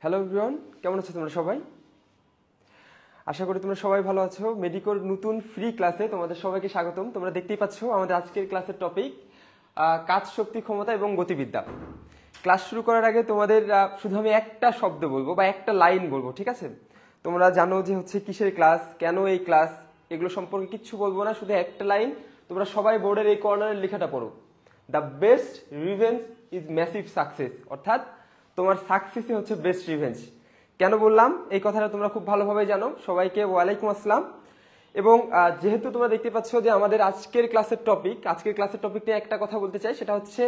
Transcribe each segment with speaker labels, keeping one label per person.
Speaker 1: Hello everyone, কেমন আছো তোমরা সবাই? আশা করি তোমরা সবাই ভালো আছো। মেডিকোর নতুন ফ্রি ক্লাসে তোমাদের সবাইকে স্বাগতম। তোমরা দেখতেই পাচ্ছ আমাদের আজকের ক্লাসের টপিক কাজ, শক্তি, ক্ষমতা এবং গতিবিদ্যা। ক্লাস শুরু করার আগে তোমাদের শুধু আমি একটা শব্দ বলবো বা একটা লাইন বলবো, ঠিক আছে? তোমরা জানো যে হচ্ছে কিসের ক্লাস, কেন এই ক্লাস, এগুলো সম্পর্কে কিচ্ছু বলবো না, শুধু একটা লাইন। তোমরা সবাই বোর্ডের এই কর্নারের লেখাটা পড়ো, the best revenge is massive success. অর্থাৎ তোমার সাকসেসই হচ্ছে বেস্ট রিভেঞ্জ। কেন বললাম এই কথাটা তোমরা খুব ভালোভাবে জানো। সবাইকে ওয়ালাইকুম আসসালাম। এবং যেহেতু তোমরা দেখতে পাচ্ছ যে আমাদের আজকের ক্লাসের টপিক নিয়ে একটা কথা বলতে চাই, সেটা হচ্ছে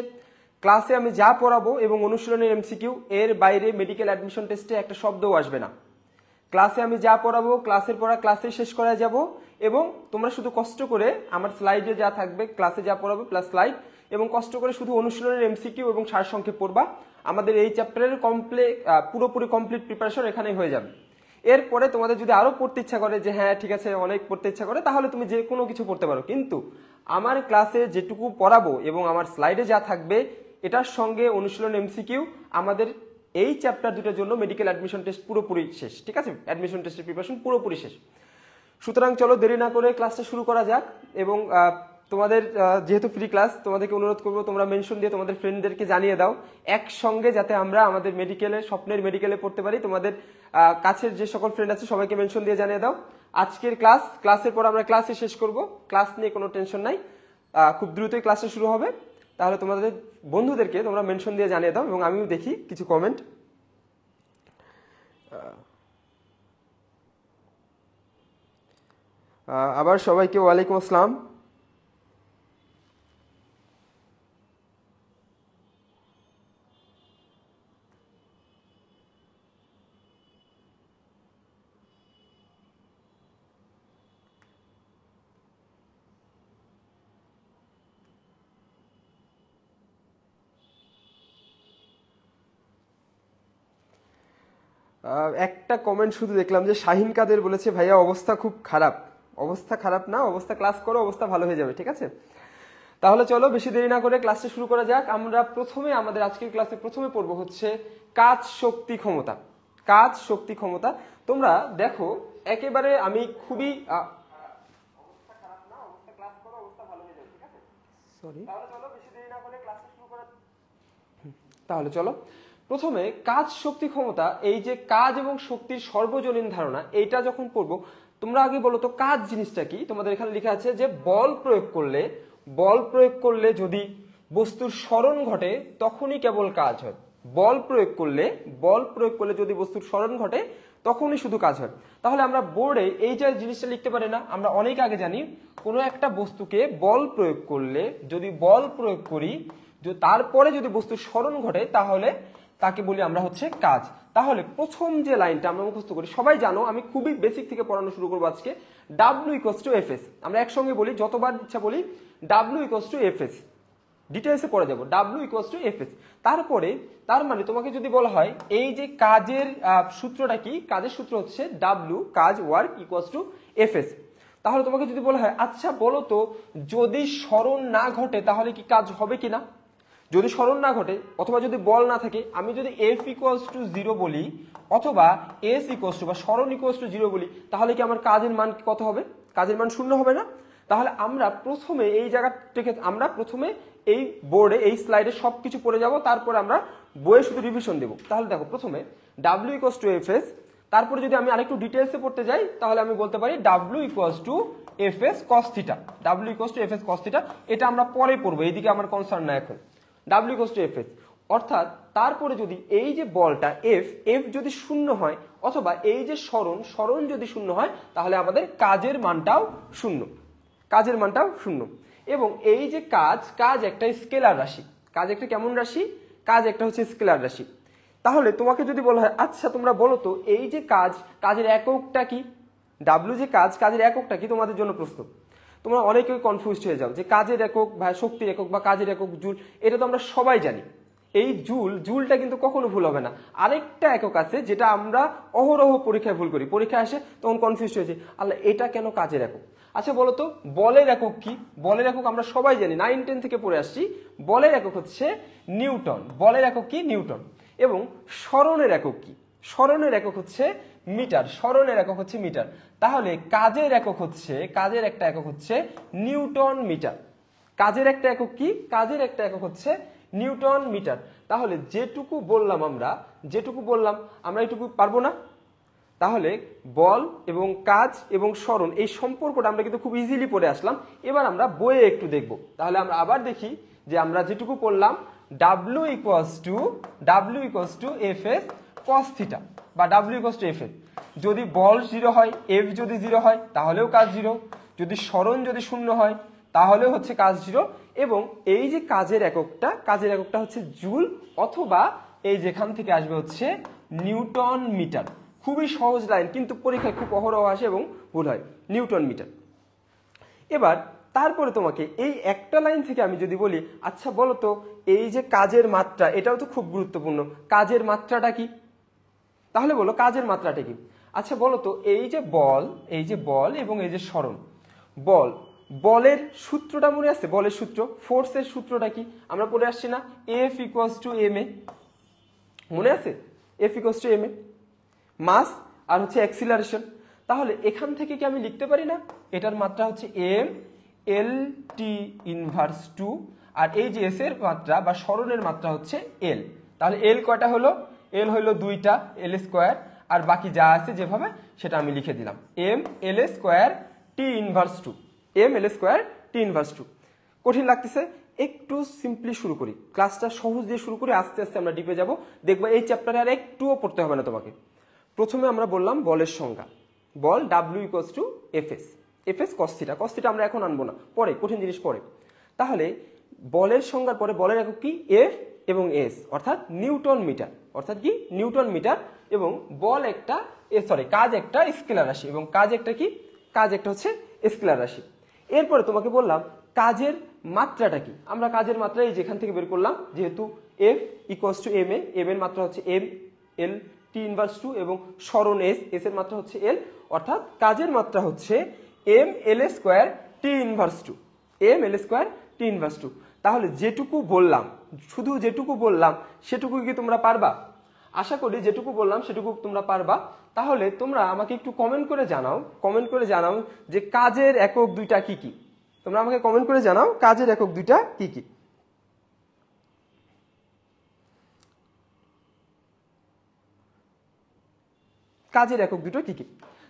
Speaker 1: ক্লাসে আমি যা পড়াবো এবং অনুশীলনের এমসিকিউ এর বাইরে মেডিকেল অ্যাডমিশন টেস্টে একটা শব্দও আসবে না। ক্লাসে আমি যা পড়াবো ক্লাসের পড়া ক্লাসে শেষ করা যাব, এবং তোমরা শুধু কষ্ট করে আমার স্লাইডে যা থাকবে, ক্লাসে যা পড়াবো প্লাস স্লাইড, এবং কষ্ট করে শুধু অনুশীলনের এমসিকিউ এবং সারসংক্ষেপ পড়বা। আমাদের এই চ্যাপ্টারের পুরোপুরি কমপ্লিট প্রিপারেশন এখানেই হয়ে যাবে। এরপরে তোমাদের যদি আরো পড়তে ইচ্ছা করে যে হ্যাঁ ঠিক আছে অনেক পড়তে ইচ্ছা করে, তাহলে তুমি যে কোনো কিছু পড়তে পারো, কিন্তু আমার ক্লাসে যেটুকু পড়াবো এবং আমার স্লাইডে যা থাকবে এটার সঙ্গে অনুশীলন এমসিকিউ, আমাদের এই চ্যাপ্টার দুটোর জন্য মেডিকেল অ্যাডমিশন টেস্ট পুরোপুরি শেষ, ঠিক আছে? অ্যাডমিশন টেস্টের প্রিপারেশন পুরোপুরি শেষ। সুতরাং চলো দেরি না করে ক্লাসটা শুরু করা যাক। এবং তোমাদের যেহেতু ফ্রি ক্লাস, তোমাদেরকে অনুরোধ করবো তোমরা মেনশন দিয়ে তোমাদের ফ্রেন্ডদেরকে জানিয়ে দাও একসঙ্গে, যাতে আমরা আমাদের স্বপ্নের মেডিকেলে পড়তে পারি। তোমাদের কাছের যে সকল ফ্রেন্ড আছে সবাইকে মেনশন দিয়ে জানিয়ে দাও আজকের ক্লাসের পর আমরা ক্লাসে শেষ করব। ক্লাস নিয়ে কোনো টেনশন নাই, খুব দ্রুতই ক্লাসটা শুরু হবে। তাহলে তোমাদের বন্ধুদেরকে তোমরা মেনশন দিয়ে জানিয়ে দাও, এবং আমিও দেখি কিছু কমেন্ট। আবার সবাইকে ওয়ালাইকুম আসসালাম। একটা কমেন্ট শুধু দেখলাম যে শাহিন কাদের বলেছে ভাইয়া অবস্থা খুব খারাপ। অবস্থা খারাপ না, অবস্থা ক্লাস করো, অবস্থা ভালো হয়ে যাবে, ঠিক আছে? তাহলে চলো বেশি দেরি না করে ক্লাসটা শুরু করা যাক। আমরা আমাদের আজকের ক্লাসে প্রথমে পড়বো হচ্ছে কাজ, শক্তি, ক্ষমতা। কাজ, শক্তি, ক্ষমতা। তোমরা দেখো একেবারে আমি খুবই অবস্থা খারাপ না, অবস্থা ক্লাস করো, অবস্থা ভালো হয়ে যাবে, ঠিক আছে? সরি, তাহলে চলো বেশি দেরি না করে ক্লাসটা শুরু করা। তাহলে চলো প্রথমে কাজ, শক্তি, ক্ষমতা, এই যে কাজ এবং শক্তির সর্বজনীন ধারণা, এইটা যখন পড়বো, তোমরা আগে বলো তো কাজ জিনিসটা কি? তোমাদের এখানে লেখা আছে যে বল প্রয়োগ করলে যদি বস্তুর স্মরণ ঘটে তখনই কেবল কাজ হয়। বল প্রয়োগ করলে যদি বস্তুর স্মরণ ঘটে তখনই শুধু কাজ হয়। তাহলে আমরা বোর্ডে এই যে জিনিসটা লিখতে পারি না? আমরা অনেক আগে জানি কোনো একটা বস্তুকে বল প্রয়োগ করলে, যদি বল প্রয়োগ করি তারপরে যদি বস্তুর স্মরণ ঘটে তাহলে তাকে বলি আমরা হচ্ছে কাজ। তাহলে প্রথম যে লাইনটা আমরা মুখস্থ করি, সবাই জানো, আমি খুবই বেসিক থেকে পড়ানো শুরু করবো আজকে। W=Fs। আমরা একসঙ্গে বলি, যতবার ইচ্ছা বলি W=Fs। ডিটেলসে পড়ে যাবো W=Fs। তারপরে তার মানে তোমাকে যদি বলা হয় এই যে কাজের সূত্রটা কি, কাজের সূত্র হচ্ছে W, কাজ, ওয়ার্ক =Fs। তাহলে তোমাকে যদি বলা হয় আচ্ছা বলো তো যদি স্মরণ না ঘটে তাহলে কি কাজ হবে কিনা? যদি স্মরণ না ঘটে অথবা যদি বল না থাকে, আমি যদি F=0 বলি অথবা S= বা স্মরণ =0 বলি, তাহলে কি আমার কাজের মান কত হবে? কাজের মান 0 হবে না? তাহলে আমরা প্রথমে এই জায়গাটাকে এই বোর্ডে এই স্লাইডে সবকিছু পড়ে যাব, তারপরে আমরা বইয়ে শুধু রিভিশন দেব। তাহলে দেখো প্রথমে W=Fs, তারপরে যদি আমি আরেকটু ডিটেলসে পড়তে যাই তাহলে আমি বলতে পারি W=Fs cos θ। W=Fs cos θ, এটা আমরা পরে পড়বো, এইদিকে আমার কনসার্ন না এখন। W=Fs, অর্থাৎ তারপরে যদি এই যে বলটা F যদি 0 হয় অথবা এই যে স্মরণ যদি 0 হয় তাহলে আমাদের কাজের মানটাও 0। এবং এই যে কাজ একটা স্কেলার রাশি। কাজ একটা কেমন রাশি? কাজ একটা হচ্ছে স্কেলার রাশি। তাহলে তোমাকে যদি বলা হয় আচ্ছা তোমরা বলো তো এই যে কাজের এককটা কি? W যে কাজের এককটা কি? তোমাদের জন্য প্রশ্ন। তোমরা অনেকেই কনফিউজড হয়ে যাও যে কাজের একক বা শক্তির একক বা কাজের একক জুল, এটা তো আমরা সবাই জানি। এই জুলটা কিন্তু কখনো ভুল হবে না। আরেকটা একক আছে যেটা আমরা অহরহ পরীক্ষায় ভুল করি, পরীক্ষায় আসে তখন কনফিউজড হয়েছে, আল্লাহ এটা কেন কাজের একক? আচ্ছা বলতো বলের একক কি? বলের একক আমরা সবাই জানি, 9-10 থেকে পড়ে আসছি। বলের একক হচ্ছে নিউটন। বলের একক কি? নিউটন। এবং স্মরণের একক কি? সরণের একক হচ্ছে মিটার, সরণের একক হচ্ছে মিটার। তাহলে কাজের একক হচ্ছে, কাজের একটা একক হচ্ছে নিউটন মিটার। কাজের একটা একক কি? কাজের একটা একক হচ্ছে নিউটন মিটার। তাহলে যেটুকু বললাম আমরা এইটুকু পারবো না? তাহলে বল এবং কাজ এবং সরণ এই সম্পর্কটা আমরা কিন্তু খুব ইজিলি পড়ে আসলাম। এবার আমরা বইয়ে একটু দেখব। তাহলে আমরা আবার দেখি যে আমরা যেটুকু পড়লাম W equals to Fs cos theta বা W ইকুয়ালস টু Fs। যদি বল 0 হয়, F যদি 0 হয় তাহলেও কাজ 0, যদি সরণ যদি 0 হয় তাহলেও হচ্ছে কাজ 0। এবং এই যে কাজের এককটা হচ্ছে জুল অথবা এই যেখান থেকে আসবে হচ্ছে নিউটন মিটার। খুবই সহজ লাইন, কিন্তু পরীক্ষায় খুব অহরহ আসে এবং ভুল হয়, নিউটন মিটার। এবার তারপরে তোমাকে এই একটা লাইন থেকে আমি যদি বলি, আচ্ছা বলো তো এই যে কাজের মাত্রা, এটাও তো খুব গুরুত্বপূর্ণ, কাজের মাত্রাটা কি? তাহলে বলো কাজের মাত্রাটা কি? আচ্ছা বলো তো এই যে বল এবং এই যে সরণ, বলের সূত্রটা মনে আছে? বলের সূত্র, ফোর্সের সূত্রটা কি আমরা পড়ে আসছি না? F ইকুয়ালস টু ma, মনে আছে? F ইকুয়ালস টু ma, মাস আর হচ্ছে অ্যাক্সিলারেশন। তাহলে এখান থেকে কি আমি লিখতে পারি না এটার মাত্রা হচ্ছে m l t ইনভার্স 2, আর এই যে s এর মাত্রা বা সরণের মাত্রা হচ্ছে l। তাহলে l কয়টা হলো? l হলো 2টা, l স্কয়ার, আর বাকি যা আছে যেভাবে সেটা আমি লিখে দিলাম m l square t inverse 2, m l square t inverse 2। কঠিন লাগতেছে? একটু সিম্পলি শুরু করি, ক্লাসটা সহজ দিয়ে শুরু করি, আস্তে আস্তে আমরা ডিপে যাব। দেখবো এই চ্যাপ্টারে আর একটুও পড়তে হবে না তোমাকে। প্রথমে আমরা বললাম বলের সংজ্ঞা, বল W equals to Fs cos theta. cos theta আমরা এখন আনবো না, পরে, কঠিন জিনিস পরে। তাহলে বলের সংজ্ঞার পরে বলের একক কি? F এবং S, অর্থাৎ নিউটন মিটার। অর্থাৎ কি? Newton metre. এবং বল একটা কাজ একটা স্কেলার রাশি, এবং কাজ একটা কি? কাজ একটা হচ্ছে স্কেলার রাশি। এরপরে তোমাকে বললাম কাজের মাত্রাটা কি? আমরা কাজের মাত্রা এই যেখান থেকে বের করলাম, যেহেতু F equals to ma, m এর মাত্রা হচ্ছে m l t ইনভার্স 2 এবং সরণ s, s এর মাত্রা হচ্ছে l, অর্থাৎ কাজের মাত্রা হচ্ছে m l square t inverse 2, m l square t inverse 2। তাহলে যেটুকু বললাম, শুধু যেটুকু বললাম সেটুকু কি তোমরা পারবা? আশা করি যেটুকু বললাম সেটুকু তোমরা পারবা। তাহলে তোমরা আমাকে একটু কমেন্ট করে জানাও যে কাজের একক দুইটা কি কি? তোমরা আমাকে কমেন্ট করে জানাও কাজের একক দুইটা কি কি? কাজের একক দুটো কি কি?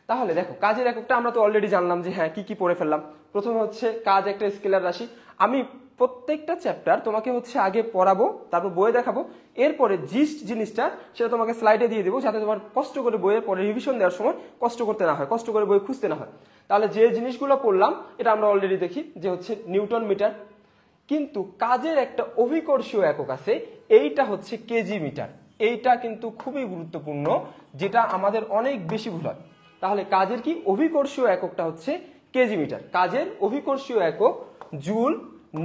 Speaker 1: তাহলে দেখো কাজের এককটা আমরা তো অলরেডি জানলাম যে হ্যাঁ কি কি পড়ে ফেললাম। প্রথমে হচ্ছে কাজ একটা স্কেলার রাশি। আমি প্রত্যেকটা চ্যাপ্টার তোমাকে হচ্ছে আগে পড়াবো, তারপর বইয়ে দেখাবো, এরপরে জিস্ট জিনিসটা সেটা তোমাকে স্লাইডে দিয়ে দেবো, যাতে তোমার কষ্ট করে বইয়ের পরে রিভিশন দেওয়ার সময় কষ্ট করতে না হয়, কষ্ট করে বই খুঁজতে না হয়। তাহলে যে জিনিসগুলো পড়লাম এটা আমরা অলরেডি দেখি যে হচ্ছে নিউটন মিটার, কিন্তু কাজের একটা অভিকর্ষীয় একক আছে, এইটা হচ্ছে কেজি মিটার। এইটা কিন্তু খুবই গুরুত্বপূর্ণ, যেটা আমাদের অনেক বেশি ভুল হয়। তাহলে কাজের কি? অভিকর্ষীয় এককটা হচ্ছে কেজি মিটার। কাজের অভিকর্ষীয় একক জুল,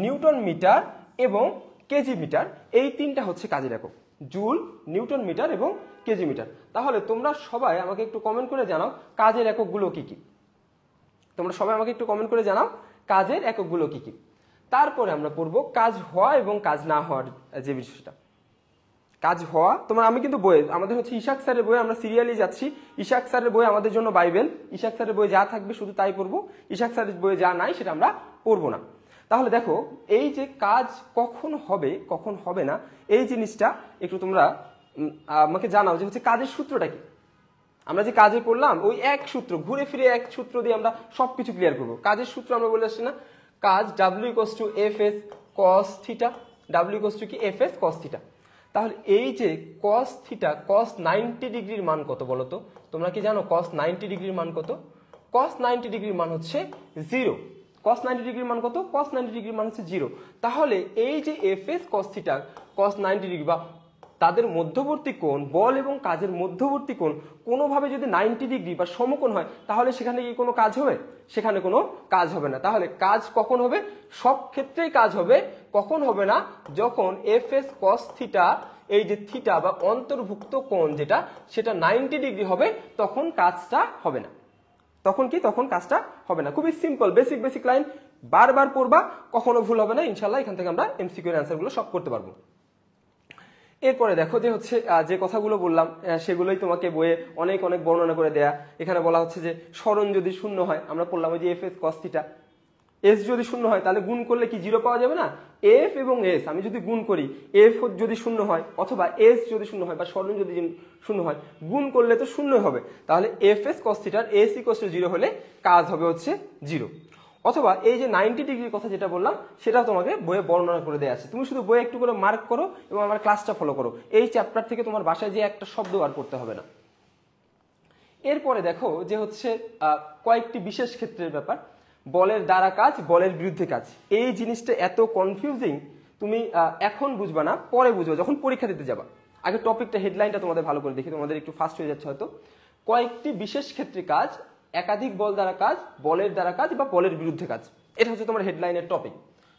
Speaker 1: নিউটন মিটার এবং কেজি মিটার, এই তিনটা হচ্ছে কাজের একক, জুল, নিউটন মিটার এবং কেজি মিটার। তাহলে তোমরা সবাই আমাকে একটু কমেন্ট করে জানাও কাজের এককগুলো কি কি? তোমরা সবাই আমাকে একটু কমেন্ট করে জানাও কাজের এককগুলো কি কি? তারপরে আমরা পড়বো কাজ হওয়া এবং কাজ না হওয়ার যে বিষয়টা। কাজ হওয়া তোমরা, আমি কিন্তু বইয়ে, আমাদের হচ্ছে ইশাক স্যারের বই, আমরা সিরিয়ালি যাচ্ছি। ইশাক স্যারের বই আমাদের জন্য বাইবেল, ইশাক স্যারের বই যা থাকবে শুধু তাই পড়বো, ইশাক স্যারের বইয়ে যা নাই সেটা আমরা পড়বো না। তাহলে দেখো এই যে কাজ কখন হবে কখন হবে না, এই জিনিসটা একটু তোমরা আমাকে জানাও যে হচ্ছে কাজের সূত্রটা কি? আমরা যে কাজে পড়লাম ওই এক সূত্র, ঘুরে ফিরে এক সূত্র দিয়ে আমরা সবকিছু ক্লিয়ার করবো। কাজের সূত্র আমরা বলে আসছি না, কাজ W equals to Fs cos theta, W equals to কি? Fs cos theta. তাহলে এই যে cos থিটা, cos 90 ডিগ্রির মান কত বলো তো? তোমরা কি জানো cos 90 ডিগ্রির মান কত? cos 90 ডিগ্রির মান হচ্ছে 0। cos 90 ডিগ্রির মান কত? cos 90 ডিগ্রির মান হচ্ছে 0। তাহলে এই যে Fs cos theta, cos 90 degree বা তাদের মধ্যবর্তী কোণ, বল এবং কাজের মধ্যবর্তী কোণ কোনোভাবে যদি 90 ডিগ্রি বা সমকোণ হয়, তাহলে সেখানে কি কোনো কাজ হবে? সেখানে কোনো কাজ হবে না। তাহলে কাজ কখন হবে? সব ক্ষেত্রেই কাজ হবে। কখন হবে না? যখন Fs cos থিটা, এই যে থিটা বা অন্তর্ভুক্ত কোণ যেটা, সেটা 90 ডিগ্রি হবে, তখন কাজটা হবে না। তখন কি? তখন কাজটা হবে না। খুবই সিম্পল, বেসিক লাইন, বারবার পড়বা, কখনো ভুল হবে না ইনশাল্লাহ। এখান থেকে আমরা এমসিকিউ এর অ্যান্সারগুলো সব করতে পারবো। এরপরে দেখো যে হচ্ছে যে কথাগুলো বললাম সেগুলোই তোমাকে বইয়ে অনেক অনেক বর্ণনা করে দেয়া। এখানে বলা হচ্ছে যে সরণ যদি শূন্য হয়, আমরা পড়লাম ওই যে F S cos theta, S যদি শূন্য হয় তাহলে গুণ করলে কি জিরো পাওয়া যাবে না? এফ এবং এস আমি যদি গুণ করি, এফ যদি শূন্য হয় অথবা এস যদি শূন্য হয় বা সরণ যদি শূন্য হয়, গুণ করলে তো শূন্য হবে। তাহলে এফ এস কস থিটার এস ইকুয়ালস টু জিরো হলে কাজ হবে হচ্ছে জিরো। অথবা এই যে 90 ডিগ্রির কথা যেটা বললাম সেটাও তোমাকে বইয়ে বর্ণনা করে দেওয়া আছে। তুমি শুধু বইয়ে একটু করে মার্ক করো এবং আমার ক্লাসটা ফলো করো। এই চ্যাপ্টার থেকে তোমার বাসায় যে একটা শব্দ আর পড়তে হবে না। এরপরে দেখো যে হচ্ছে কয়েকটি বিশেষ ক্ষেত্রের ব্যাপার, বলের দ্বারা কাজ, বলের বিরুদ্ধে কাজ। এই জিনিসটা এত কনফিউজিং, তুমি এখন বুঝবা না, পরে বুঝবা যখন পরীক্ষা দিতে যাবা। আগে টপিকটা হেডলাইনটা তোমাদের ভালো করে দেখি, তোমাদের একটু ফাস্ট হয়ে যাচ্ছে হয়তো। কয়েকটি বিশেষ ক্ষেত্রে কাজ, একাধিক বল দ্বারা কাজ, বলের দ্বারা কাজ বা বলের বিরুদ্ধে কাজ, এটা হচ্ছে তোমার হেডলাইনের টপিক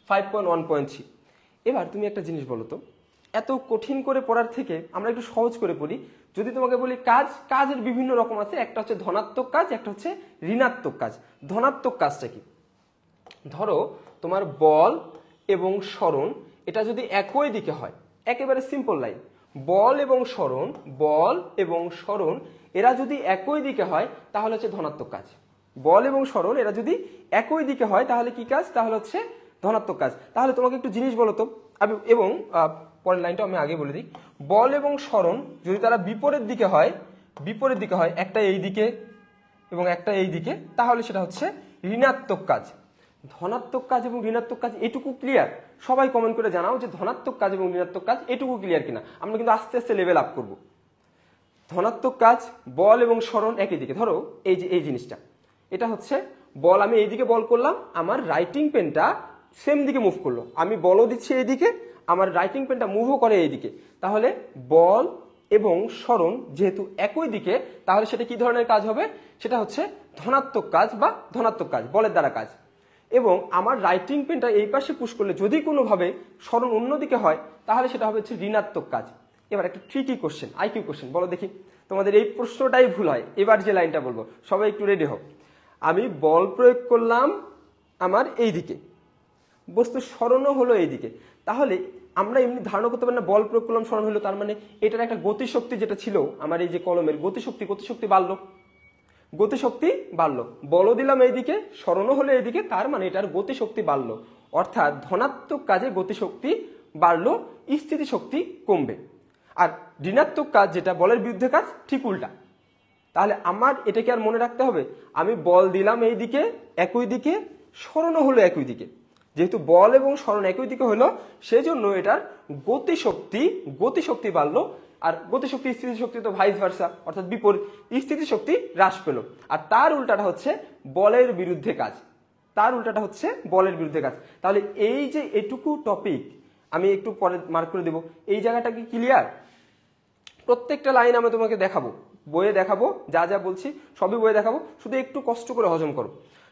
Speaker 1: 5.1.3। এবার তুমি একটা জিনিস বলো তো, এত কঠিন করে পড়ার থেকে আমরা একটু সহজ করে পড়ি। যদি তোমাকে বলি কাজ, কাজের বিভিন্ন রকম আছে, একটা হচ্ছে ধনাত্মক কাজ, একটা হচ্ছে ঋণাত্মক কাজ। ধনাত্মক কাজটা কি? ধরো তোমার বল এবং সরণ এটা যদি একই দিকে হয়, একেবারে সিম্পল লাইন, বল এবং সরণ, বল এবং সরণ এরা যদি একই দিকে হয় তাহলে হচ্ছে ধনাত্মক কাজ। বল এবং সরণ এরা যদি একই দিকে হয় তাহলে কি কাজ? তাহলে হচ্ছে ধনাত্মক কাজ। তাহলে তোমাকে একটু জিনিস বলো তো, এবং পরের লাইনটা আমি আগে বলে দিই, বল এবং সরণ যদি তারা বিপরীত দিকে হয়, বিপরীত দিকে হয়, একটা এই দিকে এবং একটা এই দিকে, তাহলে সেটা হচ্ছে ঋণাত্মক কাজ। ধনাত্মক কাজ এবং ঋণাত্মক কাজ এটুকু ক্লিয়ার? সবাই কমেন্ট করে জানাও যে ধনাত্মক কাজ এবং ঋণাত্মক কাজ এটুকু ক্লিয়ার কিনা। আমরা কিন্তু আস্তে আস্তে লেভেল আপ করব। ধনাত্মক কাজ, বল এবং সরণ একই দিকে। ধরো এই যে এই জিনিসটা, এটা হচ্ছে বল, আমি এইদিকে বল করলাম, আমার রাইটিং পেনটা সেম দিকে মুভ করলো, আমি বলও দিচ্ছি এইদিকে, আমার রাইটিং পেনটা মুভও করে এইদিকে। তাহলে বল এবং সরণ যেহেতু একই দিকে, তাহলে সেটা কি ধরনের কাজ হবে? সেটা হচ্ছে ধনাত্মক কাজ বা ধনাত্মক কাজ, বলের দ্বারা কাজ। এবং আমার রাইটিং পেনটা এই পাশে পুশ করলে যদি কোনোভাবে সরণ অন্যদিকে হয় তাহলে সেটা হবে হচ্ছে ঋণাত্মক কাজ। এবার একটা ট্রিকি কোশ্চেন, আইকিউ কোশ্চেন, বলো দেখি। তোমাদের এই প্রশ্নটাই ভুল হয়। এবার যে লাইনটা বলবো সবাই একটু রেডি হোক। আমি বল প্রয়োগ করলাম আমার এই দিকে, বস্তু সরণও হলো এইদিকে, তাহলে আমরা এমনি ধারণা করতে পারি না বল প্রয়োগ করলাম সরণ হলো, তার মানে এটার একটা গতিশক্তি যেটা ছিল আমার এই যে কলমের গতিশক্তি বাড়লো, গতিশক্তি বাড়লো। বলও দিলাম এইদিকে, সরণও হলো এইদিকে, তার মানে এটার গতিশক্তি বাড়লো। অর্থাৎ ধনাত্মক কাজে গতিশক্তি বাড়লো, স্থিতিশক্তি কমবে। আর ঋণাত্মক কাজ যেটা বলের বিরুদ্ধে কাজ, ঠিক উল্টা। তাহলে আমার এটাকে আর মনে রাখতে হবে, আমি বল দিলাম এই দিকে একই দিকে, সরণও হলো একই দিকে। যেহেতু বল এবং সরণ একই দিকে হলো সেজন্য এটার গতিশক্তি বাড়লো। আর গতিশক্তি স্থিতিশক্তি তো ভাইস ভার্সা, অর্থাৎ বিপরীত, স্থিতিশক্তি হ্রাস পেল। আর তার উল্টাটা হচ্ছে বলের বিরুদ্ধে কাজ, তার উল্টাটা হচ্ছে বলের বিরুদ্ধে কাজ। তাহলে এই যে এটুকু টপিক আমি একটু পরে মার্ক করে দেবো, এই জায়গাটা কি ক্লিয়ার? প্রত্যেকটা লাইন আমি তোমাকে দেখাবো, বইয়ে দেখাবো, যা যা বলছি সবই বইয়ে দেখাবো, শুধু একটু কষ্ট করে হজম করো।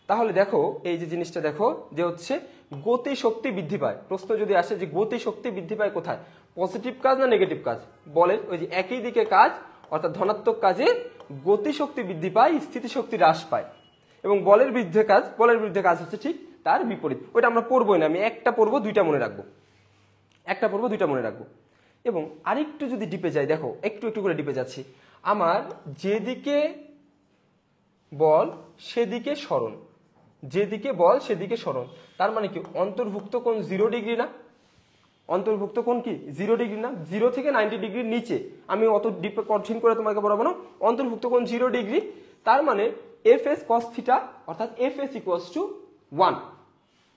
Speaker 1: তাহলে দেখো এই যে জিনিসটা দেখো যে হচ্ছে গতিশক্তি বৃদ্ধি পায়। প্রশ্ন যদি আসে যে গতিশক্তি বৃদ্ধি পায় কোথায়, পজিটিভ কাজ না নেগেটিভ কাজ, বলের ওই যে একই দিকে কাজ অর্থাৎ ধনাত্মক কাজে গতিশক্তি বৃদ্ধি পায়, স্থিতিশক্তি হ্রাস পায়। এবং বলের বিরুদ্ধে কাজ হচ্ছে ঠিক তার বিপরীত। ওইটা আমরা পড়বোই না, আমি একটা পড়বো দুইটা মনে রাখবো, একটা পড়বো দুইটা মনে রাখবো। এবং আরেকটু যদি ডিপে যাই, দেখো একটু একটু করে ডিপে যাচ্ছি, আমার যেদিকে বল সেদিকে সরণ, যেদিকে বল সেদিকে সরণ, তার মানে কি অন্তর্ভুক্ত কোণ 0 ডিগ্রি না? অন্তর্ভুক্ত কোণ কি 0 ডিগ্রি না? 0 থেকে 90 ডিগ্রির নিচে, আমি অত ডিপে কঠিন করে তোমাকে বলবো না, অন্তর্ভুক্ত কোণ 0 ডিগ্রি। তার মানে এফ এস কস থিটা অর্থাৎ F S equals two 1।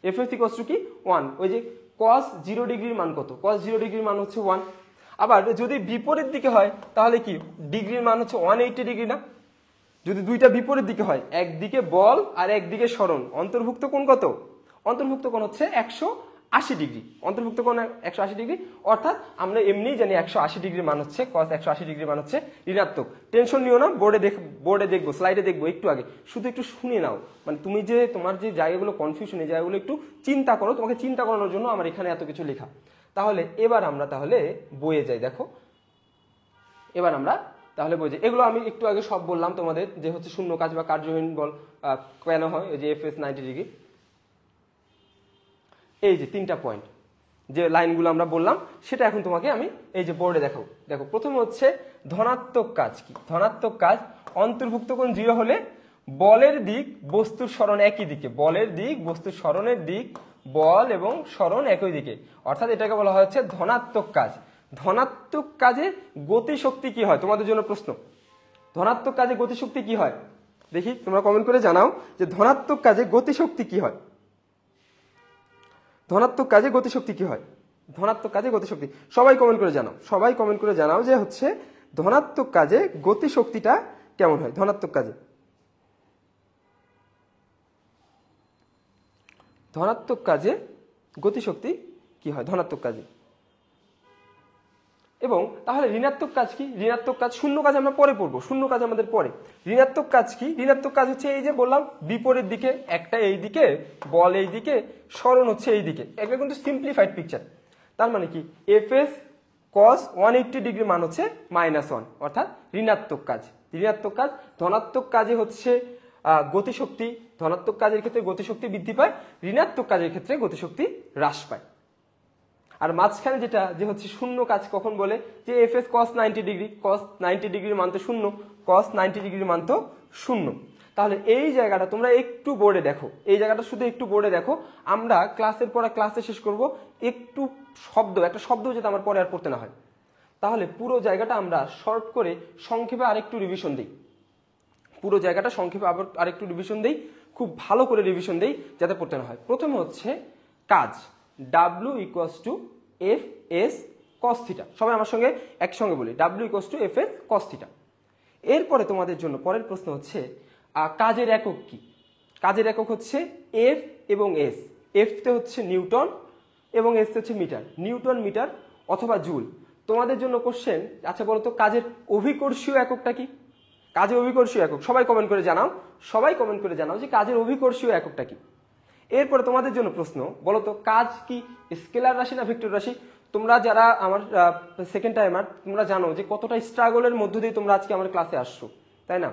Speaker 1: F S equals to কি 1। ওই যে কস 0 ডিগ্রির মান কত? কস 0 ডিগ্রির মান হচ্ছে 1। আবার যদি বিপরীত দিকে হয় তাহলে কি ডিগ্রির মান হচ্ছে 180 ডিগ্রি না? যদি দুইটা বিপরীত দিকে হয়, একদিকে বল আর একদিকে সরণ, অন্তর্ভুক্ত কোণ কত? অন্তর্ভুক্ত কোণ হচ্ছে 180 ডিগ্রি। অন্তর্ভুক্ত কোণ 180 ডিগ্রি, অর্থাৎ আমরা এমনিই জানি 180 ডিগ্রির মান হচ্ছে, cos 180 ডিগ্রির মান হচ্ছে ঋণাত্মক। টেনশন নিও না, বোর্ডে দেখবো, স্লাইডে দেখবো, একটু আগে শুধু একটু শুনে নাও। মানে তুমি যে তোমার যে জায়গাগুলো কনফিউশন, এই জায়গাগুলো একটু চিন্তা করো, তোমাকে চিন্তা করানোর জন্য আমার এখানে এত কিছু লেখা। তাহলে এবার আমরা তাহলে বইয়ে যাই। দেখো এবার আমরা তাহলে বই, এগুলো আমি একটু আগে সব বললাম তোমাদের, যে হচ্ছে শূন্য কাজ বা কার্যহীন বল কেন হয়, ওই যে এফ এস 90 ডিগ্রি। এই যে 3টা পয়েন্ট, যে লাইনগুলো আমরা বললাম সেটা এখন তোমাকে আমি এই যে বোর্ডে দেখাবো। দেখো প্রথমে হচ্ছে ধনাত্মক কাজ কি। ধনাত্মক কাজ অন্তর্ভুক্ত কোণ 0 হলে বলের দিক বস্তুর সরণ একই দিকে, বলের দিক বস্তুর সরণের দিক, বল এবং সরণ একই দিকে, অর্থাৎ এটাকে বলা হচ্ছে ধনাত্মক কাজ। ধনাত্মক কাজে গতিশক্তি কি হয় তোমাদের জন্য প্রশ্ন। ধনাত্মক কাজে গতিশক্তি কি হয় দেখি, তোমরা কমেন্ট করে জানাও যে ধনাত্মক কাজে গতিশক্তি কি হয়। ধনাত্মক কাজে গতিশক্তি কি হয়? ধনাত্মক কাজে গতিশক্তি সবাই কমেন্ট করে জানাও, সবাই কমেন্ট করে জানাও যে হচ্ছে ধনাত্মক কাজে গতিশক্তিটা কেমন হয়। ধনাত্মক কাজে, ধনাত্মক কাজে গতিশক্তি কি হয় ধনাত্মক কাজে। এবং তাহলে ঋণাত্মক কাজ কি? ঋণাত্মক কাজ, শূন্য কাজ আমরা পরে পড়বো, শূন্য কাজ আমাদের পরে। ঋণাত্মক কাজ কি? ঋণাত্মক কাজ হচ্ছে এই যে বললাম বিপরীত দিকে, একটা এই দিকে, বল এই দিকে, সরণ হচ্ছে এই দিকে। এটা কিন্তু সিম্পলিফাইড পিকচার। তার মানে কি এফএস cos 180 ডিগ্রি মান হচ্ছে -1, অর্থাৎ ঋণাত্মক কাজ। ঋণাত্মক কাজ। ধনাত্মক কাজে হচ্ছে গতিশক্তি, ধনাত্মক কাজের ক্ষেত্রে গতিশক্তি বৃদ্ধি পায়, ঋণাত্মক কাজের ক্ষেত্রে গতিশক্তি হ্রাস পায়। আর মাঝখানে যেটা যে হচ্ছে শূন্য কাজ কখন বলে, যে এফএস cos 90 ডিগ্রি, cos 90 ডিগ্রির মান তো শূন্য, cos 90 ডিগ্রির মান তো শূন্য। তাহলে এই জায়গাটা তোমরা একটু বোর্ডে দেখো, এই জায়গাটা শুধু একটু বোর্ডে দেখো। আমরা ক্লাসের পরে ক্লাসে শেষ করব, একটু একটা শব্দ যাতে আমার পরে আর পড়তে না হয়। তাহলে পুরো জায়গাটা আমরা শর্ট করে সংক্ষেপে আরেকটু রিভিশন দিই, পুরো জায়গাটা সংক্ষেপে আবার আরেকটু রিভিশন দেই, খুব ভালো করে রিভিশন দেই যাতে পড়তে না হয়। প্রথমে হচ্ছে কাজ W = F(s) cos θ। সবাই আমার সঙ্গে একসঙ্গে বলি W = F(s) cos θ। এরপরে তোমাদের জন্য পরের প্রশ্ন হচ্ছে কাজের একক কি। কাজের একক হচ্ছে F এবং S। F তে হচ্ছে নিউটন এবং S তে হচ্ছে মিটার, নিউটন, মিটার অথবা জুল। তোমাদের জন্য কোশ্চেন, আচ্ছা বলো তো কাজের অভিকর্ষীয় এককটা কি? কাজের অভিকর্ষীয় একক সবাই কমেন্ট করে জানাও, সবাই কমেন্ট করে জানাও যে কাজের অভিকর্ষীয় এককটা কি। এরপরে তোমাদের জন্য প্রশ্ন, বলো তো কাজ কি স্কেলার রাশি না ভেক্টর রাশি? তোমরা যারা আমার সেকেন্ড টাইমার, তোমরা জানো যে কতটা স্ট্রাগলের মধ্য দিয়ে তোমরা আজকে আমার ক্লাসে আসছো, তাই না?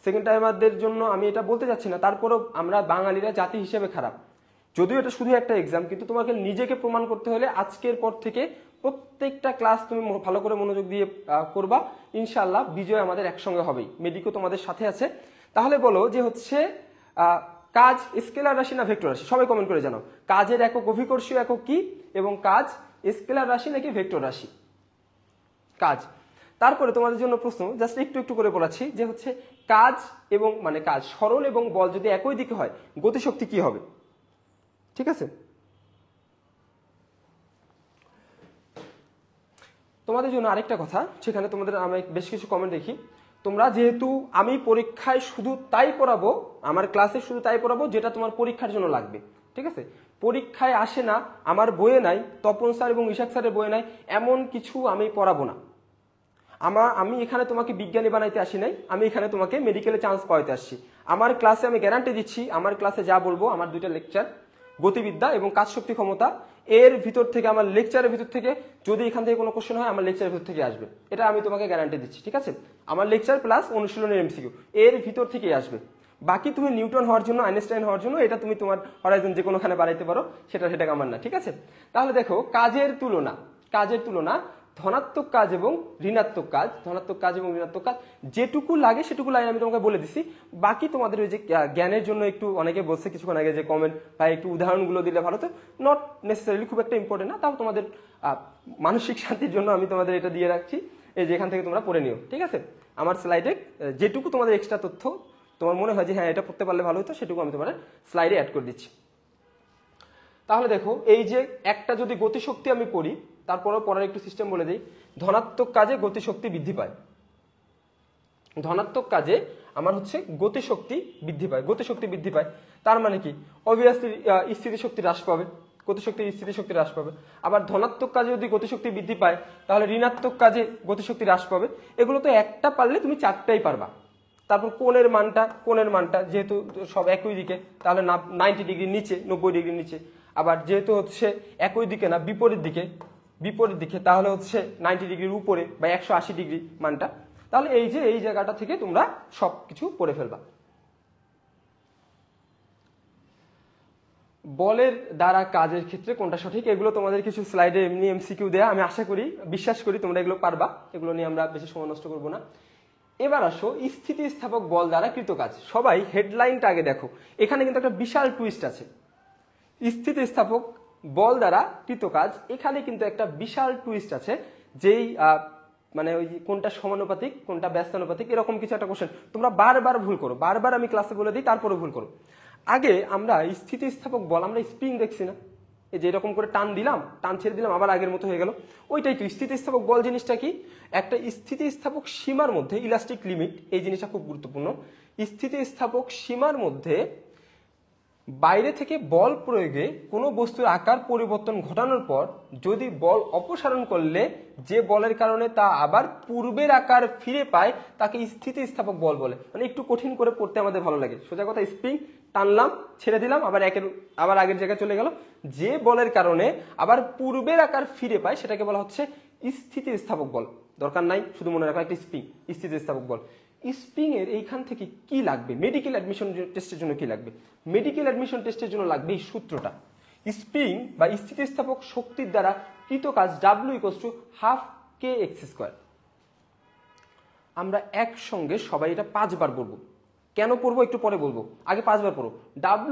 Speaker 1: সেকেন্ড টাইমারদের জন্য আমি এটা বলতে যাচ্ছি না, তারপরেও আমরা বাঙালিরা জাতি হিসেবে খারাপ। যদিও এটা শুধু একটা এক্সাম, কিন্তু তোমাকে নিজেকে প্রমাণ করতে হলে আজকের পর থেকে প্রত্যেকটা ক্লাস তুমি ভালো করে মনোযোগ দিয়ে করবা, ইনশাআল্লাহ বিজয় আমাদের একসঙ্গে হবেই। মেডিকো তোমাদের সাথে আছে। তাহলে বলো যে হচ্ছে কাজ স্কেলার রাশি না ভেক্টর রাশি? সবাই কমেন্ট করে জানাও কাজের একক অভিকর্ষীয় একক কি এবং কাজ স্কেলার রাশি নাকি ভেক্টর রাশি? কাজ। তারপরে তোমাদের জন্য প্রশ্ন, জাস্ট একটু একটু করে বলাচ্ছি যে হচ্ছে কাজ এবং কাজ, সরণ এবং বল যদি একই দিকে হয় গতিশক্তি কি হবে? ঠিক আছে, তোমাদের জন্য আরেকটা কথা, সেখানে তোমাদের আমি বেশ কিছু কমেন্ট দেখি। তোমরা যেহেতু আমি পরীক্ষায় শুধু তাই পড়াবো, আমার ক্লাসে শুধু তাই পড়াবো যেটা তোমার পরীক্ষার জন্য লাগবে, ঠিক আছে? পরীক্ষায় আসে না, আমার বইয়ে নাই, তপন স্যার এবং ইশাক স্যারের বইয়ে নাই, এমন কিছু আমি পড়াবো না। আমি এখানে তোমাকে বিজ্ঞানী বানাইতে আসি নাই, আমি এখানে তোমাকে মেডিকেলে চান্স পাওয়াতে আসছি। আমার ক্লাসে আমি গ্যারান্টি দিচ্ছি, আমার ক্লাসে যা বলবো, আমার দুইটা লেকচার গতিবিদ্যা এবং কাজ শক্তি ক্ষমতা, এর ভিতর থেকে আমার লেকচারের ভিতর থেকে যদি এখান থেকে কোনো কোশ্চেন হয় আমার লেকচারের ভিতর থেকে আসবে, এটা আমি তোমাকে গ্যারান্টি দিচ্ছি, ঠিক আছে? আমার লেকচার প্লাস অনুশীলনের এমসিকিউ এর ভিতর থেকেই আসবে। বাকি তুমি নিউটন হওয়ার জন্য, আইনস্টাইন হওয়ার জন্য এটা তুমি তোমার হরাইজন যে কোনোখানে বাড়াইতে পারো, সেটা আমার না, ঠিক আছে? তাহলে দেখো কাজের তুলনা ধনাত্মক কাজ এবং ঋণাত্মক কাজ, ধনাত্মক কাজ এবং ঋণাত্মক কাজ যেটুকু লাগে সেটুকু লাইন আমি তোমাকে বলে দিচ্ছি। বাকি তোমাদের ওই যে জ্ঞানের জন্য একটু অনেকে বলছে কিছুক্ষণ আগে যে কমেন্ট বা একটু উদাহরণগুলো দিলে ভালো, তো নট নেসেসারিলি খুব একটা ইম্পর্টেন্ট না, তাও তোমাদের মানসিক শান্তির জন্য আমি তোমাদের এটা দিয়ে রাখছি, এই যে এখান থেকে তোমরা পড়ে নিও, ঠিক আছে? আমার স্লাইডে যেটুকু তোমাদের এক্সট্রা তথ্য তোমার মনে হয় যে হ্যাঁ এটা পড়তে পারলে ভালো হতো, সেটুকু আমি তোমার স্লাইডে অ্যাড করে দিচ্ছি। তাহলে দেখো এই যে একটা যদি গতিশক্তি আমি পড়ি, তারপরেও পড়ার একটু সিস্টেম বলে দিই। ধনাত্মক কাজে গতিশক্তি বৃদ্ধি পায়, ধনাত্মক কাজে আমার হচ্ছে গতিশক্তি বৃদ্ধি পায়। তার মানে কি অবভিয়াসলি স্থিতিশক্তি হ্রাস পাবে, গতিশক্তির স্থিতিশক্তি হ্রাস পাবে। আবার ধনাত্মক কাজে যদি গতিশক্তি বৃদ্ধি পায় তাহলে ঋণাত্মক কাজে গতিশক্তি হ্রাস পাবে। এগুলো তো একটা পারলে তুমি চারটাই পারবা। তারপর কোণের মানটা যেহেতু সব একই দিকে, তাহলে 90 ডিগ্রি নিচে, 90 ডিগ্রি নিচে। আবার যেহেতু হচ্ছে একই দিকে না, বিপরীত দিকে, তাহলে হচ্ছে 90 ডিগ্রির উপরে বা 180 ডিগ্রি মানটা। তাহলে এই জায়গাটা থেকে তোমরা সবকিছু পড়ে ফেলবা। বলের দ্বারা কাজের ক্ষেত্রে কোনটা সঠিক, এগুলো তোমাদের কিছু স্লাইডে এমনি এমসিকিউ দেয়া, আমি আশা করি, বিশ্বাস করি তোমরা এগুলো পারবা, এগুলো নিয়ে আমরা বেশি সময় নষ্ট করবো না। এবার আসো স্থিতিস্থাপক বল দ্বারা কৃত কাজ। সবাই হেডলাইনটা আগে দেখো, এখানে কিন্তু একটা বিশাল টুইস্ট আছে। স্থিতিস্থাপক বল দ্বারা কৃত কাজ, এখানে কিন্তু একটা বিশাল টুইস্ট আছে, যেই মানে ওই কোনটা সমানুপাতিক কোনটা ব্যস্তানুপাতিক এরকম কিছু একটা কোশ্চেন তোমরা বারবার ভুল করো, বারবার আমি ক্লাসে বলে দিই তারপরে ভুল করো। আগে আমরা স্থিতিস্থাপক বল, আমরা স্প্রিং দেখছি না, এই যে এরকম করে টান দিলাম, টান ছেড়ে দিলাম, আবার আগের মতো হয়ে গেল, ওইটাই তো স্থিতিস্থাপক বল। জিনিসটা কি? একটা স্থিতিস্থাপক সীমার মধ্যে, ইলাস্টিক লিমিট, এই জিনিসটা খুব গুরুত্বপূর্ণ। স্থিতিস্থাপক সীমার মধ্যে বাইরে থেকে বল প্রয়োগে কোনো বস্তুর আকার পরিবর্তন ঘটানোর পর যদি বল অপসারণ করলে যে বলের কারণে তা আবার পূর্বের আকার ফিরে পায় তাকে স্থিতিস্থাপক বল বলে। মানে একটু কঠিন করে পড়তে আমাদের ভালো লাগে। সোজা কথা, স্প্রিং টানলাম, ছেড়ে দিলাম, আবার আগের জায়গায় চলে গেল, যে বলের কারণে আবার পূর্বের আকার ফিরে পায় সেটাকে বলা হচ্ছে স্থিতিস্থাপক বল। দরকার নাই, শুধু মনে রাখা একটা স্প্রিং স্থিতিস্থাপক বল। স্প্রিং এর এইখান থেকে কি লাগবে? মেডিকেল অ্যাডমিশন টেস্টের জন্য কি লাগবে? মেডিকেল অ্যাডমিশন টেস্টের জন্য লাগবে এই সূত্রটা। স্প্রিং বা স্থিতিস্থাপক শক্তির দ্বারা কৃত কাজ W=12kx²। আমরা একসঙ্গে সবাই এটা 5 বার পড়বো। কেন পড়বো একটু পরে বলবো, আগে 5 বার পড়ো।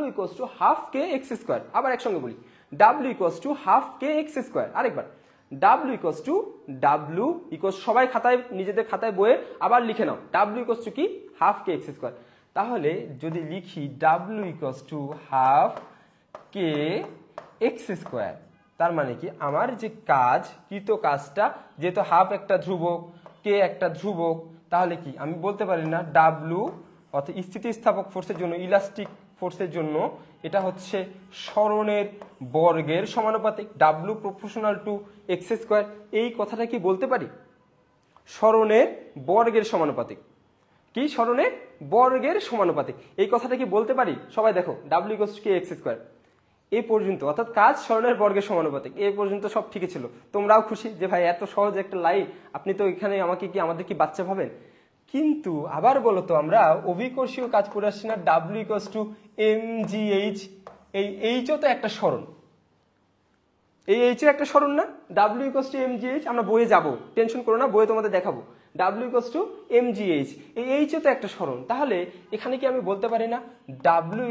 Speaker 1: W=12kx²। আবার একসঙ্গে বলি, W=12kx²। আরেকবার, W= সবাই খাতায়, নিজেদের খাতায় বইয়ে আবার লিখে নাও, W= কি? 12kx²। তাহলে যদি লিখি W=12kx², তার মানে কি আমার যে কাজ, কৃত কাজটা, যেহেতু হাফ একটা ধ্রুবক, কে একটা ধ্রুবক, তাহলে কি আমি বলতে পারি না W অর্থাৎ স্থিতিস্থাপক ফোর্সের জন্য, ইলাস্টিক ফোর্সের জন্য এটা হচ্ছে সরণের বর্গের সমানুপাতিক, W∝x²। এই কথাটা কি বলতে পারি? সরণের বর্গের সমানুপাতিক। কি? সরণের বর্গের সমানুপাতিক, এই কথাটা কি বলতে পারি? সবাই দেখো, W=kx²। এই পর্যন্ত, অর্থাৎ কাজ সরণের বর্গের সমানুপাতিক, এই পর্যন্ত সব ঠিকই ছিল। তোমরাও খুশি যে ভাই এত সহজ একটা লাইন, আপনি তো এখানে আমাদের কি বাচ্চা ভাবেন? কিন্তু আবার বলতো, আমরা অভিকর্ষীয় কাজ করে আসছি না, W=mgh। এই এইচও তো একটা সরণ, এই এইচের একটা সরণ না, W=mgh। আমরা বইয়ে যাব, টেনশন করো না, বইয়ে তোমাদের দেখাবো। W=mgh, এই এইচও তো একটা সরণ। তাহলে এখানে কি আমি বলতে পারি না W=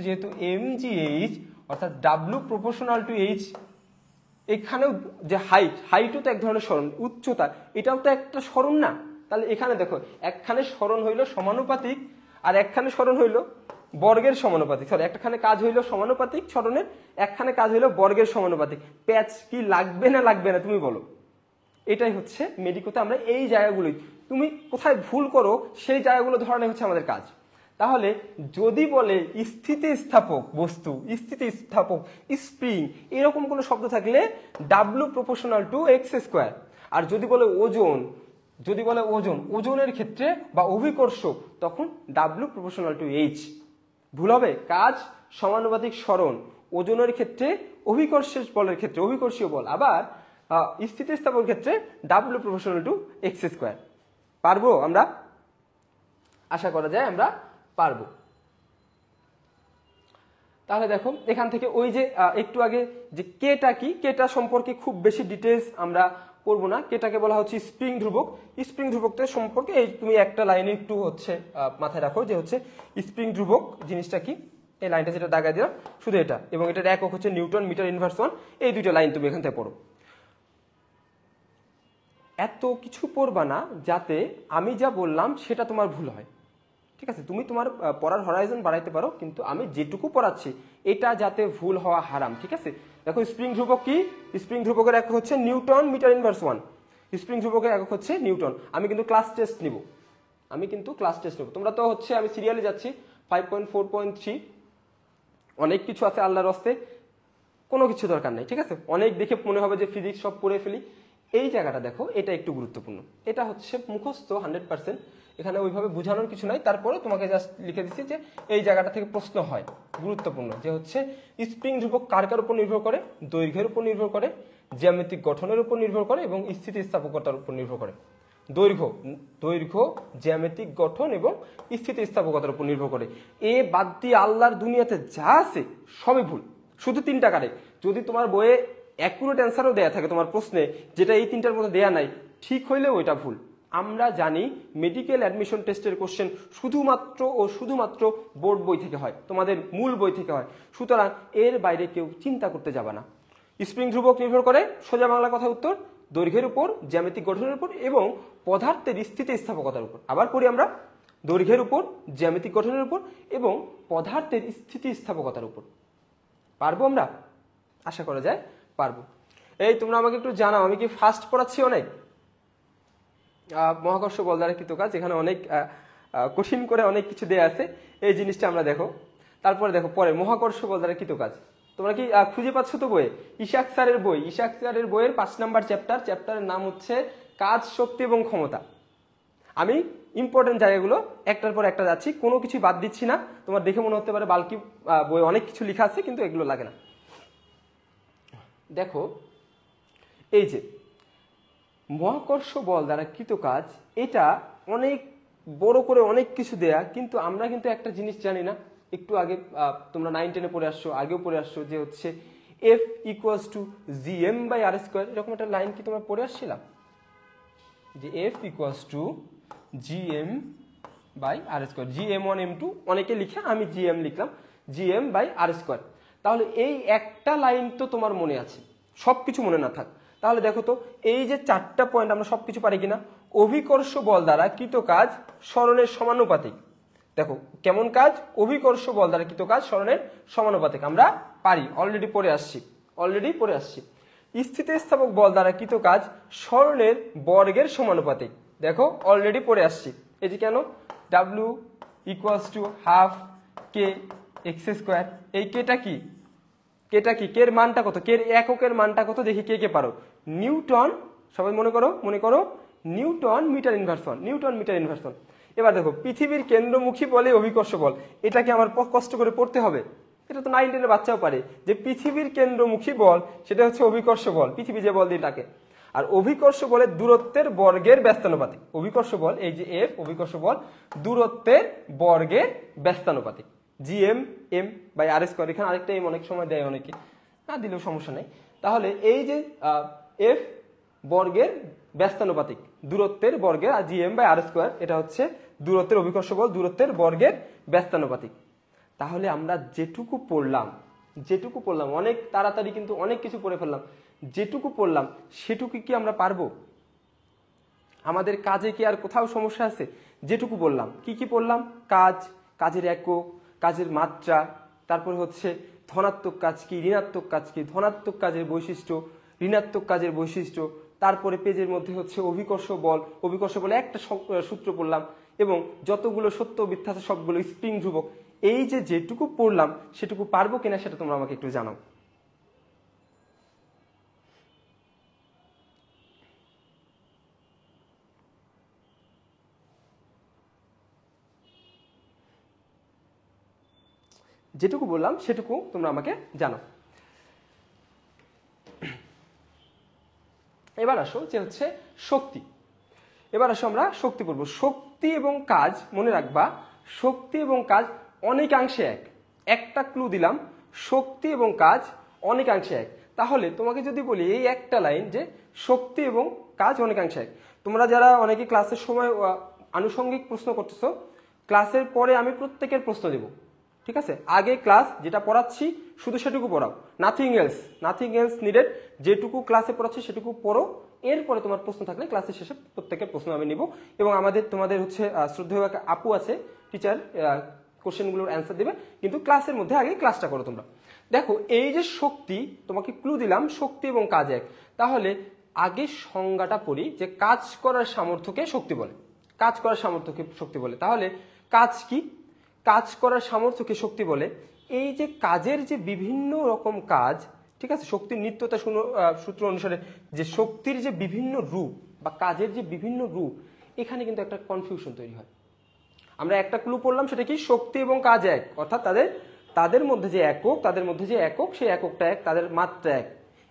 Speaker 1: যেহেতু mgh, অর্থাৎ W∝h, এখানেও যে হাইটও তো এক ধরনের সরণ, উচ্চতা এটাও তো একটা সরণ না? তাহলে এখানে দেখো, একখানে সরণ হইল সমানুপাতিক আর একখানে সরণ হইল বর্গের সমানুপাতিক। একখানে কাজ হইল সমানুপাতিক সরণের, একখানে কাজ হইল বর্গের সমানুপাতিক। প্যাচ কি লাগবে না লাগবে না তুমি বলো? এটাই হচ্ছে মেডিকোতে আমরা এই জায়গাগুলোই, তুমি কোথায় ভুল করো সেই জায়গাগুলো ধরানো হচ্ছে আমাদের কাজ। তাহলে যদি বলে স্থিতিস্থাপক বস্তু, স্থিতিস্থাপক স্প্রিং, এরকম কোনো শব্দ থাকলে W∝x²। আর যদি বলে ওজন, ওজনের ক্ষেত্রে বা অভিকর্ষ, তখন W∝h। ভুল হবে? কাজ সমানুপাতিক সরণ, ওজনের ক্ষেত্রে, অভিকর্ষের বলের ক্ষেত্রে অভিকর্ষীয় বল, আবার স্থিতিস্থাপকের ক্ষেত্রে W∝x²। পারবো আমরা? আশা করা যায় আমরা পারবো। তাহলে দেখো, এখান থেকে ওই যে একটু আগে যে কেটা কি, কেটা সম্পর্কে খুব বেশি ডিটেলস আমরা পড়বো না। কেটাকে বলা হচ্ছে স্প্রিং ধ্রুবক। স্প্রিং ধ্রুবকদের সম্পর্কে এই তুমি একটা লাইনে একটু হচ্ছে মাথায় রাখো, যে হচ্ছে স্প্রিং ধ্রুবক জিনিসটা কি। এই লাইনটা যেটা দাগা দিলাম শুধু এটা, এবং এটার একক হচ্ছে নিউটন মিটার ইনভার্স 1। এই দুইটা লাইন তুমি এখান থেকে পড়ো। এত কিছু পড়বা না যাতে আমি যা বললাম সেটা তোমার ভুল হয়, ঠিক আছে? তুমি তোমার পড়ার হরাইজন বাড়াইতে পারো, কিন্তু আমি যেটুকু পড়াচ্ছি এটা যাতে ভুল হওয়া হারাম, ঠিক আছে? দেখো, স্প্রিং ধ্রুবক কি? স্প্রিং ধ্রুবকের একক হচ্ছে নিউটন মিটার ইনভার্স 1। স্প্রিং ধ্রুবকের একক হচ্ছে নিউটন। আমি কিন্তু ক্লাস টেস্ট নিব, তোমরা তো হচ্ছে, আমি সিরিয়ালে যাচ্ছি 5.4.3। অনেক কিছু আছে আল্লাহর হস্তে, কোনো কিছু দরকার নেই, ঠিক আছে? অনেক দেখে মনে হবে যে ফিজিক্স সব পড়ে ফেলি। এই জায়গাটা দেখো, এটা একটু গুরুত্বপূর্ণ। এটা হচ্ছে মুখস্থ 100%, এখানে ওইভাবে বোঝানোর কিছু নাই, তারপরে তোমাকে জাস্ট লিখে দিচ্ছি যে এই জায়গাটা থেকে প্রশ্ন হয়, গুরুত্বপূর্ণ। যে হচ্ছে স্প্রিং ধ্রুবক কার কার উপর নির্ভর করে? দৈর্ঘ্যের উপর নির্ভর করে, জ্যামিতিক গঠনের উপর নির্ভর করে, এবং স্থিতিস্থাপকতার উপর নির্ভর করে। দৈর্ঘ্য দৈর্ঘ্য জ্যামিতিক গঠন এবং স্থিতিস্থাপকতার উপর নির্ভর করে। এ বাদ দিয়ে আল্লাহর দুনিয়াতে যা আছে সবই ভুল, শুধু 3টা কারেক্ট। যদি তোমার বইয়ে অ্যাকুরেট অ্যান্সারও দেয়া থাকে তোমার প্রশ্নে, যেটা এই 3টার মধ্যে দেয়া নাই, ঠিক হইলেও ওইটা ভুল। আমরা জানি মেডিকেল অ্যাডমিশন টেস্টের কোশ্চেন শুধুমাত্র ও শুধুমাত্র বোর্ড বই থেকে হয়, তোমাদের মূল বই থেকে হয়, সুতরাং এর বাইরে কেউ চিন্তা করতে যাবে না। স্প্রিং ধ্রুবক নির্ভর করে, সোজা বাংলা কথা উত্তর, দৈর্ঘ্যের উপর, জ্যামিতিক গঠনের উপর এবং পদার্থের স্থিতিস্থাপকতার উপর। আবার পড়ি আমরা, দৈর্ঘ্যের উপর, জ্যামিতিক গঠনের উপর এবং পদার্থের স্থিতিস্থাপকতার উপর। পারবো আমরা? আশা করা যায় পারবো। এই তোমরা আমাকে একটু জানাও, আমি কি ফাস্ট পড়াচ্ছি অনেক? মহাকর্ষ বল দ্বারা কৃত কাজ, এখানে অনেক কঠিন করে অনেক কিছু দেয়া আছে, এই জিনিসটা আমরা দেখো। তারপরে দেখো পরে মহাকর্ষ বল দ্বারা কৃত কাজ, তোমরা কি খুঁজে পাচ্ছ তো বইয়ে? ইশাক স্যারের বই, ইশাক স্যারের বইয়ের 5 নাম্বার চ্যাপ্টারের নাম হচ্ছে কাজ, শক্তি এবং ক্ষমতা। আমি ইম্পর্টেন্ট জায়গাগুলো একটার পর একটা যাচ্ছি, কোনো কিছু বাদ দিচ্ছি না। তোমার দেখে মনে হতে পারে বালকি বই অনেক কিছু লেখা আছে, কিন্তু এগুলো লাগে না। দেখো এই যে মহাকর্ষ বল দ্বারা কৃত কাজ, এটা অনেক বড় করে অনেক কিছু দেয়া, কিন্তু আমরা কিন্তু একটা জিনিস জানি না। একটু আগে তোমরা 9-10-এ পড়ে আসছো, আগেও পড়ে আসছো, যে হচ্ছে F = gm/r²। এরকম একটা লাইন কি তোমরা পড়ে আসছিলাম, যে F = gm/r², gm1 m2 অনেকে লিখে, আমি gm লিখলাম, gm/r²। তাহলে এই একটা লাইন তো তোমার মনে আছে, সবকিছু মনে না থাক। তাহলে দেখো তো এই যে 4টা পয়েন্ট আমরা সবকিছু পারি কিনা। অভিকর্ষ বল দ্বারা কৃত কাজ সরণের সমানুপাতিক। দেখো কেমন কাজ, অভিকর্ষ বল দ্বারা কৃত কাজ সরণের সমানুপাতিক, আমরা পারি, অলরেডি পড়ে আসছি। স্থিতিস্থাপক বল দ্বারা কৃত কাজ সরণের বর্গের সমানুপাতিক, দেখো অলরেডি পড়ে আসছি। এই যে কেন, W = ½ kx²। এই কেটা কি, কের মানটা কত, কের এককের মানটা কত, দেখি কে পারো। নিউটন, সবাই মনে করো নিউটন মিটার ইনভার্সন। এবার দেখো পৃথিবীর কেন্দ্রমুখী বলে অভিকর্ষ বল, এটাকে আমার কষ্ট করে পড়তে হবে? এটা তো 9-10-এর বাচ্চাও পারে, যে পৃথিবীর কেন্দ্রমুখী বল সেটা হচ্ছে অভিকর্ষ বল, পৃথিবী যে বল দিয়ে থাকে। আর অভিকর্ষ বলের দূরত্বের বর্গের ব্যস্তানুপাতিক। অভিকর্ষ বল, এই যে F, অভিকর্ষ বল দূরত্বের বর্গের ব্যস্তানুপাতিক, gm/r²। এখানে আরেকটা এম অনেক সময় দেয়, অনেকে না দিলেও সমস্যা নেই। তাহলে এই যে F বর্গের ব্যস্তানুপাতিক, দূরত্বের বর্গের, আর gm/r², এটা হচ্ছে দূরত্বের, অভিকর্ষ বল দূরত্বের বর্গের ব্যস্তানুপাতিক। তাহলে আমরা যেটুকু পড়লাম, অনেক তাড়াতাড়ি কিন্তু অনেক কিছু পড়ে ফেললাম, যেটুকু পড়লাম সেটুকু কি আমরা পারবো? আমাদের কাজে কি আর কোথাও সমস্যা আছে? যেটুকু বললাম, কি পড়লাম? কাজের একক, কাজের মাত্রা, তারপর হচ্ছে ধনাত্মক কাজ কি, ঋণাত্মক কাজ কি, ধনাত্মক কাজের বৈশিষ্ট্য, ঋণাত্মক কাজের বৈশিষ্ট্য। তারপরে পেজের মধ্যে হচ্ছে অভিকর্ষ বলে একটা সূত্র পড়লাম, এবং যতগুলো সত্য মিথ্যা আছে সবগুলো স্প্রিং ধ্রুবক। এই যে যেটুকু পড়লাম সেটুকু পারবো কিনা সেটা তোমরা আমাকে একটু জানাও। যেটুকু বললাম সেটুকু তোমরা আমাকে জানাও। এবার আসো যে হচ্ছে শক্তি। এবার আসো আমরা শক্তি পড়বো। শক্তি এবং কাজ মনে রাখবা, শক্তি এবং কাজ অনেকাংশে এক। একটা ক্লু দিলাম, শক্তি এবং কাজ অনেকাংশে এক। তাহলে তোমাকে যদি বলি এই একটা লাইন, যে শক্তি এবং কাজ অনেকাংশে এক, তোমরা যারা অনেকে ক্লাসের সময় আনুষঙ্গিক প্রশ্ন করতেছো, ক্লাসের পরে আমি প্রত্যেকের প্রশ্ন দেব, ঠিক আছে? আগে ক্লাস যেটা পড়াচ্ছি শুধু সেটুকু পড়াও, নাথিং এলস নিডেড। যেটুকু ক্লাসে পড়াচ্ছি সেটুকু পড়ো, এরপরে তোমার প্রশ্ন থাকলে ক্লাসের শেষে প্রত্যেকের প্রশ্ন আমি নিব। এবং তোমাদের হচ্ছে শ্রদ্ধেয় আপু আছে টিচার, কোশ্চেনগুলোর অ্যান্সার দেবে, কিন্তু ক্লাসের মধ্যে আগে ক্লাসটা করো তোমরা। দেখো এই যে শক্তি, তোমাকে ক্লু দিলাম শক্তি এবং কাজ এক। তাহলে আগে সংজ্ঞাটা পড়ি, যে কাজ করার সামর্থ্যকে শক্তি বলে, তাহলে কাজ কি? কাজ করার সামর্থ্যকে শক্তি বলে। এই যে কাজের যে বিভিন্ন রকম কাজ, ঠিক আছে, শক্তির নিত্যতা সূত্র অনুসারে যে শক্তির যে বিভিন্ন রূপ বা কাজের যে বিভিন্ন রূপ, এখানে কিন্তু একটা কনফিউশন তৈরি হয়। আমরা একটা ক্লু পড়লাম, সেটা কি? শক্তি এবং কাজ এক, অর্থাৎ তাদের মধ্যে যে একক, সেই এককটা এক, তাদের মাত্রা এক,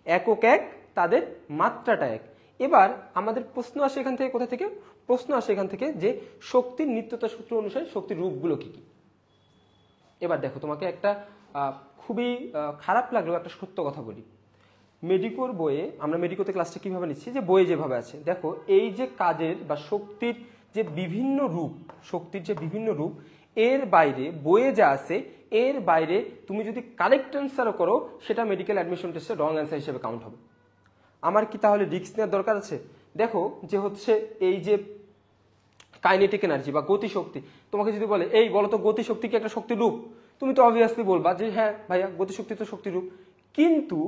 Speaker 1: একক এক, তাদের মাত্রাটা এক। এবার আমাদের প্রশ্ন আসে এখান থেকে, কোথা থেকে প্রশ্ন আসে এখান থেকে, যে শক্তির নিত্যতা সূত্র অনুসারে শক্তির রূপগুলো কি কি। এবার দেখো, তোমাকে একটা খুবই খারাপ লাগলো একটা সত্য কথা বলি। মেডিকোর বইয়ে, আমরা মেডিকোতে ক্লাসটা কিভাবে নিচ্ছি, যে বইয়ে যেভাবে আছে, দেখো এই যে কাজের বা শক্তির যে বিভিন্ন রূপ, শক্তির যে বিভিন্ন রূপ, এর বাইরে বইয়ে যা আছে এর বাইরে তুমি যদি কারেক্ট অ্যান্সারও করো সেটা মেডিকেল অ্যাডমিশন টেস্টে রং অ্যান্সার হিসেবে কাউন্ট হবে। আমার কি তাহলে রিস্ক নেওয়ার দরকার আছে? দেখো যে হচ্ছে এই যে কাইনেটিক এনার্জি বা গতিশক্তি, তোমাকে যদি বলে এই বলো তো গতিশক্তি কি একটা শক্তির রূপ, তুমি তো অবভিয়াসলি বলবা যে হ্যাঁ ভাইয়া গতিশক্তি তো শক্তির রূপ। কিন্তু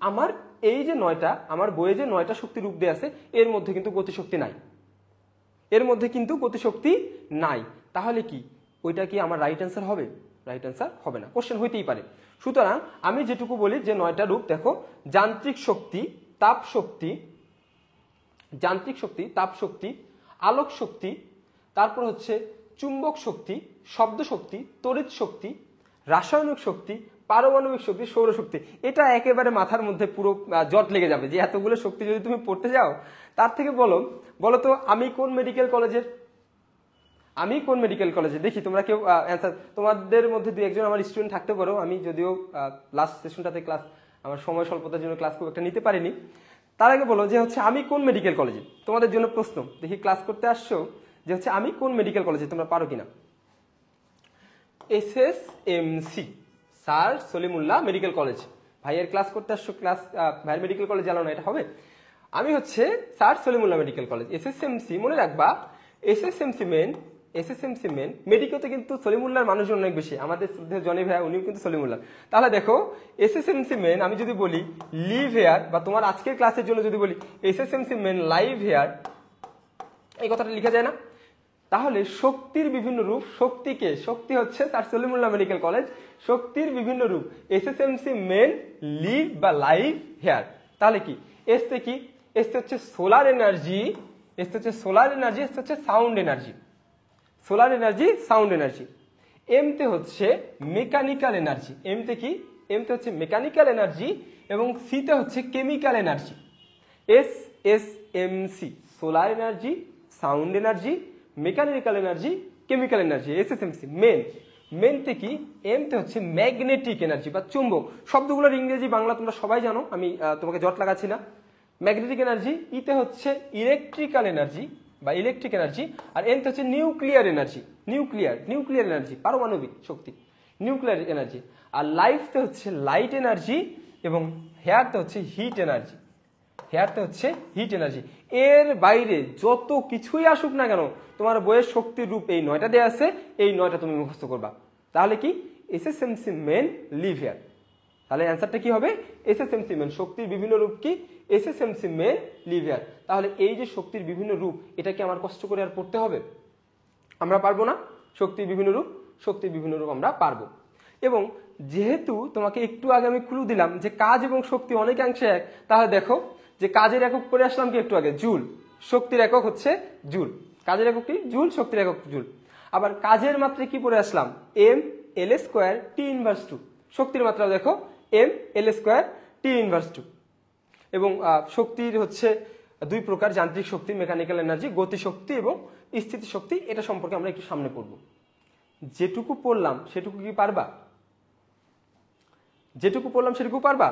Speaker 1: আমার এই যে 9টা, আমার বইয়ে যে 9টা শক্তির রূপ দেয়া আছে এর মধ্যে কিন্তু গতিশক্তি নাই, এর মধ্যে কিন্তু গতিশক্তি নাই। তাহলে কি ওইটা কি আমার রাইট অ্যান্সার হবে? রাইট অ্যান্সার হবে না, কোশ্চেন হইতেই পারে। সুতরাং আমি যেটুকু বলি যে 9টা রূপ, দেখো যান্ত্রিক শক্তি, তাপ শক্তি, যান্ত্রিক শক্তি, তাপ শক্তি, আলোক শক্তি, তারপর হচ্ছে চুম্বক শক্তি, শব্দ শক্তি, তড়িৎ শক্তি, রাসায়নিক শক্তি, পারমাণবিক শক্তি, সৌরশক্তি। এটা একেবারে মাথার মধ্যে পুরো জট লেগে যাবে যে এতগুলো শক্তি যদি তুমি পড়তে যাও। তার থেকে বলো তো আমি কোন মেডিকেল কলেজের, আমি কোন মেডিকেল কলেজে? দেখি তোমরা কেউ অ্যান্সার, তোমাদের মধ্যে 2-1 জন আমার স্টুডেন্ট থাকতে পারো। আমি যদিও লাস্ট সেশনটাতে ক্লাস, আমার সময় স্বল্পতার জন্য ক্লাস খুব একটা নিতে পারিনি। তার আগে বলো যে হচ্ছে আমি কোন মেডিকেল কলেজে, তোমাদের জন্য প্রশ্ন। দেখি ক্লাস করতে আসছো, যে হচ্ছে আমি কোন মেডিকেল কলেজে, তোমরা পারো কিনা? SSMC, sir Salimullah medical college. ভাইয়ের ক্লাস করতে আসছো, ক্লাস ভাইয়ের মেডিকেল কলেজ জানো না, এটা হবে? আমি হচ্ছে sir Salimullah medical college, SSMC। মনে রাখবা SSMC মেন, SSMC মেন। মেডিকেলতে কিন্তু সলিমুল্লাহর মানুষজন অনেক বেশি, আমাদের জনি ভাইয়া উনিও কিন্তু সলিমুল্লাহ। তাহলে দেখো SSMC মেন আমি যদি বলি লিভ হেয়ার, বা তোমার আজকের ক্লাসের জন্য যদি বলি SSMC মেন লাইভ হেয়ার, এই কথাটা লিখা যায় না? তাহলে শক্তির বিভিন্ন রূপ, শক্তিকে, শক্তি হচ্ছে তার সলিমুল্লাহ মেডিকেল কলেজ, শক্তির বিভিন্ন রূপ SSMC মেন লিভ বা লাইভ হেয়ার। তাহলে কি এসতে কি? এসতে হচ্ছে সোলার এনার্জি, এসতে হচ্ছে সোলার এনার্জি, এসতে হচ্ছে sound energy, solar energy, sound energy. এমতে হচ্ছে মেকানিক্যাল এনার্জি, এমতে কি? এমতে হচ্ছে মেকানিক্যাল এনার্জি, এবং সিতে হচ্ছে chemical energy. SSMC solar energy, sound energy, mechanical energy, chemical energy. SSMC মেন, মেনতে কি? এমতে হচ্ছে ম্যাগনেটিক এনার্জি বা চুম্বক। শব্দগুলোর ইংরেজি বাংলা তোমরা সবাই জানো, আমি তোমাকে জট লাগাচ্ছি না। Magnetic energy. ইতে হচ্ছে ইলেকট্রিক্যাল এনার্জি বা ইলেকট্রিক এনার্জি, আর এনতে হচ্ছে নিউক্লিয়ার এনার্জি, নিউক্লিয়ার এনার্জি, পারমাণবিক শক্তি, নিউক্লিয়ার এনার্জি। আর লাইফতে হচ্ছে লাইট এনার্জি, এবং হেয়ারতে হচ্ছে হিট এনার্জি, হেয়ারতে হচ্ছে হিট এনার্জি। এর বাইরে যত কিছুই আসুক না কেন, তোমার বইয়ের শক্তির রূপ এই 9টা দেয়া আছে, এই 9টা তুমি মুখস্থ করবা। তাহলে কি? SSMC men live here. তাহলে অ্যান্সারটা কি হবে? SSMC মেন, শক্তির বিভিন্ন রূপ কি? SSMC men live here. তাহলে এই যে শক্তির বিভিন্ন রূপ, এটা কি আমার কষ্ট করে আর পড়তে হবে? আমরা পারবো না? শক্তির বিভিন্ন রূপ, শক্তির বিভিন্ন রূপ আমরা পারবো। এবং যেহেতু তোমাকে একটু আগে আমি ক্লু দিলাম যে কাজ এবং শক্তি অনেকাংশে এক, তাহলে দেখো যে কাজের একক পড়ে আসলাম কি একটু আগে, জুল। শক্তির একক হচ্ছে জুল, কাজের একক কি? জুল, শক্তির একক জুল। আবার কাজের মাত্রা কি পড়ে আসলাম? mL² T−2। শক্তির মাত্রা দেখো mL² T−2। এবং শক্তির হচ্ছে 2 প্রকার, যান্ত্রিক শক্তি, মেকানিক্যাল এনার্জি, গতিশক্তি এবং স্থিতি শক্তি। এটা সম্পর্কে আমরা একটু সামনে পড়ব। যেটুকু পড়লাম সেটুকু কি পারবা? যেটুকু পড়লাম সেটুকু পারবা?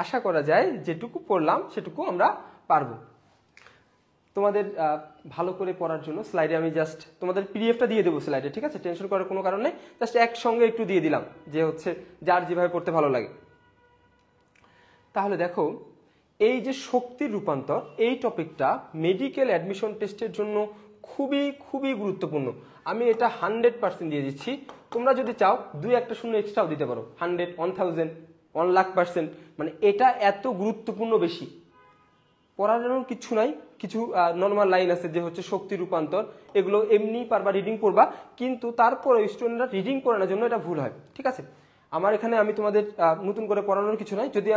Speaker 1: আশা করা যায় যেটুকু পড়লাম সেটুকু আমরা পারবো। তোমাদের ভালো করে পড়ার জন্য স্লাইডে আমি জাস্ট তোমাদের পিডিএফটা দিয়ে দেবো স্লাইডে, ঠিক আছে? টেনশন করার কোনো কারণ নেই, জাস্ট একসঙ্গে একটু দিয়ে দিলাম, যে হচ্ছে যার যেভাবে পড়তে ভালো লাগে। তাহলে দেখো এই যে শক্তির রূপান্তর, এই টপিকটা মেডিকেল অ্যাডমিশন টেস্টের জন্য খুবই খুবই গুরুত্বপূর্ণ। আমি এটা 100% দিয়ে দিচ্ছি। তোমরা যদি চাও 2-1টা শূন্য এক্সট্রাও দিতে পারো, 100, 1000, 1,00,000%। মানে এটা এত গুরুত্বপূর্ণ বেশি। পড়ানোর কিছু নাই, কিছু নর্মাল লাইন আছে যে হচ্ছে শক্তি রূপান্তর, এগুলো এমনি পারবা, রিডিং করবা, কিন্তু তারপরে স্টুডেন্টরা রিডিং করানোর জন্য এটা ভুল হয়, ঠিক আছে? আমার এখানে আমি তোমাদের নতুন করে পড়ানোর কিছু নাই। যদি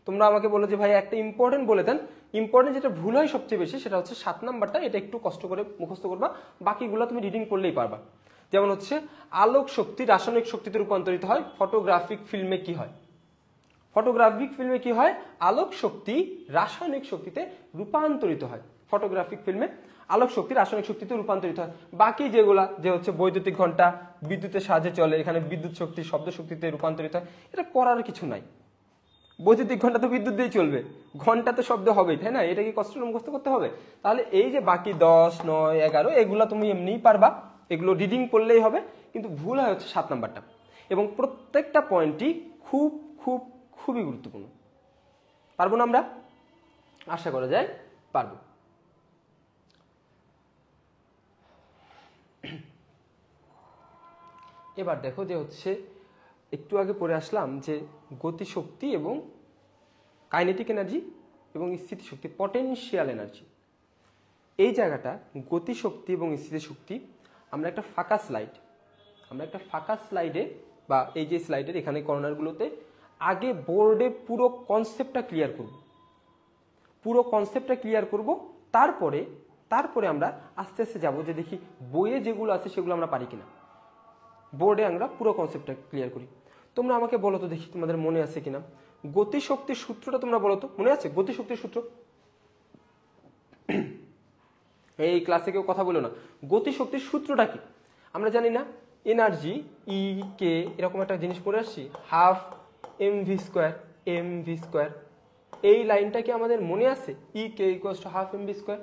Speaker 1: তোমরা আমাকে বলো যে ভাই একটা ইম্পর্টেন্ট বলে দেন, ইম্পর্টেন্ট যেটা ভুল হয় সবচেয়ে বেশি সেটা হচ্ছে 7 নাম্বারটা, এটা একটু কষ্ট করে মুখস্থ করবা, বাকিগুলো তুমি রিডিং করলেই পারবা। যেমন হচ্ছে আলোক শক্তি রাসায়নিক শক্তিতে রূপান্তরিত হয়, ফটোগ্রাফিক ফিল্মে কি হয়? ফটোগ্রাফিক ফিল্মে কি হয়, আলোক শক্তি রাসায়নিক শক্তিতে রূপান্তরিত হয়। ফটোগ্রাফিক ফিল্মে আলোক শক্তি রাসায়নিক শক্তিতে রূপান্তরিত হয়। বাকি যেগুলা যে হচ্ছে বৈদ্যুতিক ঘন্টা বিদ্যুতের সাহায্যে চলে, এখানে বিদ্যুৎ শক্তি শব্দ শক্তিতে রূপান্তরিত হয়, এটা করার কিছু নাই। বৈদ্যুতিক ঘন্টা তো বিদ্যুৎ দিয়ে চলবে, ঘন্টা তো শব্দ হবেই, তাই না? এটা কি কষ্ট মুখস্থ করতে হবে? তাহলে এই যে বাকি 10, 9, 11 এগুলো তুমি এমনিই পারবা, এগুলো রিডিং করলেই হবে। কিন্তু ভুল হয় হচ্ছে 7 নাম্বারটা, এবং প্রত্যেকটা পয়েন্টই খুব খুব খুবই গুরুত্বপূর্ণ। পারবো না আমরা? আশা করা যায় পারবো। এবার দেখো যে হচ্ছে একটু আগে পড়ে আসলাম যে গতিশক্তি এবং কাইনেটিক এনার্জি এবং স্থিতিশক্তি, পটেনশিয়াল এনার্জি। এই জায়গাটা গতিশক্তি এবং স্থিতিশক্তি আমরা একটা ফাঁকা স্লাইডে বা এই যে স্লাইডের এখানে কর্নারগুলোতে আগে বোর্ডে পুরো কনসেপ্টটা ক্লিয়ার করব। তারপরে আমরা আস্তে আস্তে যাবো যে দেখি বইয়ে যেগুলো আছে সেগুলো আমরা পারি কিনা। বোর্ডে আমরা পুরো কনসেপ্টটা ক্লিয়ার করি। তোমরা আমাকে বলো তো দেখি তোমাদের মনে আছে কিনা, গতিশক্তির সূত্রটা তোমরা বলো তো, মনে আছে গতিশক্তির সূত্র? এই ক্লাসে কেউ কথা বলো না। গতিশক্তির সূত্রটা কি আমরা জানি না? এনার্জি ই কে এরকম একটা জিনিস পড়ে আসছি, হাফ mv স্কোয়ার এই লাইনটা কি আমাদের মনে আছে? E K equals to half mv square.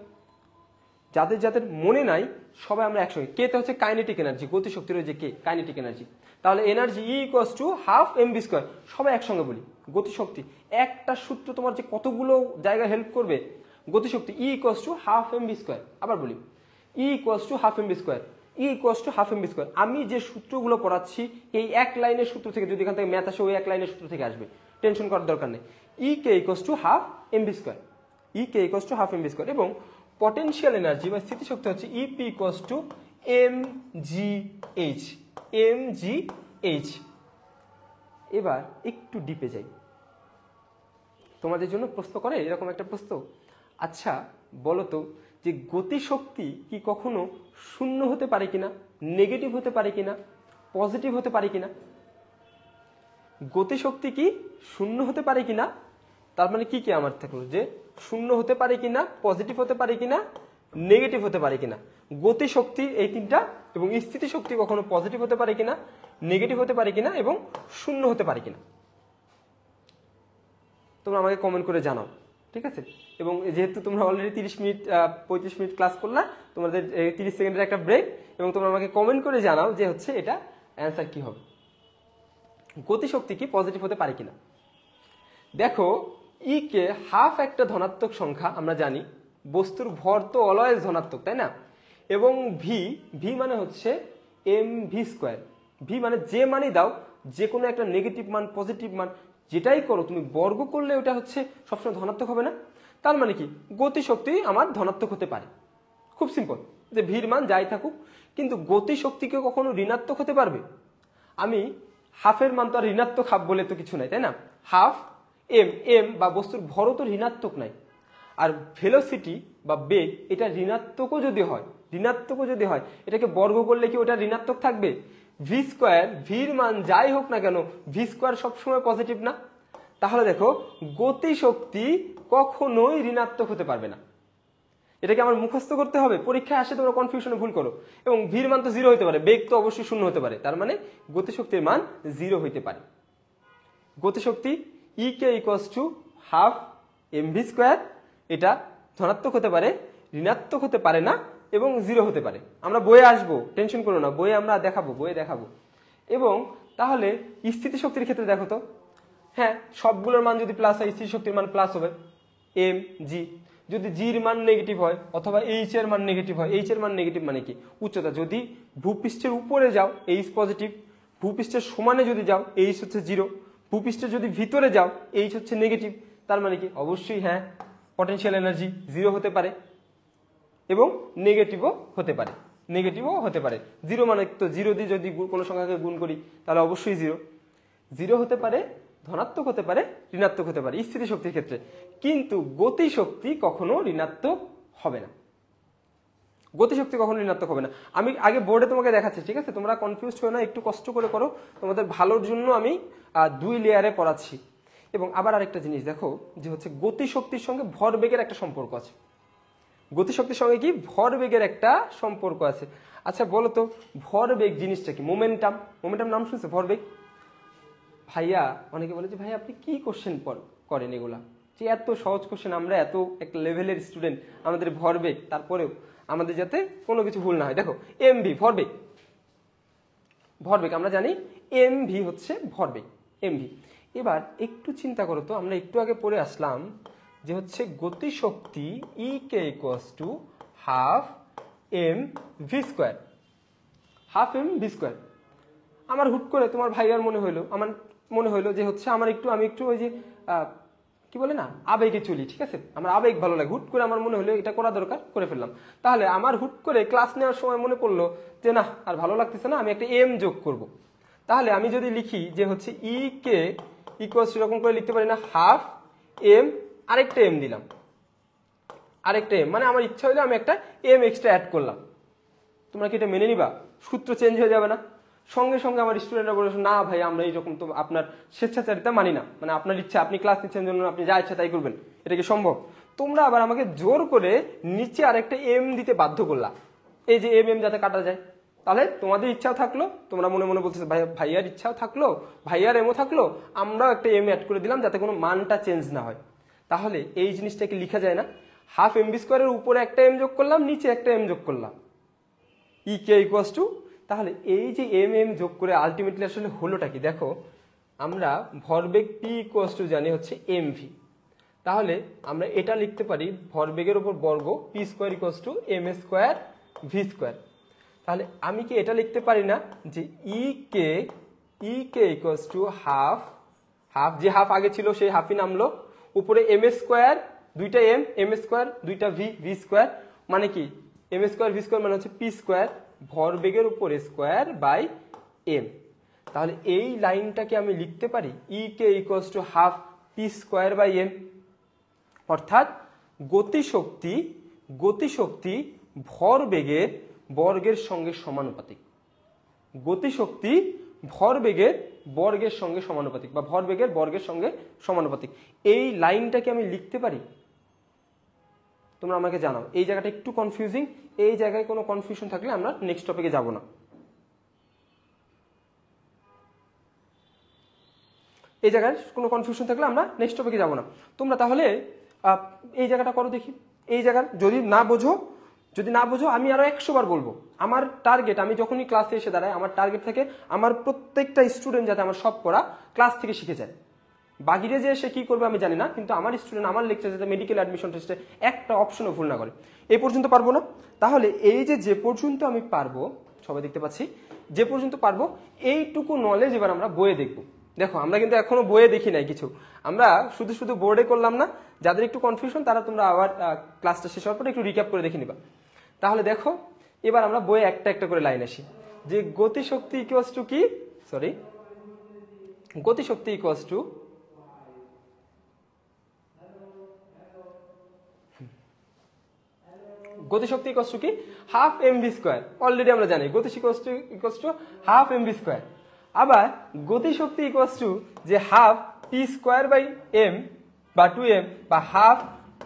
Speaker 1: যাদের মনে নাই সবাই আমরা একসঙ্গে, কে তে হচ্ছে কাইনেটিক এনার্জি, গতিশক্তির ওই যে কে কাইনেটিক এনার্জি, তাহলে energy E equals to half mv square. সবাই একসঙ্গে বলি গতিশক্তি। একটা সূত্র তোমার যে কতগুলো জায়গায় হেল্প করবে। গতিশক্তি ই equals to half mv square. আবার বলি ই equals to half mv square, আমি যে সূত্রগুলো পড়াচ্ছি এই এক লাইনের সূত্র থেকে, যদি এখান থেকে ম্যাথ আসে ওই এক লাইনের সূত্র থেকে আসবে, টেনশন করার দরকার নেই। E K equals to half mv square, এবং পটেনশিয়াল এনার্জি বা স্থিতিশক্তি হচ্ছে ইপি ইকুয়ালস টু mgh। এবার একটু ডিপে যাই, তোমাদের জন্য প্রশ্ন করে এরকম একটা প্রশ্ন। আচ্ছা বলো তো যে গতিশক্তি কি কখনো শূন্য হতে পারে কিনা, নেগেটিভ হতে পারে কিনা, পজিটিভ হতে পারে কিনা? গতিশক্তি কি শূন্য হতে পারে কিনা, তার মানে কি আমার থাকলো যে শূন্য হতে পারে কিনা, পজিটিভ হতে পারে কিনা, নেগেটিভ হতে পারে কিনা। গতিশক্তি এই তিনটা, এবং স্থিতিশক্তি কখনো পজিটিভ হতে পারে কিনা, নেগেটিভ হতে পারে কিনা, এবং শূন্য হতে পারে কিনা। তোমরা আমাকে কমেন্ট করে জানাও, ঠিক আছে? এবং যেহেতু তোমরা অলরেডি 35 মিনিট ক্লাস করলা, তোমাদের 30 সেকেন্ডের একটা ব্রেক, এবং তোমরা আমাকে কমেন্ট করে জানাও যে হচ্ছে এটা অ্যান্সার কি হবে। গতিশক্তি কি পজিটিভ হতে পারে কিনা? দেখো ই কে হাফ একটা ধনাত্মক সংখ্যা, আমরা জানি বস্তুর ভর তো অলওয়েজ ধনাত্মক, তাই না? এবং ভি মানে হচ্ছে mv স্কোয়ার। ভি মানে যে মানই দাও, যে কোনো একটা নেগেটিভ মান পজিটিভ মান যেটাই করো তুমি বর্গ করলে ওটা হচ্ছে সবসময় ধনাত্মক হবে না? তার মানে কি গতিশক্তি আমার ধনাত্মক হতে পারে। খুব সিম্পল, যে ভির মান যাই থাকুক, কিন্তু গতিশক্তিকে কখনো ঋণাত্মক হতে পারবে? আমি হাফের মান তো আর ঋণাত্মক হাফ বলে তো কিছু নাই, তাই না? হাফ এম বা বস্তুর ভরও তো ঋণাত্মক নাই। আর ভেলোসিটি বা বেগ এটা ঋণাত্মকও যদি হয় এটাকে বর্গ করলে কি ওটা ঋণাত্মক থাকবে? ভি স্কোয়ার, ভির মান যাই হোক না কেন ভি স্কোয়ার সবসময় পজিটিভ না? তাহলে দেখো গতিশক্তি কখনোই ঋণাত্মক হতে পারবে না। এটাকে আমার মুখস্থ করতে হবে, পরীক্ষায় আসে তোমরা কনফিউশনে ভুল করো। এবং ভির মান তো 0 হতে পারে, বেগ তো অবশ্যই 0 হতে পারে, তার মানে গতিশক্তির মান 0 হইতে পারে। গতিশক্তি E K equals to half mv square, এটা ধনাত্মক হতে পারে, ঋণাত্মক হতে পারে না, এবং 0 হতে পারে। আমরা বইয়ে আসবো, টেনশন করো না, বইয়ে আমরা বইয়ে দেখাবো। এবং তাহলে স্থিতিশক্তির ক্ষেত্রে দেখো তো, হ্যাঁ সবগুলোর মান যদি প্লাস হয় স্থিতিশক্তির মান প্লাস হবে এম জি। যদি জির মান নেগেটিভ হয় অথবা এইচ এর মান নেগেটিভ হয়, এইচ এর মান নেগেটিভ মানে কি উচ্চতা, যদি ভূপৃষ্ঠের উপরে যাও এইচ পজিটিভ, ভূপৃষ্ঠের সমানে যদি যাও এইচ হচ্ছে 0, ভূপৃষ্ঠের যদি ভিতরে যাও এইচ হচ্ছে নেগেটিভ, তার মানে কি অবশ্যই হ্যাঁ পটেনশিয়াল এনার্জি 0 হতে পারে এবং নেগেটিভও হতে পারে। 0 মানে তো 0 দিয়ে যদি কোনো সংখ্যাকে গুণ করি তাহলে অবশ্যই 0 হতে পারে, ধনাত্মক হতে পারে, ঋণাত্মক হতে পারে স্থিতিশক্তির ক্ষেত্রে। কিন্তু গতিশক্তি কখনো ঋণাত্মক হবে না। আমি আগে বোর্ডে তোমাকে দেখাচ্ছি, ঠিক আছে? তোমরা কনফিউজড হও না, একটু কষ্ট করে করো, তোমাদের ভালোর জন্য আমি 2 লেয়ারে পড়াচ্ছি। এবং আবার আরেকটা জিনিস দেখো যে হচ্ছে গতিশক্তির সঙ্গে ভরবেগের একটা সম্পর্ক আছে। গতিশক্তির সঙ্গে কি ভরবেগের একটা সম্পর্ক আছে। আচ্ছা বলো তো ভরবেগ জিনিসটা কি? মোমেন্টাম, মোমেন্টাম নাম শুনছে? ভরবেগ ভাইয়া অনেকে বলে যে ভাই আপনি কি কোশ্চেন করেন এগুলা, যে এত সহজ কোশ্চেন, আমরা এত একটা লেভেলের স্টুডেন্ট, আমাদের ভরবেগ, তারপরেও আমাদের যাতে কোনো কিছু ভুল না হয়। দেখো এমভি ভরবেগ, ভরবেগ আমরা জানি এমভি হচ্ছে ভরবেগ, এমভি। এবার একটু চিন্তা করো তো, আমরা একটু আগে পড়ে আসলাম যে হচ্ছে গতিশক্তি E K equals to half M V square, half M V square. আমার হুট করে তোমার ভাইয়ার মনে হইলো, আমার মনে হইলো যে হচ্ছে আমি একটু ওই যে কি বলে না, আবেগে চলি, ঠিক আছে, আমার আবেগ ভালো লাগে, হুট করে আমার মনে হলো এটা করা দরকার, করে ফেললাম। তাহলে আমার হুট করে ক্লাস নেওয়ার সময় মনে পড়লো যে না আর ভালো লাগতেছে না, আমি একটা এম যোগ করব। তাহলে আমি যদি লিখি যে হচ্ছে ই কে ইকুয়ালস এরকম করে লিখতে পারি না, হাফ এম আরেকটা এম দিলাম, আরেকটা এম, মানে আমার ইচ্ছা হইলে আমি একটা এম এক্সট্রা অ্যাড করলাম। তোমরা কি এটা মেনে নিবা? সূত্র চেঞ্জ হয়ে যাবে না? সঙ্গে সঙ্গে আমার স্টুডেন্টরা বলে না ভাই আমরা এইরকম তো আপনার স্বেচ্ছাচারিতা মানি না, মানে আপনার ইচ্ছা, আপনি ক্লাস নিচ্ছেন জন্য আপনি যা ইচ্ছা তাই করবেন, এটা কি সম্ভব? তোমরা আবার আমাকে জোর করে নিচে আরেকটা এম দিতে বাধ্য করলা, এই যে এম এম যাতে কাটা যায়। তাহলে তোমাদের ইচ্ছাও থাকলো, তোমরা মনে মনে বলতেছে ভাইয়ার ইচ্ছাও থাকলো, ভাইয়ার এমও থাকলো, আমরাও একটা এম অ্যাড করে দিলাম যাতে কোনো মানটা চেঞ্জ না হয়। তাহলে এই জিনিসটাকে লিখা যায় না, হাফ এম বি স্কোয়ারের উপরে একটা এম যোগ করলাম, নিচে একটা এম যোগ করলাম, ই কে ইকুয়ালস টু, তাহলে এই যে এম এম যোগ করে আলটিমেটলি আসলে হলোটা কি? দেখো আমরা ভরবেগ পি ইকুয়ালস টু জানি হচ্ছে এম ভি, তাহলে আমরা এটা লিখতে পারি ভরবেগের উপর বর্গ p square equals to m a square V square. তাহলে আমি কি এটা লিখতে পারি না যে e K equals to half, half যে হাফ আগে ছিল সেই হাফই নামলো, উপরে এম এ স্কোয়ার দুইটা এম এ স্কোয়ার দুইটা ভি স্কোয়ার, মানে কি m a square V square মানে হচ্ছে পি স্কোয়ার, ভরবেগের উপর স্কোয়ার বাই এম। তাহলে এই লাইনটাকে আমি লিখতে পারি E K equals to half P square by M, অর্থাৎ গতিশক্তি ভরবেগের বর্গের সঙ্গে সমানুপাতিক, গতিশক্তি ভরবেগের বর্গের সঙ্গে সমানুপাতিক বা ভরবেগের বর্গের সঙ্গে সমানুপাতিক। এই লাইনটাকে আমি লিখতে পারি? তোমরা আমাকে জানাও, এই জায়গাটা একটু কনফিউজিং, এই জায়গায় কোনো কনফিউশন থাকলে আমরা নেক্সট টপিকে যাব না। এই জায়গায় কোনো কনফিউশন থাকলে আমরা নেক্সট টপিকে যাব না। তোমরা তাহলে এই জায়গাটা করো দেখি, এই জায়গার যদি না বোঝো আমি আরো 100 বার বলবো। আমার টার্গেট, আমি যখনই ক্লাসে এসে দাঁড়াই আমার টার্গেট থাকে আমার প্রত্যেকটা স্টুডেন্ট যাতে আমার সব পড়া ক্লাস থেকে শিখে যায়। বাহিরে যে সে কি করবে আমি জানি না, কিন্তু আমার স্টুডেন্ট আমার লেকচার যাতে মেডিকেল অ্যাডমিশন টেস্টে একটা অপশনও ভুল না করে। এই পর্যন্ত পারবো না? তাহলে এই যে পর্যন্ত আমি পারবো, সবাই দেখতে পাচ্ছি, যে পর্যন্ত পারবো এইটুকু নলেজ এবার আমরা বইয়ে দেখবো। দেখো আমরা কিন্তু এখনো বইয়ে দেখি নাই কিছু, আমরা শুধু বোর্ডে করলাম না। যাদের একটু কনফিউশন তারা তোমরা আবার ক্লাসটা শেষ হওয়ার পরে একটু রিক্যাপ করে দেখে নিবা। তাহলে দেখো এবার আমরা বইয়ে একটা একটা করে লাইন আসি, যে গতিশক্তি ইকুয়ালস টু কি, গতিশক্তি ইকুয়ালস টু কি half M V square. Already আমরা জানি গতিশক্তি equals to half M V square. আবার গতিশক্তি ইকুয়ালস টু যে half P square by m বা 2m বা half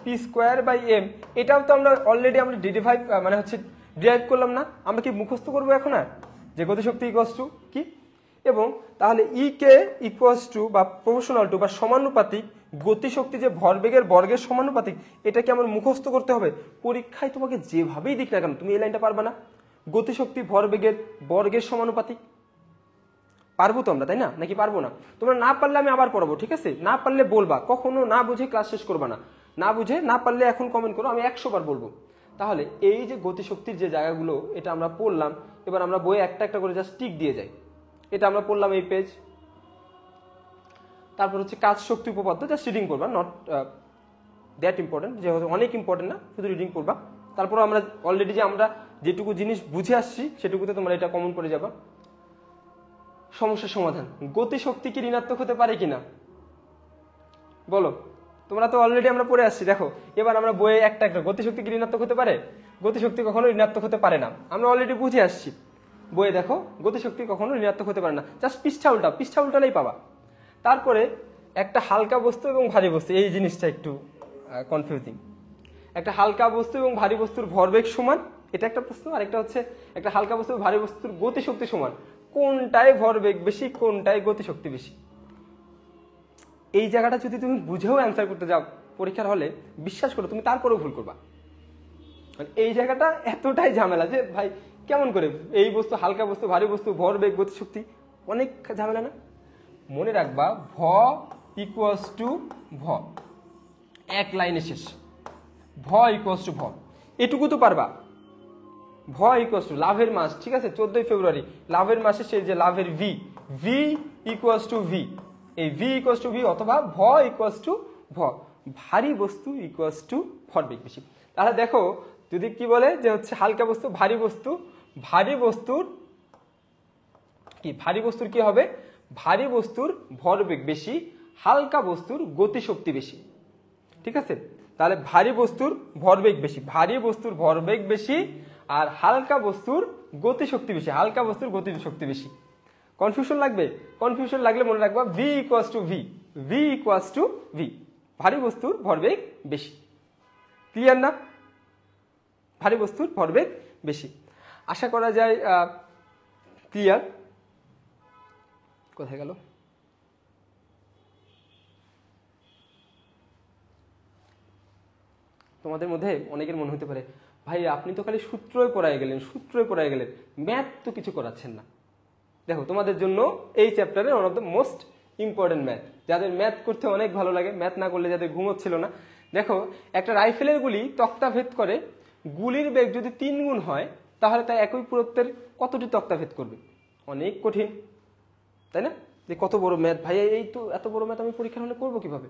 Speaker 1: P square by m, এটাও তো আমরা অলরেডি আমরা ডিরাইভ করলাম না? আমরা কি মুখস্থ করবো এখন আর যে গতিশক্তি ইকুয়ালস টু কি? এবং তাহলে ই কে ইকুয়ালস টু বা প্রপোর্শনাল টু বা সমানুপাতিক গতিশক্তি যে ভরবেগের বর্গের সমানুপাতিক, এটা কি আমার মুখস্থ করতে হবে? পরীক্ষায় তোমাকে যেভাবেই দিক না কেন তুমি এই লাইনটা পারবা না? গতিশক্তি ভরবেগের বর্গের সমানুপাতিক পারবো তো আমরা, তাই না? নাকি পারবো না? তোমরা না পারলে আমি আবার পড়াবো, ঠিক আছে? না পারলে বলবা, কখনো না বুঝে ক্লাস শেষ করবা না। না পারলে এখন কমেন্ট করো, আমি 100 বার বলবো। তাহলে এই যে গতিশক্তির যে জায়গাগুলো এটা আমরা পড়লাম, এবার আমরা বইয়ে একটা একটা করে জাস্ট টিক দিয়ে যাই। এটা আমরা পড়লাম এই পেজ। তারপর হচ্ছে কাজ শক্তি উপপাদ্য, জাস্ট রিডিং করবা, নট দ্যাট ইম্পর্টেন্ট, যে অনেক ইম্পর্টেন্ট না, শুধু রিডিং করবা। তারপর আমরা অলরেডি যে আমরা যেটুকু জিনিস বুঝে আসছি সেটুকুতে তোমরা এটা কমন করে যাবা। সমস্যার সমাধান, গতিশক্তি কি ঋণাত্মক হতে পারে কিনা বলো? তোমরা তো অলরেডি আমরা পড়ে আসছি। দেখো এবার আমরা বইয়ে একটা একটা, গতিশক্তি কি ঋণাত্মক হতে পারে? গতিশক্তি কখনো ঋণাত্মক হতে পারে না, আমরা অলরেডি বুঝে আসছি। বইয়ে দেখো গতিশক্তি কখনো ঋণাত্মক হতে পারে না, জাস্ট পৃষ্ঠা উল্টালেই পাবা। তারপরে একটা হালকা বস্তু এবং ভারী বস্তু, এই জিনিসটা একটু কনফিউজিং। একটা হালকা বস্তু এবং ভারী বস্তুর ভরবেগ সমান, এটা একটা প্রশ্ন। আর একটা হচ্ছে একটা হালকা বস্তু এবং ভারী বস্তুর গতিশক্তি সমান, কোনটায় ভরবেগ বেশি, কোনটায় গতিশক্তি বেশি। এই জায়গাটা যদি তুমি বুঝেও অ্যান্সার করতে যাও পরীক্ষার হলে, বিশ্বাস করো তুমি তারপরেও ভুল করবা। এই জায়গাটা এতটাই ঝামেলা যে ভাই কেমন করে এই বস্তু, হালকা বস্তু, ভারী বস্তু, ভরবেগ, গতিশক্তি, অনেক ঝামেলা না? মনে রাখবা ভ ইকুয়ালস টু ভ, এক লাইনে শেষ। ভ ইকুয়ালস টু ভ, এটুকু তো পারবা। ভ ইকুয়ালস টু লাভের মাস, ঠিক আছে, 14 ফেব্রুয়ারি লাভের মাসে সে যে লাভের V, V equals two V, এই ভি ইকুয়ালস টু ভি, অথবা ভ ইকুয়ালস টু ভ, ভারী বস্তু ইকুয়ালস টু ভরবেগ বেশি। তাহলে দেখো যদি কি বলে যে হচ্ছে হালকা বস্তু, ভারী বস্তু, ভারী বস্তুর কি, ভারী বস্তুর কি হবে, ভারী বস্তুর ভরবেগ বেশি, হালকা বস্তুর গতিশক্তি বেশি। ঠিক আছে, তাহলে ভারী বস্তুর ভরবেগ বেশি, ভারী বস্তুর ভরবেগ বেশি, আর হালকা বস্তুর গতিশক্তি বেশি, হালকা বস্তুর গতিশক্তি বেশি। কনফিউশন লাগবে? কনফিউশন লাগলে মনে রাখবা V equals two V, V equals two V, ভারী বস্তুর ভরবেগ বেশি। ক্লিয়ার না? ভারী বস্তুর ভরবেগ বেশি, আশা করা যায় ক্লিয়ার। কোথায় গেল? তোমাদের মধ্যে অনেকের মনে হতে পারে ভাই আপনি তো খালি সূত্রই পড়ায় গেলেন, সূত্রই পড়ায় গেলেন, ম্যাথ তো কিছু করাচ্ছেন না। দেখো তোমাদের জন্য এই চ্যাপ্টারে one of the most important math, যাদের ম্যাথ করতে অনেক ভালো লাগে, ম্যাথ না করলে যাদের ঘুম হচ্ছিল না। দেখো একটা রাইফেলের গুলি তক্তা ভেদ করে, গুলির বেগ যদি 3 গুণ হয় তাহলে তা একই পুরুত্বের কতটি তক্তা ভেদ করবে? অনেক কঠিন, তাই না? যে কত বড় ম্যাথ ভাই, এই তো এত বড় ম্যাথ আমি পরীক্ষার হলে করবো কিভাবে?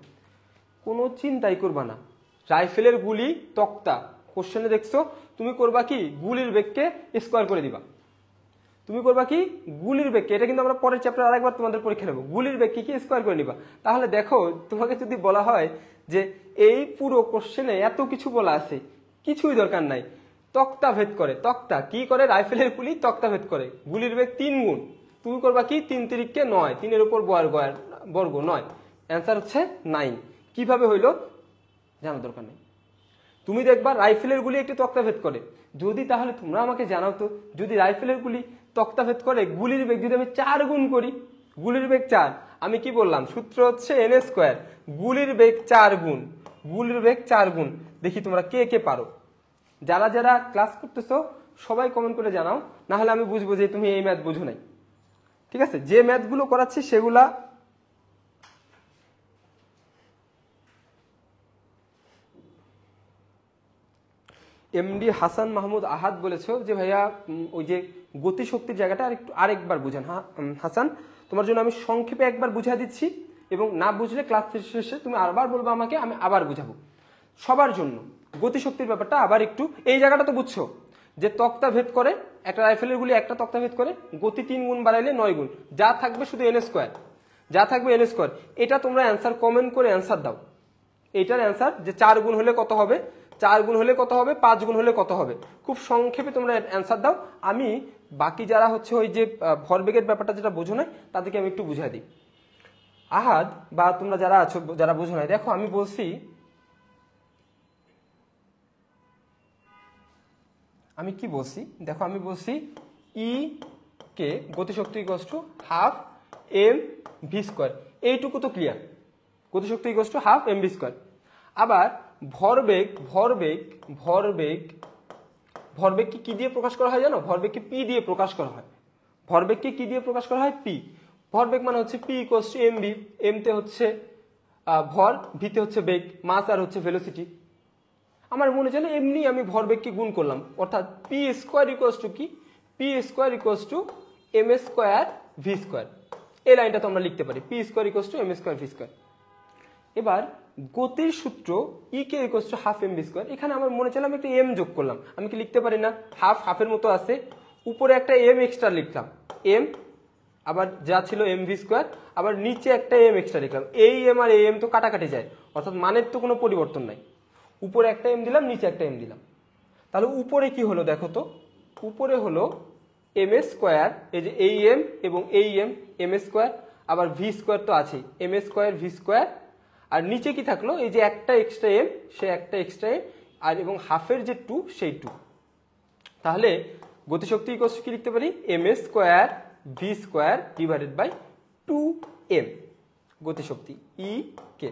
Speaker 1: কোনো চিন্তাই করবা না। রাইফেলের গুলি তক্তা, কোশ্চেনে দেখছো, তুমি করবা কি, গুলির বেগকে স্কোয়ার করে দিবা। তুমি করবা কি, গুলির বেগকে, এটা কিন্তু আমরা পরের চ্যাপ্টার আরেকবার তোমাদের পরীক্ষা নেবো, গুলির বেগকে কি স্কোয়ার করে নিবা। তাহলে দেখো তোমাকে যদি বলা হয় যে এই পুরো কোশ্চেনে এত কিছু বলা আছে, কিছুই দরকার নাই, তক্তা ভেদ করে। তক্তা কি করে? রাইফেলের গুলি তক্তা ভেদ করে, গুলির বেগ 3 গুণ। তুমি করবা কি, 3 তিরিককে 9, 3-এর উপর বর্গ 9, অ্যান্সার হচ্ছে 9। কিভাবে হইলো জানার দরকার নেই। তুমি দেখবা রাইফেলের গুলি একটি তক্তা ভেদ করে, যদি তাহলে তোমরা আমাকে জানাও তো, যদি রাইফেলের গুলি তক্তা ভেদ করে, গুলির বেগ যদি আমি 4 গুণ করি, গুলির বেগ 4, আমি কি বললাম সূত্র হচ্ছে n স্কোয়ার, গুলির বেগ 4 গুণ, গুলির বেগ 4 গুণ। দেখি তোমরা কে কে পারো। যারা যারা ক্লাস করতেছো সবাই কমেন্ট করে জানাও, না হলে আমি বুঝবো যে তুমি এই ম্যাথ বুঝো নাই। ঠিক আছে, যে ম্যাথগুলো করাচ্ছি সেগুলা এমডি হাসান মাহমুদ আহাদ বলেছো যে ভাইয়া ওই যে গতিশক্তির জায়গাটা আরেকবার বুঝান। হ্যাঁ হাসান, তোমার জন্য আমি সংক্ষেপে একবার বুঝিয়ে দিচ্ছি, এবং না বুঝলে ক্লাস শেষে তুমি আবার বলবো আমাকে, আমি আবার বুঝাবো সবার জন্য। গতিশক্তির ব্যাপারটা আবার একটু, এই জায়গাটা তো বুঝছো যে তক্তা ভেদ করে, একটা রাইফেলের গুলি একটা তক্তা ভেদ করে, গতি 3 গুণ বাড়াইলে 9 গুণ, যা থাকবে শুধু n স্কোয়ার, যা থাকবে n স্কোয়ার। এটা তোমরা অ্যান্সার কমেন্ট করে অ্যান্সার দাও। এইটার অ্যান্সার যে 4 গুণ হলে কত হবে, 4 গুণ হলে কত হবে, 5 গুণ হলে কত হবে, খুব সংক্ষেপে তোমরা অ্যান্সার দাও। আমি বাকি যারা হচ্ছে ওই যে ভরবেগের ব্যাপারটা যেটা বোঝো না তাদেরকে আমি একটু বুঝাই দিই। আহাদ বা তোমরা যারা আছো যারা বোঝো না, দেখো আমি বলছি, আমি কি বলছি দেখো, আমি বলছি ই কে গতিশক্তি equals to half M V square, এইটুকু তো ক্লিয়ার, গতিশক্তি equals to half M V square. আবার ভরবেগ, ভরবেগ ভরবেগ ভরবেগকে কি দিয়ে প্রকাশ করা হয় জানো? ভরবেগকে পি দিয়ে প্রকাশ করা হয়। ভরবেগকে কি দিয়ে প্রকাশ করা হয়? পি। ভরবেগ মানে হচ্ছে p equals to m v, m তে হচ্ছে ভর, ভিতে হচ্ছে বেগ, মাস আর হচ্ছে ভেলোসিটি। আমার মনে চলে এমনি আমি ভরবেগকে গুণ করলাম, অর্থাৎ পি স্কোয়ার ইকুয়ালস টু কি, P square equals to M square V square. এই লাইনটা তো আমরা লিখতে পারি, P square equals to M square V square. এবার গতির সূত্র E K equals to half M V square, এখানে আমার মনে চলে আমি একটা এম যোগ করলাম, আমি কি লিখতে পারি না, হাফ হাফের মতো আছে, উপরে একটা এম এক্সট্রা লিখলাম, এম, আবার যা ছিল এম ভি স্কোয়ার, আবার নিচে একটা এম এক্সট্রা লিখলাম। এই এম আর এই এম তো কাটাকাটি যায়, অর্থাৎ মানের তো কোনো পরিবর্তন নাই, উপরে একটা এম দিলাম, নিচে একটা এম দিলাম। তাহলে উপরে কি হলো দেখো তো, উপরে হলো এম স্কোয়ার, এই যে এই এম এবং এই এম, এম স্কোয়ার, আবার ভি স্কোয়ার তো আছেই, M a square V square, আর নিচে কি থাকলো এই যে একটা এক্সট্রা এম, সে একটা এক্সট্রা এম, আর এবং হাফের যে 2 সেই 2। তাহলে গতিশক্তি ইকুয়াল টু কি লিখতে পারি, m a square V square divided by 2m গতিশক্তি ই কে।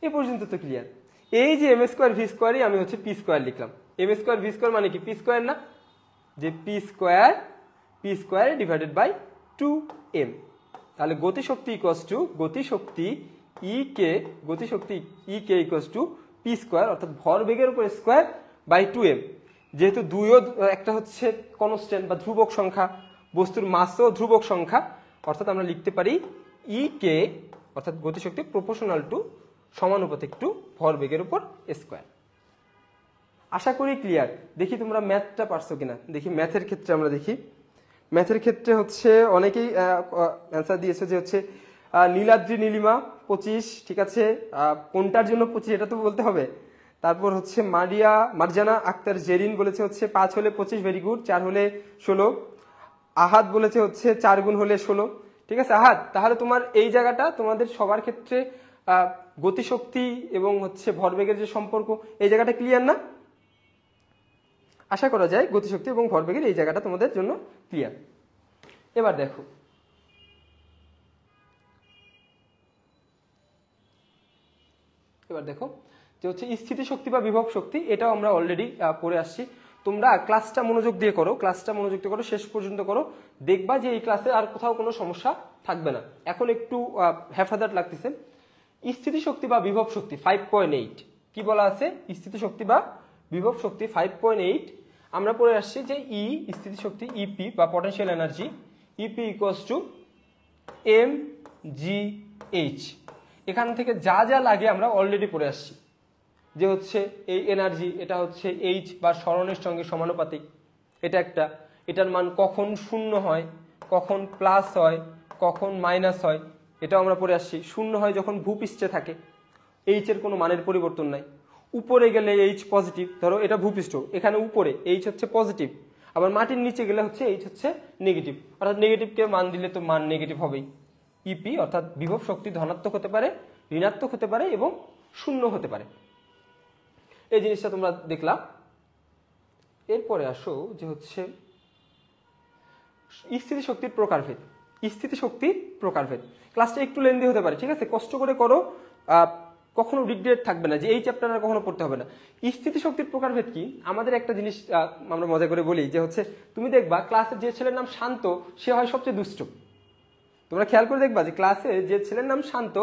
Speaker 1: এ পর্যন্ত তো ক্লিয়ার। এই যে এম স্কোয়ার ভি স্কোয়ারই আমি হচ্ছে পি স্কোয়ার লিখলাম। এম স্কোয়ার ভি স্কোয়ার মানে কি পি স্কোয়ার না, যে P square divided by 2m। তাহলে গতিশক্তি ইকুয়ালস টু গতিশক্তি ই কে ইকুয়ালস টু পি স্কোয়ার, অর্থাৎ ভরবেগের উপর স্কোয়ার বাই 2m। যেহেতু দুইও একটা হচ্ছে কনস্ট্যান্ট বা ধ্রুবক সংখ্যা, বস্তুর মাসও ধ্রুবক সংখ্যা, অর্থাৎ আমরা লিখতে পারি ই কে অর্থাৎ গতিশক্তি প্রপোর্শনাল টু সমানুপাতিক টু ভরবেগের উপর স্কোয়ার। আশা করি ক্লিয়ার। দেখি তোমরা ম্যাথটা পারছো কিনা, দেখি ম্যাথের ক্ষেত্রে আমরা দেখি। ম্যাথের ক্ষেত্রে হচ্ছে অনেকেই অ্যান্সার দিয়েছে যে হচ্ছে নীলাদ্রি নীলিমা 25, ঠিক আছে, কোনটার জন্য 25 এটা তো বলতে হবে। তারপর হচ্ছে মারজানা আক্তার জেরিন বলেছে হচ্ছে 5 হলে 25, ভেরি গুড। 4 হলে 16। আহাদ বলেছে হচ্ছে 4 গুণ হলে 16, ঠিক আছে আহাদ। তাহলে তোমার এই জায়গাটা তোমাদের সবার ক্ষেত্রে গতিশক্তি এবং হচ্ছে ভরবেগের যে সম্পর্ক, এই জায়গাটা ক্লিয়ার না? আশা করা যায় গতিশক্তি এবং ভরবেগের এই জায়গাটা তোমাদের জন্য ক্লিয়ার। এবার দেখো যে হচ্ছে স্থিতিশক্তি বা বিভব শক্তি, এটাও আমরা অলরেডি পড়ে আসছি। তোমরা ক্লাসটা মনোযোগ দিয়ে করো, শেষ পর্যন্ত করো, দেখবা যে এই ক্লাসে আর কোথাও কোনো সমস্যা থাকবে না। এখন একটু হেফাজত লাগতেছে। স্থিতিশক্তি বা বিভব শক্তি 5.8 কি বলা আছে, স্থিতিশক্তি বা বিভব শক্তি 5.8 আমরা পড়ে আসছি যে ই স্থিতিশক্তি ইপি বা potential energy, e p equals to m g h. এখান থেকে যা যা লাগে আমরা অলরেডি পড়ে আসছি, যে হচ্ছে এই এনার্জি এটা হচ্ছে এইচ বা সরণের সঙ্গে সমানুপাতিক, এটা একটা, এটার মান কখন শূন্য হয়, কখন প্লাস হয়, কখন মাইনাস হয়, এটাও আমরা পড়ে আসছি। শূন্য হয় যখন ভূপৃষ্ঠে থাকে, এইচ এর কোনো মানের পরিবর্তন নাই। উপরে গেলে এইচ পজিটিভ, ধরো এটা ভূপৃষ্ঠ, এখানে উপরে এইচ হচ্ছে পজিটিভ, আবার মাটির নিচে গেলে হচ্ছে এইচ হচ্ছে নেগেটিভ, অর্থাৎ নেগেটিভকে মান দিলে তো মান নেগেটিভ হবেই। ইপি অর্থাৎ বিভব শক্তি ধনাত্মক হতে পারে, ঋণাত্মক হতে পারে এবং শূন্য হতে পারে। এই জিনিসটা তোমরা দেখলাম। এরপরে আসো যে হচ্ছে স্থিতিশক্তির প্রকারভেদ। স্থিতিশক্তির প্রকারভেদ ক্লাসটা একটু লেন্দি হতে পারে, ঠিক আছে, কষ্ট করে করো, কখনো রিগ্রেট থাকবে না যে এই চ্যাপ্টার আর কখনো পড়তে হবে না। স্থিতিশক্তির প্রকারভেদ কি, আমাদের একটা জিনিস আমরা মজা করে বলি যে হচ্ছে তুমি দেখবা ক্লাসের যে ছেলের নাম শান্ত সে হয় সবচেয়ে দুষ্ট। তোমরা খেয়াল করে দেখবা যে ক্লাসে যে ছেলের নাম শান্ত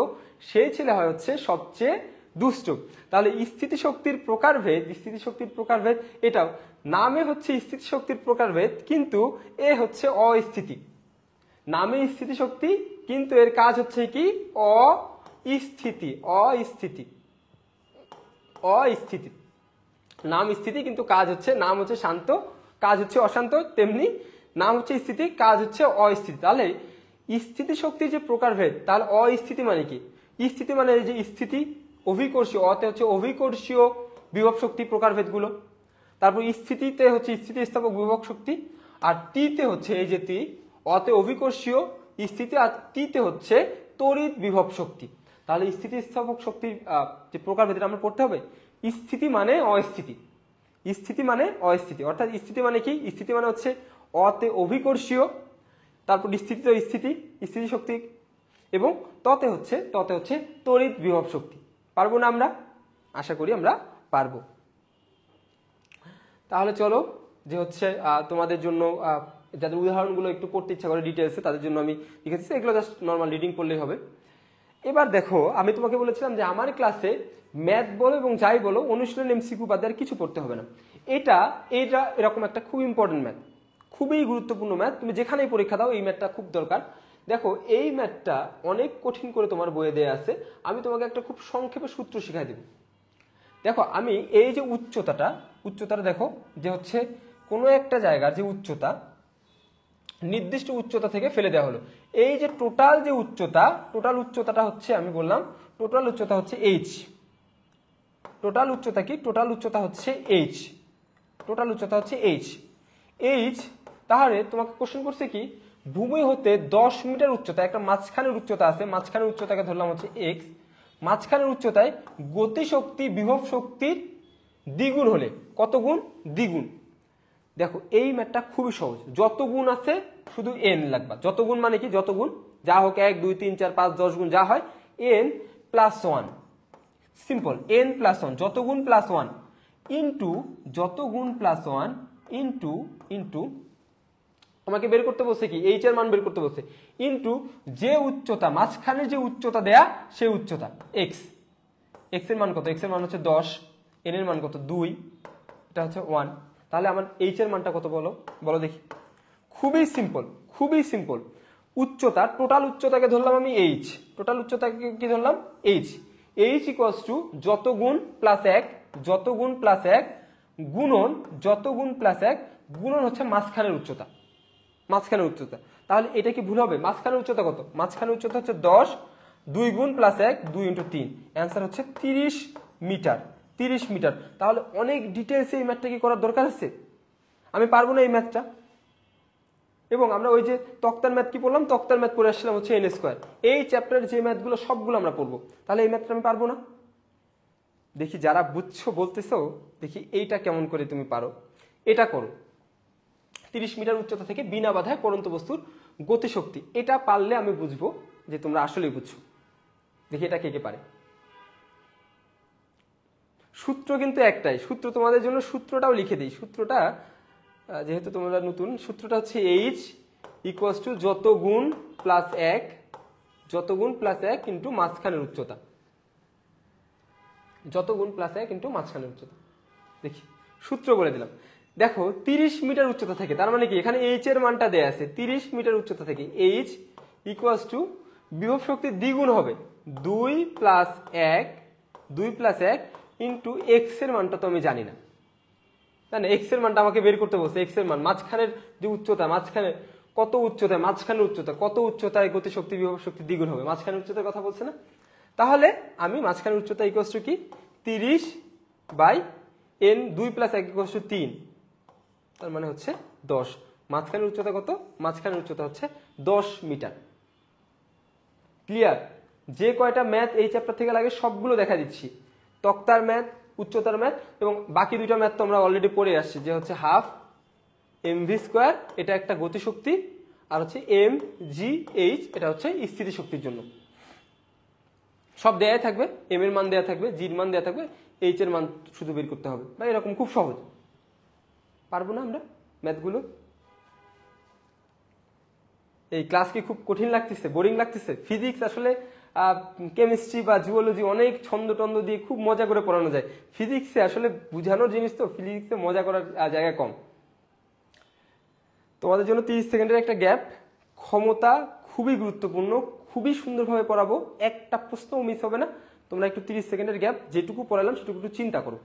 Speaker 1: সেই ছেলে হয় হচ্ছে সবচেয়ে দুষ্ট। তাহলে স্থিতিশক্তির প্রকারভেদ এটাও নামে হচ্ছে স্থিতিশক্তির প্রকারভেদ, কিন্তু এ হচ্ছে অস্থিতি। নামে স্থিতিশক্তি কিন্তু এর কাজ হচ্ছে কি অস্থিতি। নাম স্থিতি কিন্তু কাজ হচ্ছে, নাম হচ্ছে শান্ত কাজ হচ্ছে অশান্ত, তেমনি নাম হচ্ছে স্থিতি কাজ হচ্ছে অস্থিতি। তাহলে স্থিতিশক্তির যে প্রকারভেদ, তাহলে অস্থিতি মানে কি, স্থিতি মানে এই যে স্থিতি অভিকর্ষীয়, অতে হচ্ছে অভিকর্ষীয় বিভব শক্তি প্রকারভেদগুলো, তারপর স্থিতিতে হচ্ছে স্থিতিস্থাপক বিভব শক্তি, আর টিতে হচ্ছে এই যে টি, অতে অভিকর্ষীয় স্থিতি, আর টিতে হচ্ছে তড়িৎ বিভব শক্তি। তাহলে স্থিতিস্থাপক শক্তির যে প্রকারভেদ আমরা পড়তে হবে, স্থিতি মানে অস্থিতি, অর্থাৎ স্থিতি মানে কি, স্থিতি মানে হচ্ছে অতে অভিকর্ষীয়, তারপর স্থিতিতে স্থিতি শক্তি, এবং ততে হচ্ছে তড়িৎ বিভব শক্তি। পারবো না আমরা? আশা করি আমরা পারবো। তাহলে চলো যে হচ্ছে তোমাদের জন্য যাদের উদাহরণগুলো একটু পড়তে ইচ্ছা করে ডিটেলসে, তাদের জন্য আমি লিখেছি, এগুলো জাস্ট নর্মাল রিডিং করলেই হবে। এবার দেখো আমি তোমাকে বলেছিলাম যে আমার ক্লাসে ম্যাথ বলো এবং যাই বলো অনুশীলন এমসিকিউ বাদ আর কিছু পড়তে হবে না। এটা এরকম একটা খুব ইম্পর্টেন্ট ম্যাথ, খুবই গুরুত্বপূর্ণ ম্যাথ, তুমি যেখানেই পরীক্ষা দাও এই ম্যাথটা খুব দরকার। দেখো এই ম্যাথটা অনেক কঠিন করে তোমার বইয়ে দেয়া আছে, আমি তোমাকে একটা খুব সংক্ষেপে সূত্র শিখাই দেব। দেখো আমি এই যে উচ্চতাটা দেখো যে হচ্ছে কোনো একটা জায়গার যে উচ্চতা নির্দিষ্ট উচ্চতা থেকে ফেলে দেওয়া হলো, এই যে টোটাল উচ্চতাটা হচ্ছে, আমি বললাম টোটাল উচ্চতা হচ্ছে এইচ। টোটাল উচ্চতা কি, টোটাল উচ্চতা হচ্ছে এইচ। তাহলে তোমাকে কোশ্চেন করছে কি, ভূমি হতে 10 মিটার উচ্চতা, একটা মাঝখানের উচ্চতা আছে, মাঝখানের উচ্চতাকে ধরলাম হচ্ছে এক্স, মাঝখানের উচ্চতায় গতিশক্তি বিভব শক্তির দ্বিগুণ হলে কত গুণ? দ্বিগুণ। দেখো এই ম্যাথটা খুবই সহজ, যত গুণ আছে শুধু এন লাগবা। যত গুণ মানে কি? যত গুণ যা হোক, 1 2 3 4 5 10 গুণ যা হয়, N plus 1, simple, N plus 1, যত গুণ প্লাস 1 ইন্টু যত গুণ প্লাস 1 ইন্টু আমাকে বের করতে বলছে কি? এইচ এর মান বের করতে বলছে, ইন্টু যে উচ্চতা, মাঝখানে যে উচ্চতা দেয়া সেই উচ্চতা এক্স। এক্স এর মান কত? এক্স এর মান হচ্ছে 10, এন এর মান কত? 2, এটা হচ্ছে 1। তাহলে আমার এইচ এর মানটা কত বলো দেখি? খুবই সিম্পল, খুবই সিম্পল। উচ্চতা, টোটাল উচ্চতাকে ধরলাম আমি এইচ, টোটাল উচ্চতাকে কি ধরলাম? এইচ। এইচ ইকুয়ালস টু যত গুণ প্লাস 1, যত গুণ প্লাস 1 গুণন যত গুণ প্লাস 1 গুণন হচ্ছে মাঝখানের উচ্চতা, মাঝখানের উচ্চতা। তাহলে এটা কি ভুল হবে? মাঝখানের উচ্চতা কত? মাঝখানের উচ্চতা হচ্ছে 10, 2 গুণ প্লাস 1 2 ইন্টু 3, অ্যান্সার হচ্ছে 30 মিটার। 30 মিটার। তাহলে অনেক ডিটেলসে এই ম্যাথটা কি করার দরকার আছে? আমি পারবো না এই ম্যাথটা। এবং আমরা ওই যে তক্তার ম্যাথ কি পড়লাম? তক্তার ম্যাথ পড়ে আসছিলাম হচ্ছে এন স্কোয়ার। এই চ্যাপ্টারের যে ম্যাথগুলো সবগুলো আমরা পড়বো। তাহলে এই ম্যাথটা আমি পারবো না? দেখি যারা বুঝছো বলতেছো, দেখি এইটা কেমন করে তুমি পারো, এটা করো। 30 মিটার উচ্চতা থেকে বিনা বাধায় পড়ন্ত বস্তুর গতিশক্তি, এটা পারলে আমি বুঝবো যে তোমরা আসলেই বুঝছো। দেখি এটা কে কে পারে। সূত্র কিন্তু একটাই, সূত্র তোমাদের জন্য সূত্রটাও লিখে দিই। সূত্রটা যেহেতু তোমরা নতুন, সূত্রটা হচ্ছে এইচ ইকুয়ালস টু যত গুণ প্লাস 1, যত গুণ প্লাস 1 ইন্টু মাঝখানের উচ্চতা, যত গুণ প্লাস 1 ইন্টু মাঝখানের উচ্চতা। দেখি সূত্র বলে দিলাম। দেখো 30 মিটার উচ্চতা থেকে, তার মানে কি এখানে এইচ এর মানটা দেয়া আছে, 30 মিটার উচ্চতা থেকে এইচ ইকুয়ালস টু বিভব শক্তির দ্বিগুণ হবে 2 প্লাস 1 ইন্টু এক্স এর মানটা তো আমি জানি না, তাই না? এক্স এর মানটা আমাকে বের করতে বলছে। এক্স এর মান মাঝখানের যে উচ্চতা, মাঝখানে কত উচ্চতায়, মাঝখানের উচ্চতা কত উচ্চতায় গতিশক্তি বিভব শক্তি দ্বিগুণ হবে, মাঝখানের উচ্চতার কথা বলছে না? তাহলে আমি মাঝখানের উচ্চতা ইকুয়ালস টু কি? 30 by n, 2 plus 1 equals to 3, তার মানে হচ্ছে 10। মাঝখানের উচ্চতা কত? মাঝখানের উচ্চতা হচ্ছে 10 মিটার। ক্লিয়ার? যে কয়টা ম্যাথ এই চ্যাপ্টার থেকে লাগে সবগুলো দেখা দিচ্ছি, তক্তার ম্যাথ, উচ্চতার ম্যাথ, এবং বাকি দুইটা ম্যাথ তো আমরা অলরেডি পড়ে আসছি, যে হচ্ছে হাফ এমভি স্কোয়ার, এটা একটা গতিশক্তি, আর হচ্ছে এম জি এইচ, এটা হচ্ছে স্থিতিশক্তির জন্য। সব দেয়াই থাকবে, এম এর মান দেয়া থাকবে, জির মান দেয়া থাকবে, এইচ এর মান শুধু বের করতে হবে। বা এরকম খুব সহজ। পারবো না আমরা ম্যাথগুলো? এই ক্লাস কি খুব কঠিন লাগতেছে, বোরিং লাগতেছে? ফিজিক্স আসলে কেমিস্ট্রি বা জিওলজি অনেক ছন্দ টন্দ দিয়ে খুব মজা করে পড়ানো যায়। ফিজিক্সে আসলে বুঝানোর জিনিস তো, ফিজিক্সে মজা করার জায়গা কম। তোমাদের জন্য 30 সেকেন্ডের একটা গ্যাপ। ক্ষমতা খুবই গুরুত্বপূর্ণ, খুবই সুন্দরভাবে পড়াবো, একটা প্রশ্নও মিস হবে না। তোমরা একটু 30 সেকেন্ডের গ্যাপ, যেটুকু পড়ালাম সেটুকু একটু চিন্তা করো।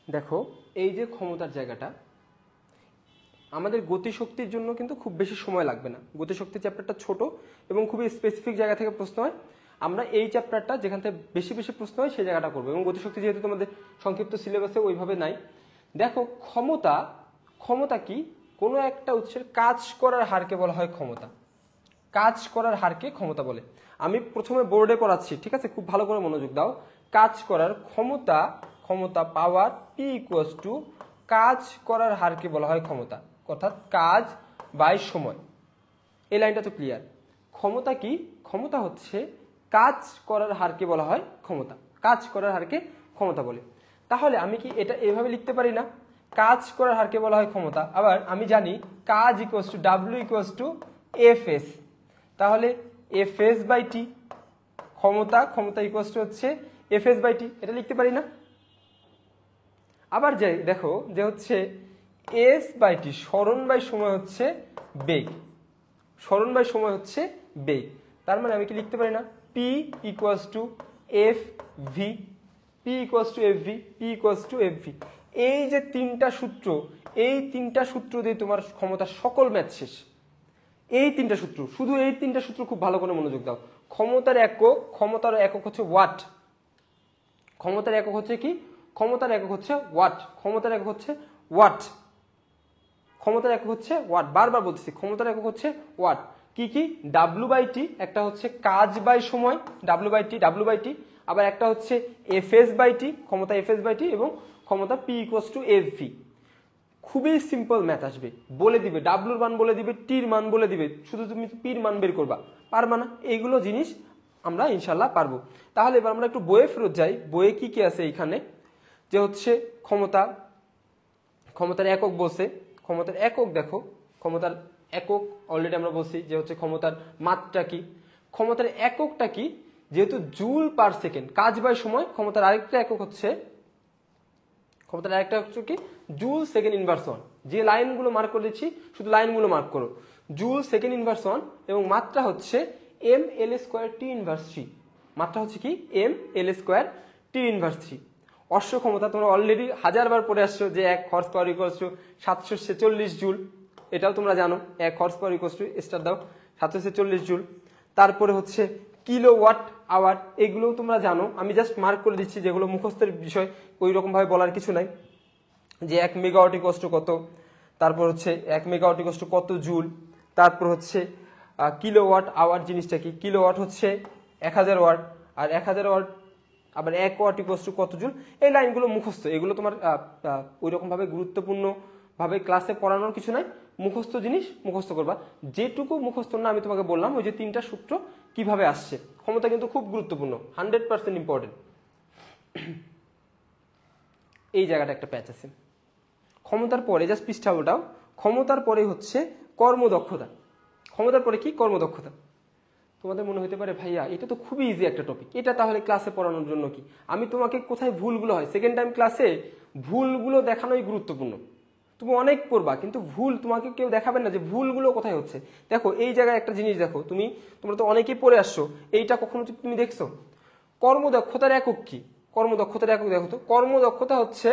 Speaker 1: দেখো এই যে ক্ষমতার জায়গাটা, আমাদের গতিশক্তির জন্য কিন্তু খুব বেশি সময় লাগবে না। গতিশক্তি চ্যাপ্টারটা ছোট এবং খুবই স্পেসিফিক জায়গা থেকে প্রশ্ন হয়। আমরা এই চ্যাপ্টারটা যেখান থেকে বেশি বেশি প্রশ্ন হয় সেই জায়গাটা করবো, এবং গতিশক্তি যেহেতু তোমাদের সংক্ষিপ্ত সিলেবাসে ওইভাবে নাই। দেখো ক্ষমতা, ক্ষমতা কি? কোনো একটা উৎসের কাজ করার হারকে বলা হয় ক্ষমতা। কাজ করার হারকে ক্ষমতা বলে। আমি প্রথমে বোর্ডে পড়াচ্ছি, ঠিক আছে? খুব ভালো করে মনোযোগ দাও। কাজ করার ক্ষমতা, ক্ষমতা পাওয়ার পি ইকুয়ালস টু কাজ করার হারকে বলা হয় ক্ষমতা, অর্থাৎ কাজ বাই সময়। এই লাইনটা তো ক্লিয়ার। ক্ষমতা কি? ক্ষমতা হচ্ছে কাজ করার হারকে বলা হয় ক্ষমতা। কাজ করার হারকে ক্ষমতা বলে। তাহলে আমি কি এটা এভাবে লিখতে পারি না? কাজ করার হারকে বলা হয় ক্ষমতা। আবার আমি জানি কাজ equals to W equals to F S. তাহলে এফ এস বাই টি, ক্ষমতা ইকুয়ালস টু হচ্ছে এফ এস বাই টি, এটা লিখতে পারি না? আবার যে দেখো যে হচ্ছে এস বাই টি, সরণ বাই সময় হচ্ছে বেগ, সরণ বাই সময় হচ্ছে বেগ। তার মানে আমি কি লিখতে পারি না? P equals two F V, P equals two F V, P equals two F V. এই যে তিনটা সূত্র, এই তিনটা সূত্র দিয়ে তোমার ক্ষমতার সকল ম্যাথ শেষ। এই তিনটা সূত্র, শুধু এই তিনটা সূত্র খুব ভালো করে মনোযোগ দাও। ক্ষমতার একক হচ্ছে ওয়াট। ক্ষমতার একক হচ্ছে কি? ক্ষমতার একক হচ্ছে ওয়াট। ক্ষমতার একক হচ্ছে ওয়াট। ক্ষমতার একক হচ্ছে ওয়াট। বারবার বলতেছি, ক্ষমতার একক হচ্ছে ওয়াট। কি কি? ডাব্লু বাই টি, একটা হচ্ছে কাজ বাই সময় ডাব্লু বাই টি, আবার একটা হচ্ছে এফ এস বাই টি, ক্ষমতা এফ এস বাই টি, এবং ক্ষমতা P equals two F V. খুবই সিম্পল ম্যাথ আসবে, বলে দিবে ডাব্লুর মান বলে দিবে, টির মান বলে দিবে, শুধু তুমি পির মান বের করবা। পারবা না? এইগুলো জিনিস আমরা ইনশাল্লাহ পারবো। তাহলে এবার আমরা একটু বইয়ে ফেরত যাই। বইয়ে কি কি আছে এইখানে? যে হচ্ছে ক্ষমতার একক বলছে। ক্ষমতার একক দেখো, ক্ষমতার একক অলরেডি আমরা বলছি যে হচ্ছে ক্ষমতার মাত্রা কি, ক্ষমতার এককটা কি, যেহেতু জুল পার সেকেন্ড, কাজ বাই সময়। ক্ষমতার আরেকটা একক হচ্ছে কি? Joule second inverse one. যে লাইনগুলো মার্ক করে দিচ্ছি শুধু লাইনগুলো মার্ক করো। জুল সেকেন্ড ইনভার্স ওয়ান, এবং মাত্রা হচ্ছে m l square t inverse three. মাত্রা হচ্ছে কি? M l square t inverse three. অশ্ব ক্ষমতা তোমরা অলরেডি হাজারবার পড়ে আসছো যে 1 horsepower equals to 746 joule. এটাও তোমরা জানো, 1 horsepower equals to star দাও 746 জুল। তারপরে হচ্ছে কিলোওয়াট আওয়ার, এগুলোও তোমরা জানো। আমি জাস্ট মার্ক করে দিচ্ছি যেগুলো মুখস্থের বিষয়, ওই রকম ভাবে বলার কিছু নাই। যে 1 মেগাওয়াট ইকুয়ালস টু কত, তারপর হচ্ছে 1 মেগাওয়াট ইকুয়ালস টু কত জুল, তারপর হচ্ছে কিলোওয়াট আওয়ার জিনিসটা কি? কিলোওয়াট হচ্ছে 1000 ওয়াট, আর 1000 ওয়াট আবার 1 ওয়াট ইকুয়ালস টু কত জুল। এই লাইনগুলো মুখস্থ, এগুলো তোমার ওই রকম ভাবে গুরুত্বপূর্ণ ভাবে ক্লাসে পড়ানোর কিছু নাই। মুখস্থ জিনিস মুখস্থ করবা। যেটুকু মুখস্থ না আমি তোমাকে বললাম, ওই যে তিনটা সূত্র কিভাবে আসছে। ক্ষমতা কিন্তু খুব গুরুত্বপূর্ণ, 100% ইম্পর্টেন্ট। এই জায়গাটা একটা প্যাচ আছে। ক্ষমতার পরে জাস্ট পৃষ্ঠা ওটাও, ক্ষমতার পরে হচ্ছে কর্মদক্ষতা। ক্ষমতার পরে কি? কর্মদক্ষতা। তোমাদের মনে হতে পারে ভাইয়া এটা তো খুবই ইজি একটা টপিক, এটা তাহলে ক্লাসে পড়ানোর জন্য কি? আমি তোমাকে কোথায় ভুলগুলো হয়, সেকেন্ড টাইম ক্লাসে ভুলগুলো দেখানোই গুরুত্বপূর্ণ। তুমি অনেক পড়বা কিন্তু ভুল তোমাকে কেউ দেখাবে না যে ভুলগুলো কোথায় হচ্ছে। দেখো এই জায়গায় একটা জিনিস দেখো, তোমরা তো অনেকেই পড়ে আসছো, এইটা কখনো তুমি দেখছো? কর্মদক্ষতার একক কি? কর্মদক্ষতার একক দেখো তো। কর্মদক্ষতা হচ্ছে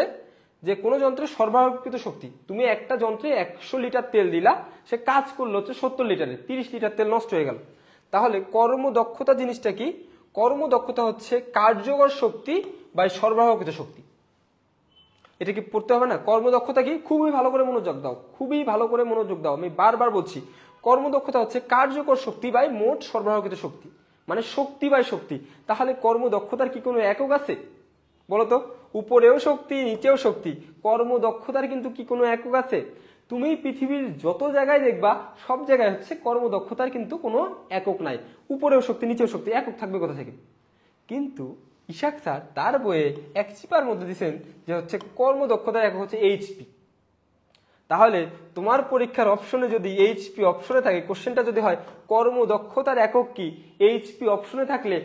Speaker 1: যে কোনো যন্ত্রের সরবরাহকৃত শক্তি। তুমি একটা যন্ত্রে 100 লিটার তেল দিলা, সে কাজ করলো হচ্ছে 70 লিটারে, 30 লিটার তেল নষ্ট হয়ে গেল। তাহলে কর্মদক্ষতা জিনিসটা কি? কর্মদক্ষতা হচ্ছে কার্যকর শক্তি বা সরবরাহকৃত শক্তি। এটা কি পড়তে হবে না? কর্মদক্ষতা কি? খুবই ভালো করে মনোযোগ দাও, খুবই ভালো করে মনোযোগ দাও। আমি বারবার বলছি, কর্মদক্ষতা হচ্ছে কার্যকর শক্তি বাই মোট সরবরাহকৃত শক্তি, মানে শক্তি বাই শক্তি। তাহলে কর্মদক্ষতার কি কোনো একক আছে? বলতো, উপরেও শক্তি নিচেও শক্তি, কর্মদক্ষতার কিন্তু কি কোনো একক আছে? তুমি পৃথিবীর যত জায়গায় দেখবা সব জায়গায় হচ্ছে কর্মদক্ষতার কিন্তু কোনো একক নাই। উপরেও শক্তি নিচেও শক্তি, একক থাকবে কোথা থেকে? কিন্তু ইশাক স্যার তার বইয়ে এক চিপার মধ্যে দিচ্ছেন যে হচ্ছে কর্মদক্ষতার একক হচ্ছে এইচপি। তাহলে তোমার পরীক্ষার অপশনে যদি এইচপি অপশনে থাকে, কোশ্চেনটা যদি হয় কর্মদক্ষতার একক কি, এইচপি অপশনে থাকলে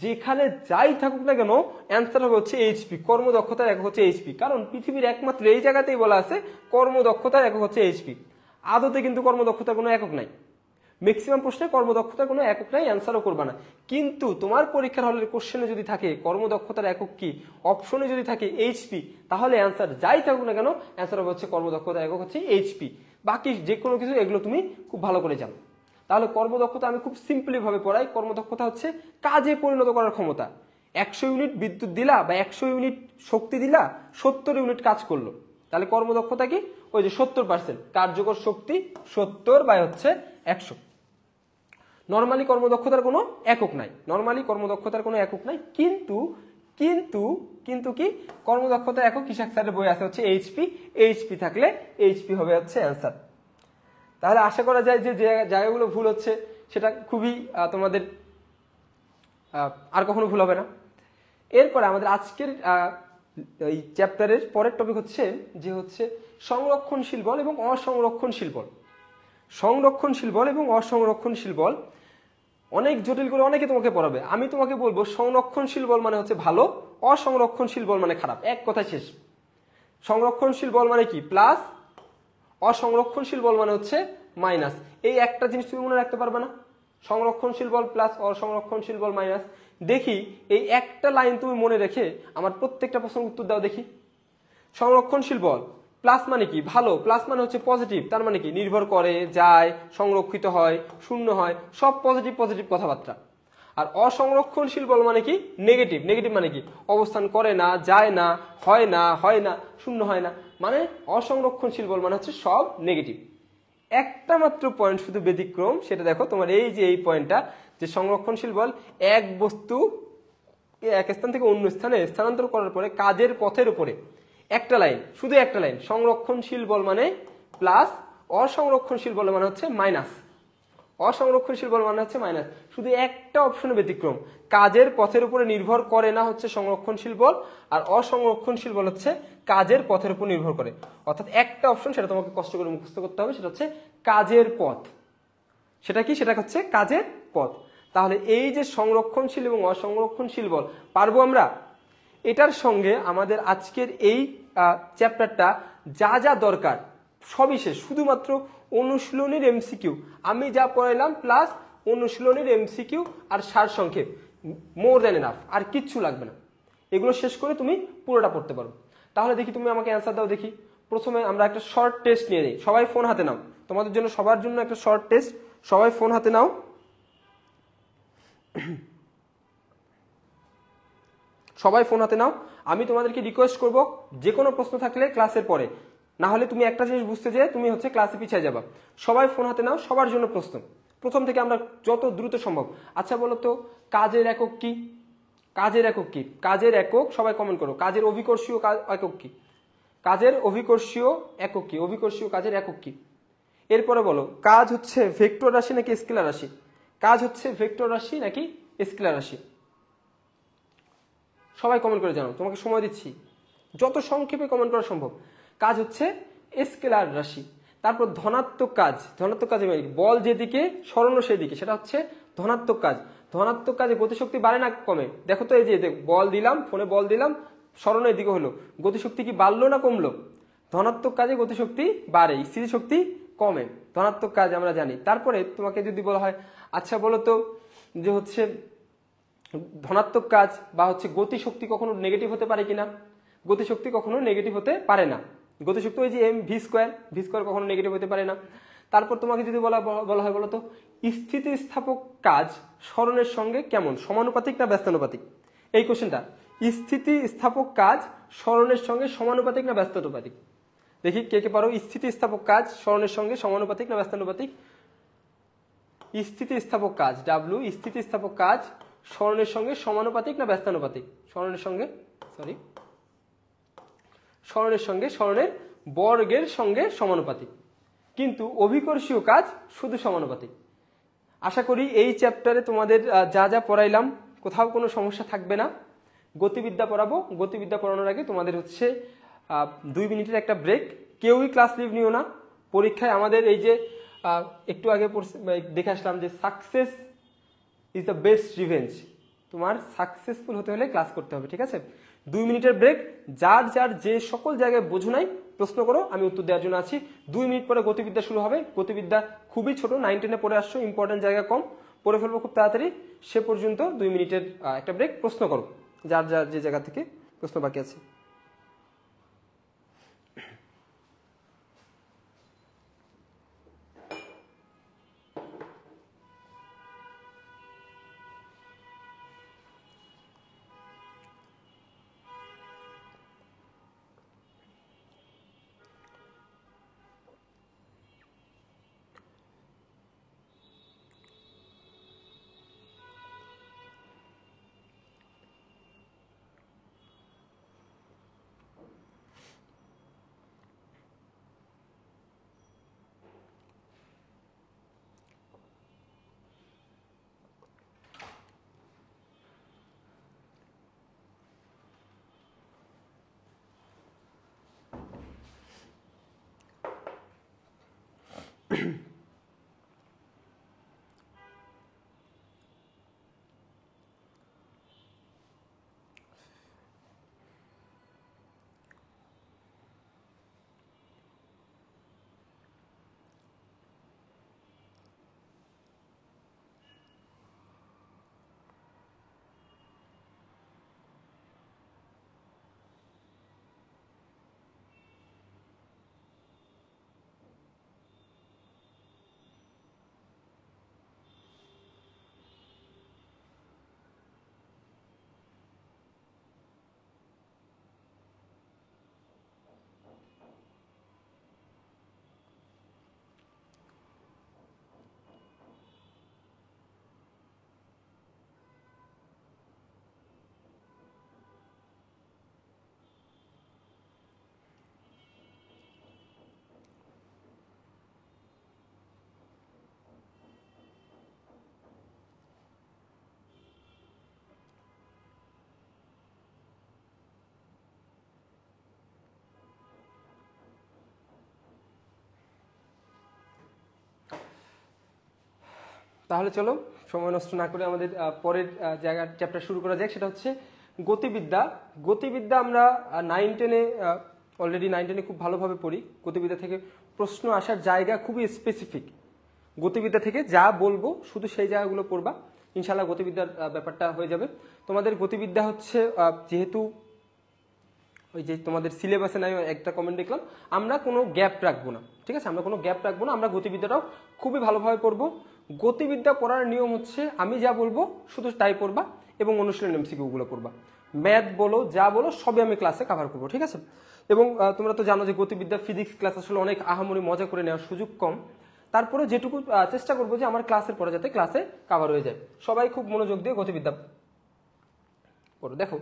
Speaker 1: যেখানে যাই থাকুক না কেন অ্যান্সার হবে হচ্ছে এইচপি। কর্মদক্ষতার একক হচ্ছে এইচপি, কারণ পৃথিবীর একমাত্র এই জায়গাতেই বলা আছে কর্মদক্ষতার একক হচ্ছে এইচপি। আদতে কিন্তু কর্মদক্ষতার কোনো একক নাই। ম্যাক্সিমাম প্রশ্নে কর্মদক্ষতার কোনো একক নাই, অ্যান্সারও করবা না। কিন্তু তোমার পরীক্ষার হলের কোশ্চেনে যদি থাকে কর্মদক্ষতার একক কি, অপশনে যদি থাকে এইচপি, তাহলে অ্যান্সার যাই থাকুক না কেন অ্যান্সার হবে হচ্ছে কর্মদক্ষতার একক হচ্ছে এইচপি। বাকি যে কোনো কিছু এগুলো তুমি খুব ভালো করে জানো। তাহলে কর্মদক্ষতা আমি খুব সিম্পলি ভাবে পড়াই। কর্মদক্ষতা হচ্ছে কাজে পরিণত করার ক্ষমতা। 100 ইউনিট বিদ্যুৎ দিলা বা 100 ইউনিট শক্তি দিলা, 70 ইউনিট কাজ করলো, তাহলে কর্মদক্ষতা কি? ওই যে 70%, কার্যকর শক্তি 70 বাই হচ্ছে 100। নর্মালি কর্মদক্ষতার কোনো একক নাই, নর্মালি কর্মদক্ষতার কোনো একক নাই। কিন্তু কিন্তু কিন্তু কি? কর্মদক্ষতার একক ইশাক স্যারের বই আছে হচ্ছে এইচপি। এইচপি থাকলে এইচপি হবে হচ্ছে অ্যান্সার। তাহলে আশা করা যায় যে জায়গাগুলো ভুল হচ্ছে সেটা খুবই তোমাদের আর কখনো ভুল হবে না। এরপরে আমাদের আজকের এই চ্যাপ্টারের পরের টপিক হচ্ছে যে হচ্ছে সংরক্ষণশীল বল এবং অসংরক্ষণশীল বল। সংরক্ষণশীল বল এবং অসংরক্ষণশীল বল অনেক জটিল করে অনেকে তোমাকে পড়াবে। আমি তোমাকে বলবো সংরক্ষণশীল বল মানে হচ্ছে ভালো, অসংরক্ষণশীল বল মানে খারাপ, এক কথায় শেষ। সংরক্ষণশীল বল মানে কি প্লাস, অসংরক্ষণশীল বল মানে হচ্ছে মাইনাস। এই একটা জিনিস তুমি মনে রাখতে পারবে না, সংরক্ষণশীল বল প্লাস, অসংরক্ষণশীল বল মাইনাস। দেখি এই একটা লাইন তুমি মনে রেখে আমার প্রত্যেকটা প্রশ্নের উত্তর দাও দেখি। সংরক্ষণশীল বল প্লাস মানে কি ভালো, প্লাস মানে হচ্ছে পজিটিভ, তার মানে কি নির্ভর করে, যায়, সংরক্ষিত হয়, শূন্য হয়, সব পজিটিভ পজিটিভ কথাবার্তা। আর অসংরক্ষণশীল বল মানে কি নেগেটিভ, নেগেটিভ মানে কি অবস্থান করে না, যায় না, হয় না, হয় না, শূন্য হয় না, মানে অসংরক্ষণশীল বল মানে হচ্ছে সব নেগেটিভ। একটা মাত্র পয়েন্ট শুধু ব্যতিক্রম, সেটা দেখো তোমার এই যে এই পয়েন্টটা, যে সংরক্ষণশীল বল এক বস্তু এক স্থান থেকে অন্য স্থানে স্থানান্তর করার পরে কাজের পথের উপরে, একটা লাইন, শুধু একটা লাইন। সংরক্ষণশীল বল মানে প্লাস, অসংরক্ষণশীল বল মানে হচ্ছে মাইনাস। অসংরক্ষণশীল বল মানে হচ্ছে মাইনাস, শুধু একটা অপশনে ব্যতিক্রম, কাজের পথের উপরে নির্ভর করে না হচ্ছে সংরক্ষণশীল বল, আর অসংরক্ষণশীল বল হচ্ছে কাজের পথের উপর নির্ভর করে। অর্থাৎ একটা অপশন, সেটা তোমাকে কষ্ট করে মুখস্থ করতে হবে, সেটা হচ্ছে কাজের পথ। সেটা কি? সেটা হচ্ছে কাজের পথ। তাহলে এই যে সংরক্ষণশীল এবং অসংরক্ষণশীল বল পারবো আমরা। এটার সঙ্গে আমাদের আজকের এই চ্যাপ্টারটা যা যা দরকার সবই শেষ, শুধুমাত্র অনুশীলনীর এমসিকিউ আমি যা পড়াইলাম প্লাস অনুশীলনীর এমসিকিউ আর সারসংক্ষেপ, মোর দ্যান এনাফ, আর কিচ্ছু লাগবে না। এগুলো শেষ করে তুমি পুরোটা পড়তে পারো। তাহলে দেখি তুমি আমাকে অ্যান্সার দাও দেখি। প্রথমে আমরা একটা শর্ট টেস্ট নিয়ে নিই, সবাই ফোন হাতে নাও, তোমাদের জন্য সবার জন্য একটা শর্ট টেস্ট, সবাই ফোন হাতে নাও। সবাই ফোন হাতে নাও। আমি তোমাদেরকে রিকোয়েস্ট করব যে কোনো প্রশ্ন থাকলে ক্লাসের পরে, না হলে তুমি একটা জিনিস বুঝতে যে তুমি হচ্ছে ক্লাসে পিছিয়ে যাবা। সবাই ফোন হাতে নাও, সবার জন্য প্রশ্ন, প্রথম থেকে আমরা যত দ্রুত সম্ভব। আচ্ছা বলো তো কাজের একক কি? কাজের একক কি? কাজের একক সবাই কমেন্ট করো। কাজের অভিকর্ষীয় একক কি? কাজের অভিকর্ষীয় একক কি? অভিকর্ষীয় কাজের একক কি? এরপরে বলো কাজ হচ্ছে ভেক্টর রাশি নাকি স্কেলার রাশি? কাজ হচ্ছে ভেক্টর রাশি নাকি স্কেলার রাশি? সবাই কমেন্ট করে জানাও, তোমাকে সময় দিচ্ছি, যত সংক্ষেপে কমেন্ট করা সম্ভব। কাজ হচ্ছে স্কেলার রাশি। তারপর ধনাত্মক কাজ, ধনাত্মক কাজে বল যেদিকে সরানো সেদিকে, সেটা হচ্ছে ধনাত্মক কাজ। ধনাত্মক কাজে গতিশক্তি বাড়ে না কমে? দেখো তো এই যে বল দিলাম, ফোনে বল দিলাম, সরানোর দিকে হলো, গতিশক্তি কি বাড়লো না কমলো? ধনাত্মক কাজে গতিশক্তি বাড়ে, স্থিতিশক্তি কমে, ধনাত্মক কাজ আমরা জানি। তারপরে তোমাকে যদি বলা হয় আচ্ছা বলো তো যে হচ্ছে ধনাত্মক কাজ বা হচ্ছে গতিশক্তি কখনো নেগেটিভ হতে পারে কিনা? গতিশক্তি কখনো নেগেটিভ হতে পারে না। গতিশক্তি ওই যে এম ভি স্কোয়ার কখনো নেগেটিভ হতে পারে না। তারপর তোমাকে যদি বলা হয় বলতো স্থিতিস্থাপক কাজ সরণের সঙ্গে কেমন, সমানুপাতিক না ব্যস্তানুপাতিক? এই কোশ্চেনটা, স্থিতিস্থাপক কাজ সরণের সঙ্গে সমানুপাতিক না ব্যস্তানুপাতিক? দেখি কে কে পারো। স্থিতিস্থাপক কাজ সরণের সঙ্গে সমানুপাতিক না ব্যস্তানুপাতিক? স্থিতিস্থাপক কাজ, ডাব্লু, স্থিতিস্থাপক কাজ সরণের সঙ্গে সমানুপাতিক না ব্যস্তানুপাতিক? সরণের সঙ্গে, সরণের সঙ্গে, সরণের বর্গের সঙ্গে সমানুপাতিক। কিন্তু অভিকর্ষীয় কাজ শুধু সমানুপাতিক। আশা করি এই চ্যাপ্টারে তোমাদের যা যা পড়াইলাম কোথাও কোনো সমস্যা থাকবে না। গতিবিদ্যা পড়াবো, গতিবিদ্যা পড়ানোর আগে তোমাদের হচ্ছে 2 মিনিটের একটা ব্রেক। কেউই ক্লাস লিভ নিও না। পরীক্ষায় আমাদের এই যে একটু আগে দেখে আসলাম যে success is the best revenge. তোমার সাকসেসফুল হতে হলে ক্লাস করতে হবে, ঠিক আছে? 2 মিনিটের ব্রেক। যার যার যে সকল জায়গায় বোঝো নাই প্রশ্ন করো, আমি উত্তর দেওয়ার জন্য আছি। 2 মিনিট পরে গতিবিদ্যা শুরু হবে। গতিবিদ্যা খুবই ছোট, 9-10-এ পড়ে আসছো, ইম্পর্টেন্ট জায়গা কম, পড়ে ফেলবো খুব তাড়াতাড়ি। সে পর্যন্ত 2 মিনিটের একটা ব্রেক, প্রশ্ন করো যার যার যে জায়গা থেকে প্রশ্ন বাকি আছে। তাহলে চলো সময় নষ্ট না করে আমাদের পরের জায়গা চ্যাপ্টার শুরু করা যাক, সেটা হচ্ছে গতিবিদ্যা। গতিবিদ্যা আমরা 9-10-এ অলরেডি 9-10-এ খুব ভালোভাবে পড়ি। গতিবিদ্যা থেকে প্রশ্ন আসার জায়গা খুবই স্পেসিফিক। গতিবিদ্যা থেকে যা বলবো শুধু সেই জায়গাগুলো পড়বা, ইনশাল্লাহ গতিবিদ্যার ব্যাপারটা হয়ে যাবে। তোমাদের গতিবিদ্যা হচ্ছে যেহেতু ওই যে তোমাদের সিলেবাসে নাই একটা কমেন্ট দেখলাম, আমরা কোনো গ্যাপ রাখবো না, ঠিক আছে? আমরা কোনো গ্যাপ রাখবো না, আমরা গতিবিদ্যাটাও খুবই ভালোভাবে পড়বো। গতিবিদ্যা পড়ার নিয়ম হচ্ছে আমি যা বলবো শুধু তাই পড়বা এবং অনুশীলন এমসিকিউগুলো পড়বা। ম্যাথ বলো যা বলো সবই আমি ক্লাসে কভার করবো, ঠিক আছে? এবং তোমরা তো জানো যে গতিবিদ্যা ফিজিক্স ক্লাস আসলে অনেক আহামরি মজা করে নেওয়ার সুযোগ কম, তারপরে যেটুকু চেষ্টা করবো যে আমার ক্লাসের পরে যাতে ক্লাসে কভার হয়ে যায়। সবাই খুব মনোযোগ দিয়ে গতিবিদ্যা পড়ো। দেখো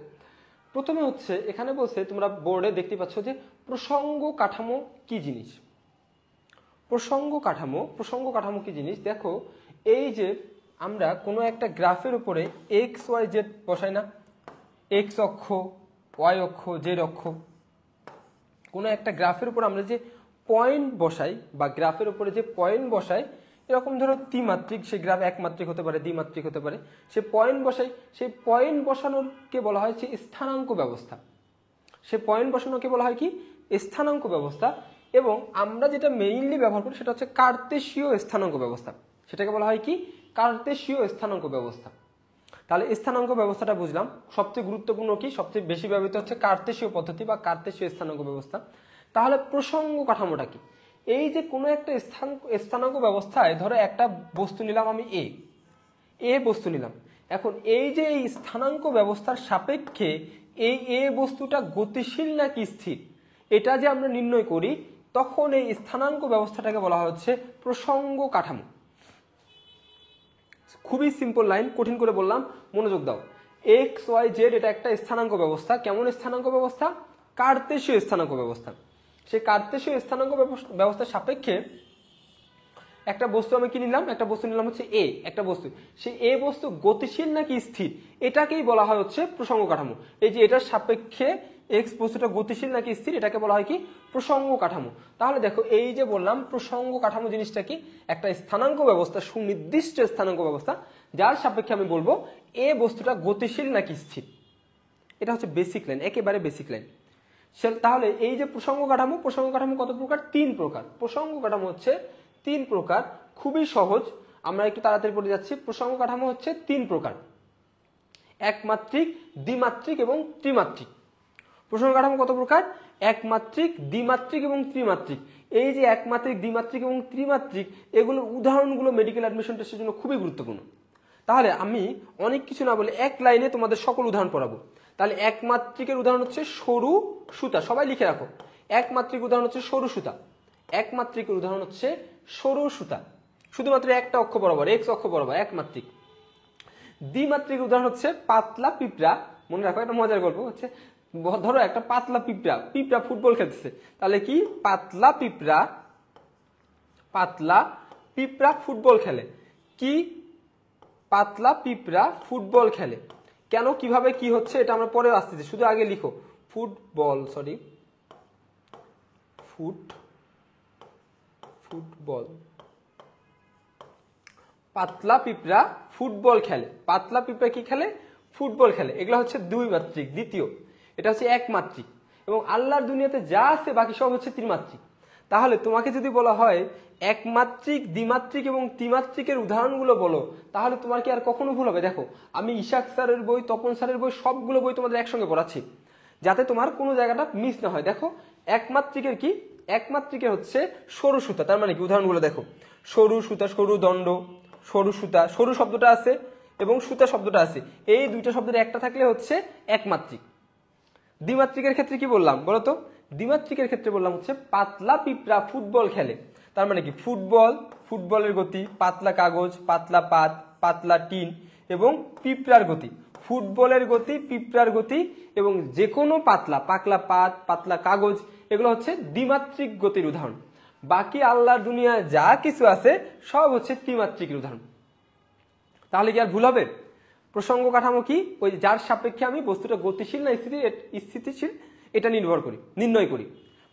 Speaker 1: প্রথমে হচ্ছে এখানে বলছে, তোমরা বোর্ডে দেখতে পাচ্ছ যে প্রসঙ্গ কাঠামো কি জিনিস। প্রসঙ্গ কাঠামো কি জিনিস? দেখো এই যে আমরা কোনো একটা গ্রাফের উপরে এক্স ওয়াই জেড বসাই না, এক্স অক্ষ, ওয়াই অক্ষ, জেড অক্ষ। কোনো একটা গ্রাফের উপর আমরা যে পয়েন্ট বসাই বা গ্রাফের উপরে যে পয়েন্ট বসাই, এরকম ধরো ত্রিমাত্রিক, সেই গ্রাফ একমাত্রিক হতে পারে, দ্বিমাত্রিক হতে পারে, সে পয়েন্ট বসাই, সেই পয়েন্ট বসানোকে বলা হয় যে স্থানাঙ্ক ব্যবস্থা। সে পয়েন্ট বসানোকে বলা হয় কি? স্থানাঙ্ক ব্যবস্থা। এবং আমরা যেটা মেইনলি ব্যবহার করি সেটা হচ্ছে কার্তেশীয় স্থানাঙ্ক ব্যবস্থা। সেটাকে বলা হয় কি? কার্তেশীয় স্থানাঙ্ক ব্যবস্থা। তাহলে স্থানাঙ্ক ব্যবস্থাটা বুঝলাম। সবচেয়ে গুরুত্বপূর্ণ কি? সবচেয়ে বেশি ব্যবহৃত হচ্ছে কার্তেশীয় পদ্ধতি বা কার্তেশীয় স্থানাঙ্ক ব্যবস্থা। তাহলে প্রসঙ্গ কাঠামোটা কি? এই যে কোনো একটা স্থানাঙ্ক ব্যবস্থায় ধরো একটা বস্তু নিলাম আমি এ বস্তু নিলাম। এখন এই যে এই স্থানাঙ্ক ব্যবস্থার সাপেক্ষে এই বস্তুটা গতিশীল নাকি স্থির, এটা যে আমরা নির্ণয় করি, তখন এই স্থানাঙ্ক ব্যবস্থাটাকে বলা হচ্ছে প্রসঙ্গ কাঠামো। খুবই সিম্পল লাইন, কঠিন করে বললাম, মনোযোগ দাও। এক্স ওয়াই জেড এটা একটা স্থানাঙ্ক ব্যবস্থা। কেমন স্থানাঙ্ক ব্যবস্থা? কার্তেশীয় স্থানাঙ্ক ব্যবস্থা। সেই কার্তেশীয় স্থানাঙ্ক ব্যবস্থার সাপেক্ষে একটা বস্তু আমি কি নিলাম? একটা বস্তু নিলাম হচ্ছে এ, একটা বস্তু। সেই এ বস্তু গতিশীল নাকি স্থির, এটাকেই বলা হয় হচ্ছে প্রসঙ্গ কাঠামো। এই যে এটার সাপেক্ষে এক্স বস্তুটা গতিশীল নাকি স্থির, এটাকে বলা হয় কি? প্রসঙ্গ কাঠামো। তাহলে দেখো এই যে বললাম প্রসঙ্গ কাঠামো জিনিসটা কি? একটা স্থানাঙ্ক ব্যবস্থা, সুনির্দিষ্ট স্থানাঙ্ক ব্যবস্থা, যার সাপেক্ষে আমি বলবো এ বস্তুটা গতিশীল নাকি স্থির। এটা হচ্ছে বেসিক লাইন, একেবারে বেসিক লাইন। তাহলে এই যে প্রসঙ্গ কাঠামো কত প্রকার? 3 প্রকার। প্রসঙ্গ কাঠামো হচ্ছে 3 প্রকার, খুবই সহজ। আমরা একটু তাড়াতাড়ি পড়ে যাচ্ছি। প্রসঙ্গ কাঠামো হচ্ছে 3 প্রকার: একমাত্রিক, দ্বিমাত্রিক এবং ত্রিমাত্রিক। প্রসঙ্গ কাঠামো কত প্রকার? একমাত্রিক, দ্বিমাত্রিক এবং ত্রিমাত্রিক। এই যে একমাত্রিক, দ্বিমাত্রিক এবং ত্রিমাত্রিক, এগুলোর উদাহরণগুলো মেডিকেল অ্যাডমিশন টেস্টের জন্য খুবই গুরুত্বপূর্ণ। তাহলে আমি অনেক কিছু না বলে এক লাইনে তোমাদের সকল উদাহরণ পড়াবো। তাহলে একমাত্রিকের উদাহরণ হচ্ছে সরু সুতা, সবাই লিখে রাখো। একমাত্রিক উদাহরণ হচ্ছে সরু সুতা। একমাত্রিকের উদাহরণ হচ্ছে সরু সুতা, শুধুমাত্র একটা অক্ষ বরাবর, এক্স অক্ষ বরাবর, একমাত্রিক। দ্বিমাত্রিক উদাহরণ হচ্ছে পাতলা পিঁপড়া। মনে রাখো একটা মজার গল্প হচ্ছে, ধরো একটা পাতলা পিঁপড়া ফুটবল খেলতেছে। তাহলে কি? পাতলা পিঁপড়া ফুটবল খেলে। কি? পাতলা পিঁপড়া ফুটবল খেলে। কেন, কিভাবে, কি হচ্ছে, এটা আমরা পরে আসতেছি, শুধু আগে লিখো ফুটবল। পাতলা পিঁপড়া ফুটবল খেলে। পাতলা পিঁপড়া কি খেলে? ফুটবল খেলে। এগুলো হচ্ছে দুই মাত্রিক। দ্বিতীয়, এটা হচ্ছে এক মাত্রিক। এবং আল্লাহর দুনিয়াতে যা আছে বাকি সব হচ্ছে ত্রিমাত্রিক। তাহলে তোমাকে যদি বলা হয় একমাত্রিক, দ্বিমাত্রিক এবং ত্রিমাত্রিকের উদাহরণগুলো বলো, তাহলে তোমার কি আর কখনো ভুল হবে? দেখো, আমি ইশাক স্যারের বই, তপন স্যারের বই, সবগুলো বই তোমাদের একসঙ্গে পড়াচ্ছি, যাতে তোমার কোনো জায়গাটা মিস না হয়। দেখো, একমাত্রিকের কি? একমাত্রিকের হচ্ছে সরু সুতা। তার মানে কি? উদাহরণগুলো দেখো, সরু সুতা, সরু দণ্ড, সরু সুতা, সরু শব্দটা আছে এবং সুতা শব্দটা আছে, এই দুইটা শব্দের একটা থাকলে হচ্ছে একমাত্রিক। দ্বিমাত্রিকের ক্ষেত্রে কি বললাম বলতো? দ্বিমাত্রিকের ক্ষেত্রে বললাম হচ্ছে পাতলা পিঁপড়া ফুটবল খেলে। তার মানে কি? ফুটবল, ফুটবলের গতি, পাতলা কাগজ, পাতলা পাত, পাতলা টিন এবং পিঁপড়ার গতি। ফুটবলের গতি, পিঁপড়ার গতি এবং যে কোনো পাতলা, পাতলা পাত, পাতলা কাগজ, এগুলো হচ্ছে দ্বিমাত্রিক গতির উদাহরণ। বাকি আল্লাহর দুনিয়ায় যা কিছু আছে সব হচ্ছে ত্রিমাত্রিকের উদাহরণ। তাহলে কি আর ভুল হবে? প্রসঙ্গ কাঠামো কি? ওই যার সাপেক্ষে আমি বস্তুটা গতিশীল না স্থিতিশীল এটা নির্ণয় করি।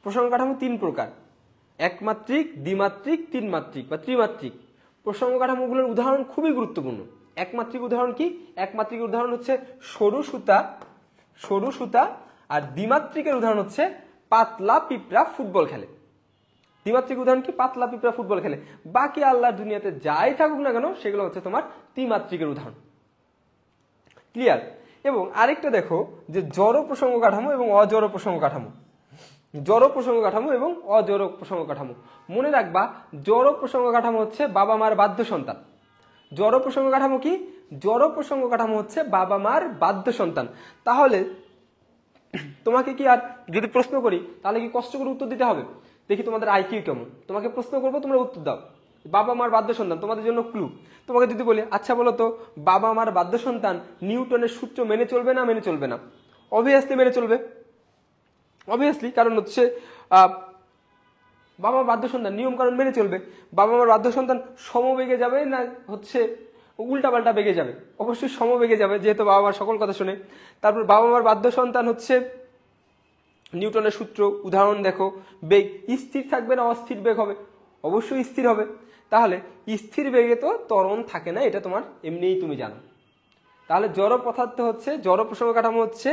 Speaker 1: প্রসঙ্গ কাঠামো তিন প্রকার: একমাত্রিক, দ্বিমাত্রিক, তিনমাত্রিক বা ত্রিমাত্রিক। প্রসঙ্গ কাঠামোগুলোর উদাহরণ খুবই গুরুত্বপূর্ণ। একমাত্রিক উদাহরণ কি? একমাত্রিক উদাহরণ হচ্ছে সরু সুতা, সরু সুতা। আর দ্বিমাত্রিকের উদাহরণ হচ্ছে পাতলা পিঁপড়া ফুটবল খেলে। দ্বিমাত্রিক উদাহরণ কি? পাতলা পিঁপড়া ফুটবল খেলে। বাকি আল্লাহর দুনিয়াতে যাই থাকুক না কেন সেগুলো হচ্ছে তোমার ত্রিমাত্রিকের উদাহরণ। ক্লিয়ার? এবং আরেকটা দেখো যে জড় প্রসঙ্গ কাঠামো এবং অজড় প্রসঙ্গ কাঠামো। জড় প্রসঙ্গ কাঠামো এবং অজড় প্রসঙ্গ কাঠামো। মনে রাখবা, জড় প্রসঙ্গ কাঠামো হচ্ছে বাবা মার বাধ্য সন্তান। জড় প্রসঙ্গ কাঠামো কি? জড় প্রসঙ্গ কাঠামো হচ্ছে বাবা মার বাধ্য সন্তান। তাহলে তোমাকে কি আর যদি প্রশ্ন করি তাহলে কি কষ্ট করে উত্তর দিতে হবে? দেখি তোমাদের আইকিউ কেমন। তোমাকে প্রশ্ন করবো, তোমরা উত্তর দাও। বাবা মার বাধ্য সন্তান তোমাদের জন্য ক্লু। তোমাকে যদি বলি, আচ্ছা বলো তো, বাবা মার বাধ্য সন্তান নিউটনের সূত্র মেনে চলবে না মেনে চলবে না? অবভিয়াসলি মেনে চলবে। অবভিয়াসলি, কারণ হচ্ছে বাবা মার বাধ্য সন্তান নিয়ম কারণ মেনে চলবে। বাবা মার বাধ্য সন্তান সমবেগে যাবে না হচ্ছে উল্টাপাল্টা বেগে যাবে? অবশ্যই সমবেগে যাবে, যেহেতু বাবা মার সকল কথা শুনে। তারপর বাবা মার বাধ্য সন্তান হচ্ছে নিউটনের সূত্র। উদাহরণ দেখো, বেগ স্থির থাকবে না অস্থির বেগ হবে? অবশ্যই স্থির হবে। তাহলে স্থির বেগে তো ত্বরণ থাকে না, এটা তোমার এমনিই তুমি জানো। তাহলে জড় পদার্থ হচ্ছে, জড় প্রসঙ্গ কাঠামো হচ্ছে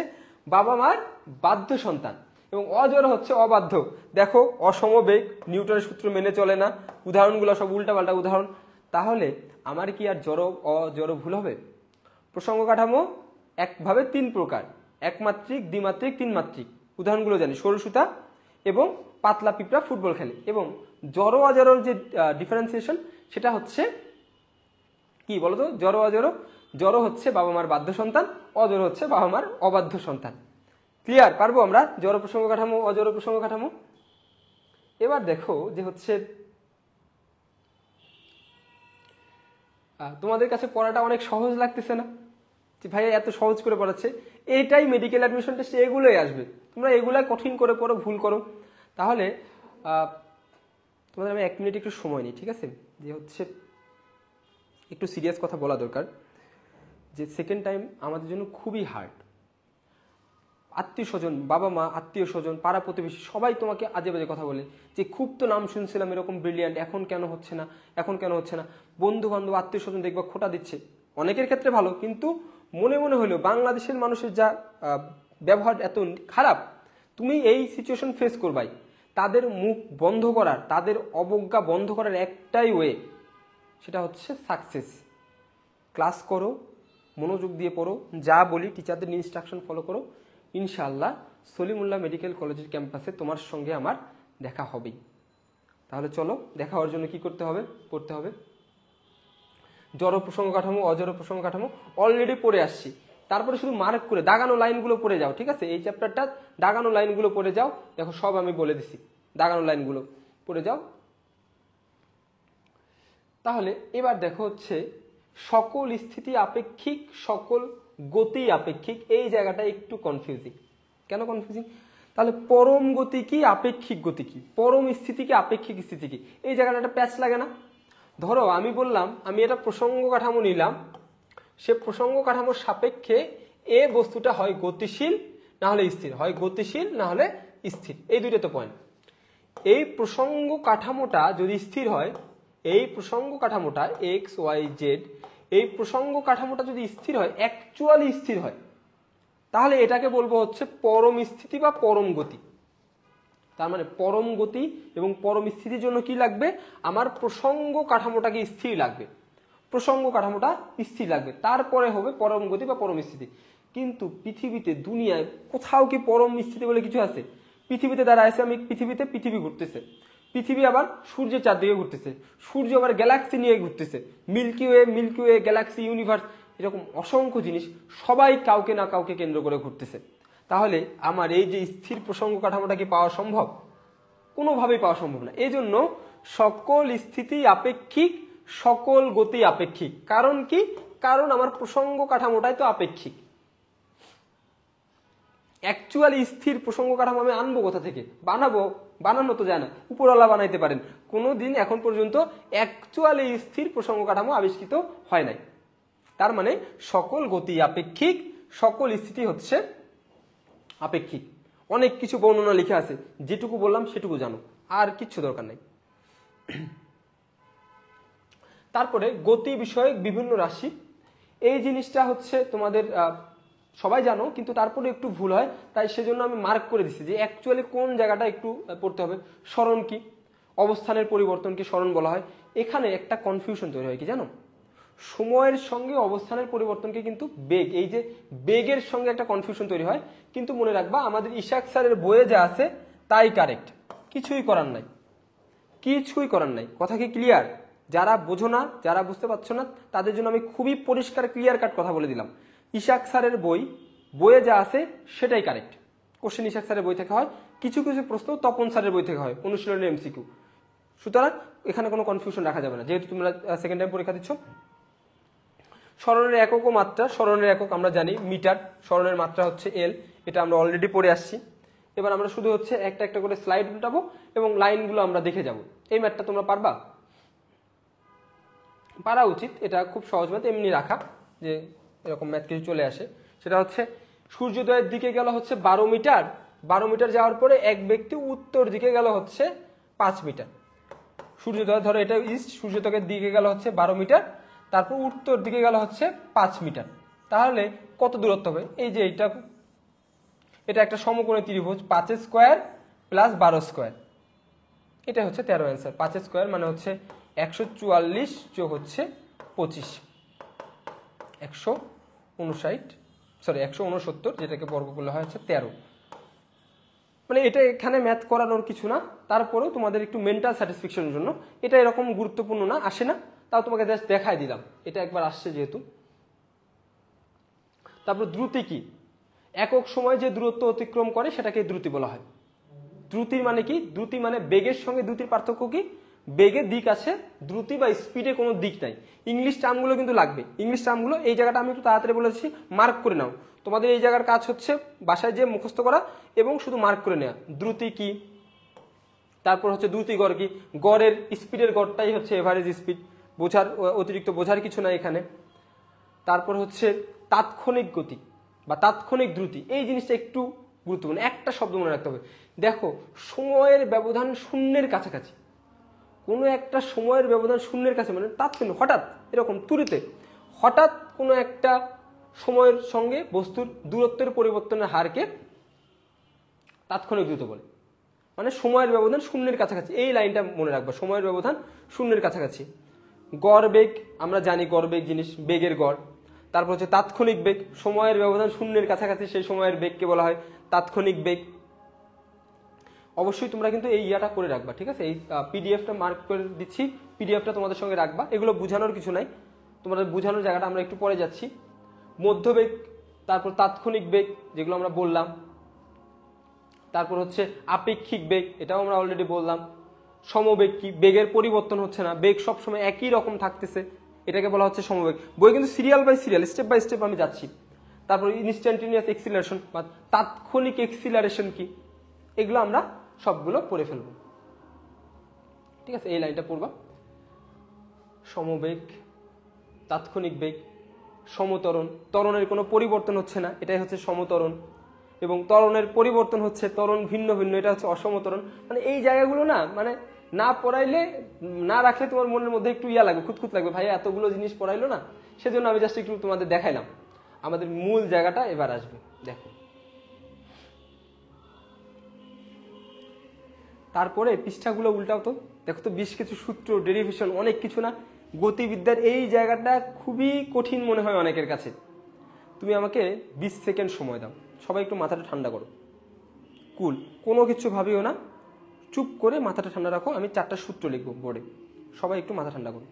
Speaker 1: বাবা মার বাধ্য সন্তান এবং অজড় হচ্ছে অবাধ্য। দেখো, অসমবেগ, নিউটনের সূত্র মেনে চলে না, উদাহরণগুলো সব উল্টাপাল্টা উদাহরণ। তাহলে আমার কি আর জড় অজড় ভুল হবে? প্রসঙ্গ কাঠামো একভাবে তিন প্রকার: একমাত্রিক, দ্বিমাত্রিক, তিনমাত্রিক। উদাহরণগুলো জানি, সরু সুতা এবং পাতলা পিঁপড়া ফুটবল খেলে। এবং জড় অজড়র যে ডিফারেন্সিয়েশন সেটা হচ্ছে কি বলতো? জড় অজড়, জড় হচ্ছে বাবা মার বাধ্য সন্তান, অজড় হচ্ছে বাবা মার অবাধ্য সন্তান। ক্লিয়ার? পারবো আমরা জড় প্রসঙ্গ কাঠামো, অজড় প্রসঙ্গ কাঠামো? এবার দেখো যে হচ্ছে তোমাদের কাছে পড়াটা অনেক সহজ লাগতেছে না? যে ভাইয়া এত সহজ করে পড়াচ্ছে। এইটাই মেডিকেল অ্যাডমিশন টেস্টে এগুলোই আসবে। তোমরা এগুলাই কঠিন করে পড়ো, ভুল করো। তাহলে তোমাদের আমি 1 মিনিট একটু সময় নিই, ঠিক আছে? যে হচ্ছে একটু সিরিয়াস কথা বলা দরকার, যে সেকেন্ড টাইম আমাদের জন্য খুবই হার্ড। আত্মীয় স্বজন, বাবা মা, আত্মীয় স্বজন, পাড়া প্রতিবেশী সবাই তোমাকে আজে বাজে কথা বলে যে খুব তো নাম শুনছিলাম এরকম ব্রিলিয়ান্ট, এখন কেন হচ্ছে না, এখন কেন হচ্ছে না? বন্ধু বান্ধব, আত্মীয় স্বজন দেখবা খোটা দিচ্ছে। অনেকের ক্ষেত্রে ভালো, কিন্তু মনে মনে হলেও বাংলাদেশের মানুষের যা ব্যবহার এত খারাপ, তুমি এই সিচুয়েশন ফেস করবাই। তাদের মুখ বন্ধ করার, তাদের অবজ্ঞা বন্ধ করার একটাই ওয়ে, সেটা হচ্ছে সাকসেস। ক্লাস করো, মনোযোগ দিয়ে পড়ো, যা বলি টিচারদের ইনস্ট্রাকশন ফলো করো, ইনশাআল্লাহ সলিমুল্লাহ মেডিকেল কলেজের ক্যাম্পাসে তোমার সঙ্গে আমার দেখা হবেই। তাহলে চলো, দেখা হওয়ার জন্য কি করতে হবে? পড়তে হবে জড় প্রসঙ্গ কাঠামো, অজড় প্রসঙ্গ কাঠামো। অলরেডি পড়ে আসছি, তারপরে শুধু মার্ক করে দাগানো লাইনগুলো পড়ে যাও, ঠিক আছে? এই চ্যাপ্টারটা দাগানো লাইনগুলো পড়ে যাও। দেখো, সব আমি বলে দিছি, দাগানো লাইনগুলো পড়ে যাও। তাহলে এবার দেখো হচ্ছে সকল স্থিতি আপেক্ষিক, সকল গতি আপেক্ষিক। এই জায়গাটা একটু কনফিউজিং। কেন কনফিউজিং? তাহলে পরম গতি কি, আপেক্ষিক গতি কি, পরম স্থিতি কি, আপেক্ষিক স্থিতি কি? এই জায়গাটা একটা প্যাচ লাগে না? ধরো আমি বললাম আমি এটা প্রসঙ্গ কাঠামো নিলাম, সে প্রসঙ্গ কাঠামোর সাপেক্ষে এ বস্তুটা হয় গতিশীল না হলে স্থির, হয় গতিশীল না হলে স্থির। এই দুইটা তো পয়েন্ট। এই প্রসঙ্গ কাঠামোটা যদি স্থির হয় এই প্রসঙ্গ কাঠামোটা এক্স ওয়াই জেড, এই প্রসঙ্গ কাঠামোটা যদি স্থির হয়, অ্যাকচুয়ালি স্থির হয়, তাহলে এটাকে বলবো হচ্ছে পরম স্থিতি বা পরম গতি। তার মানে পরম গতি এবং পরম স্থিতির জন্য কি লাগবে, আমার প্রসঙ্গ কাঠামোটাকে স্থির লাগবে, প্রসঙ্গ কাঠামোটা স্থির লাগবে, তারপরে হবে পরম গতি বা পরম স্থিতি। কিন্তু পৃথিবীতে, দুনিয়ায় কোথাও কি পরম স্থিতি বলে কিছু আছে? পৃথিবীতে দ্বারা আছে, আমি পৃথিবী ঘুরতেছে, পৃথিবী আবার সূর্যের চারদিকে ঘুরতেছে, সূর্য আবার গ্যালাক্সি নিয়ে ঘুরতেছে, মিল্কি ওয়ে, গ্যালাক্সি, ইউনিভার্স, এরকম অসংখ্য জিনিস সবাই কাউকে না কাউকে কেন্দ্র করে ঘুরতেছে। তাহলে আমার এই যে স্থির প্রসঙ্গ কাঠামোটা কি পাওয়া সম্ভব? কোনোভাবেই পাওয়া সম্ভব না। এই জন্য সকল স্থিতি আপেক্ষিক, সকল গতি আপেক্ষিক। কারণ কি? কারণ আমার প্রসঙ্গ কাঠামোটাই তো আপেক্ষিক। অ্যাকচুয়ালি স্থির প্রসঙ্গ কাঠামো আমি আনবো কোথা থেকে? বানানো তো যায় না, উপরওয়ালা বানাইতে পারেন। কোনোদিন এখন পর্যন্ত অ্যাকচুয়ালি স্থির প্রসঙ্গ কাঠামো আবিষ্কৃত হয় নাই। তার মানে সকল গতি আপেক্ষিক, সকল স্থিতি হচ্ছে আপেক্ষিক। অনেক কিছু বর্ণনা লিখে আছে, যেটুকু বললাম সেটুকু জানো, আর কিচ্ছু দরকার নেই। তারপরে গতি বিষয়ক বিভিন্ন রাশি, এই জিনিসটা হচ্ছে তোমাদের সবাই জানো, কিন্তু তারপরে একটু ভুল হয়, তাই সেজন্য আমি মার্ক করে দিচ্ছি যে অ্যাকচুয়ালি কোন জায়গাটা একটু পড়তে হবে। স্মরণ কি? অবস্থানের পরিবর্তনকে স্মরণ বলা হয়। এখানে একটা কনফিউশন তৈরি হয় কি জানো, সময়ের সঙ্গে অবস্থানের পরিবর্তনকে কিন্তু বেগ, এই যে বেগের সঙ্গে একটা কনফিউশন তৈরি হয়। কিন্তু মনে রাখবা, আমাদের ইশাক স্যারের বইয়ে যা আছে তাই কারেক্ট, কিছুই করার নাই, কিছুই করার নাই। কথা কি ক্লিয়ার? যারা বোঝো না, যারা বুঝতে পারছো না, তাদের জন্য আমি খুবই পরিষ্কার ক্লিয়ার কাট কথা বলে দিলাম। ইশাক স্যারের বইয়ে যা আছে সেটাই কারেক্ট। কোশ্চেন ইশাক স্যারের বই থেকে হয়, কিছু কিছু প্রশ্ন তপন স্যারের বই থেকে হয়, অনুশীলনের এমসিকিউ। সুতরাং এখানে কোনো কনফিউশন রাখা যাবে না, যেহেতু তোমরা সেকেন্ড টাইম পরীক্ষা দিচ্ছ। স্মরণের একক ও মাত্রা, স্মরণের একক আমরা জানি মিটার, স্মরণের মাত্রা হচ্ছে এল, এটা আমরা অলরেডি পড়ে আসছি। এবার আমরা শুধু হচ্ছে একটা একটা করে স্লাইড উল্টাবো এবং লাইনগুলো আমরা দেখে যাব। এই ম্যাথটা তোমরা পারবা? পারা উচিত, এটা খুব সহজ ম্যাথ। এমনি রাখা যে এরকম ম্যাথ কিছু চলে আসে, সেটা হচ্ছে সূর্যোদয়ের দিকে গেল হচ্ছে 12 মিটার, 12 মিটার যাওয়ার পরে এক ব্যক্তি উত্তর দিকে গেল হচ্ছে 5 মিটার। সূর্যোদয়, ধরো এটা ইস্ট, সূর্যোদয়ের দিকে গেল হচ্ছে 12 মিটার, তারপর উত্তর দিকে গেল হচ্ছে 5 মিটার। তাহলে কত দূরত্ব হবে? এই যে এটা একটা সমকোণী ত্রিভুজ, 5 স্কোয়ার প্লাস 12 স্কোয়ার, এটা হচ্ছে 13 অ্যান্সার। 5 স্কোয়ার মানে হচ্ছে 144 যোগ হচ্ছে 25, 169, যেটাকে বর্গ করলে হয় হচ্ছে 13। মানে এটা এখানে ম্যাথ করানোর কিছু না, তারপরেও তোমাদের একটু মেন্টাল স্যাটিসফ্যাকশনের জন্য, এটা এরকম গুরুত্বপূর্ণ না, আসে না, তাও তোমাকে জাস্ট দেখাই দিলাম, এটা একবার আসছে যেহেতু। তারপর দ্রুতি কি? একক সময় যে দূরত্ব অতিক্রম করে সেটাকে দ্রুতি বলা হয়। দ্রুতি মানে কি? দ্রুতি মানে বেগের সঙ্গে দ্রুতির পার্থক্য কি? বেগের দিক আছে, দ্রুতি বা স্পিডে কোনো দিক নাই। ইংলিশ টার্মগুলো কিন্তু লাগবে, ইংলিশ টার্মগুলো এই জায়গাটা আমি একটু তাড়াতাড়ি বলেছি, মার্ক করে নাও। তোমাদের এই জায়গার কাজ হচ্ছে বাসায় যে মুখস্থ করা এবং শুধু মার্ক করে নেওয়া। দ্রুতি কি, তারপর হচ্ছে দ্রুতি গড় কি, গড়ের স্পিডের গড়টাই হচ্ছে এভারেজ স্পিড, বোঝার অতিরিক্ত বোঝার কিছু না এখানে। তারপর হচ্ছে তাৎক্ষণিক গতি বা তাৎক্ষণিক দ্রুতি, এই জিনিসটা একটু গুরুত্বপূর্ণ, একটা শব্দ মনে রাখতে হবে। দেখো, সময়ের ব্যবধান শূন্যের কাছাকাছি, কোনো একটা সময়ের ব্যবধান শূন্যের কাছে মানে তাৎক্ষণিক, হঠাৎ এরকম তুরিতে হঠাৎ কোনো একটা সময়ের সঙ্গে বস্তুর দূরত্বের পরিবর্তনের হারকে তাৎক্ষণিক দ্রুত বলে। মানে সময়ের ব্যবধান শূন্যের কাছাকাছি, এই লাইনটা মনে রাখবা, সময়ের ব্যবধান শূন্যের কাছাকাছি। গড় বেগ আমরা জানি, গড় বেগ জিনিস বেগের গড়। তারপর হচ্ছে তাৎক্ষণিক বেগ, সময়ের ব্যবধান শূন্যের কাছাকাছি, সেই সময়ের বেগকে বলা হয় তাৎক্ষণিক বেগ। অবশ্যই তোমরা কিন্তু এই ইয়াটা করে রাখবা, ঠিক আছে? এই পিডিএফটা মার্ক করে দিচ্ছি, পিডিএফটা তোমাদের সঙ্গে রাখবা। এগুলো বোঝানোর কিছু নাই, তোমাদের বোঝানোর জায়গাটা আমরা একটু পরে যাচ্ছি। মধ্যবেগ, তারপর তাৎক্ষণিক বেগ যেগুলো আমরা বললাম, তারপর হচ্ছে আপেক্ষিক বেগ, এটাও আমরা অলরেডি বললাম। সমবেগ কি? বেগের পরিবর্তন হচ্ছে না, বেগ সবসময় একই রকম থাকতেছে, এটাকে বলা হচ্ছে সমবেগ। বই কিন্তু serial by serial, step by step আমি যাচ্ছি। তারপর ইনস্ট্যান্টেনিয়াস এক্সিলারেশন বা তাৎক্ষণিক এক্সিলারেশন কি, এগুলো আমরা সবগুলো পড়ে ফেলব, ঠিক আছে? এই লাইনটা পড়বা। সমবেগ, তাৎক্ষণিক বেগ, সমত্বরণ, ত্বরণের কোনো পরিবর্তন হচ্ছে না, এটাই হচ্ছে সমত্বরণ। এবং ত্বরণের পরিবর্তন হচ্ছে, ত্বরণ ভিন্ন ভিন্ন, এটা হচ্ছে অসমত্বরণ। মানে এই জায়গাগুলো না, মানে না পড়াইলে না রাখলে তোমার মনের মধ্যে একটু ইয়া লাগবে, খুঁতখুত লাগবে, ভাইয়া এতগুলো জিনিস পড়াইলো না। সেজন্য আমি জাস্ট একটু তোমাদের দেখাইলাম। আমাদের মূল জায়গাটা এবার আসবে, দেখো। তারপরে পৃষ্ঠাগুলো উল্টাও তো, দেখো তো বেশ কিছু সূত্র, ডেরিভেশন, অনেক কিছু না। গতিবিদ্যার এই জায়গাটা খুবই কঠিন মনে হয় অনেকের কাছে। তুমি আমাকে 20 সেকেন্ড সময় দাও, সবাই একটু মাথাটা ঠান্ডা করো, কুল, কোনো কিছু ভাবিও না, চুপ করে মাথাটা ঠান্ডা রাখো। আমি 4টা সূত্র লিখবো বোর্ডে, সবাই একটু মাথা ঠান্ডা করো।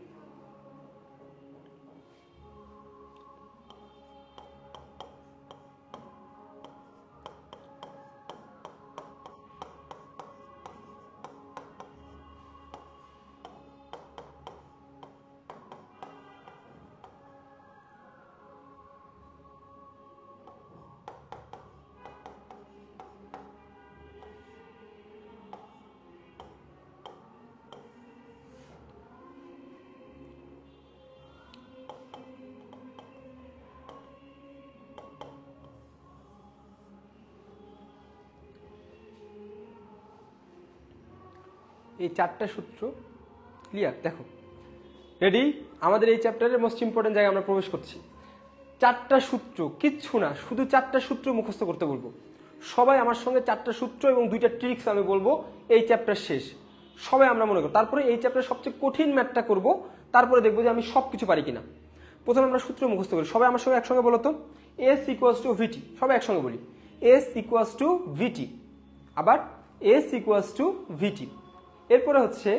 Speaker 1: এই 4টা সূত্র ক্লিয়ার? দেখো, রেডি? আমাদের এই চ্যাপ্টারের মোস্ট ইম্পর্টেন্ট জায়গায় আমরা প্রবেশ করছি। 4টা সূত্র, কিচ্ছু না, শুধু 4টা সূত্র মুখস্থ করতে বলবো। সবাই আমার সঙ্গে 4টা সূত্র এবং 2টা ট্রিক্স আমি বলবো, এই চ্যাপ্টার শেষ। সবাই আমরা মনে করব, তারপরে এই চ্যাপ্টার সবচেয়ে কঠিন ম্যাথটা করব, তারপরে দেখবো যে আমি সব কিছু পারি কিনা। প্রথমে আমরা সূত্র মুখস্থ করি। সবাই আমার সঙ্গে একসঙ্গে বলো তো, এস ইকুয়ালস টু ভিটি। সবাই একসঙ্গে বলি, এস ইকুয়ালস টু ভিটি। আবার এস ইকুয়ালস টু ভিটি। এরপরে হচ্ছে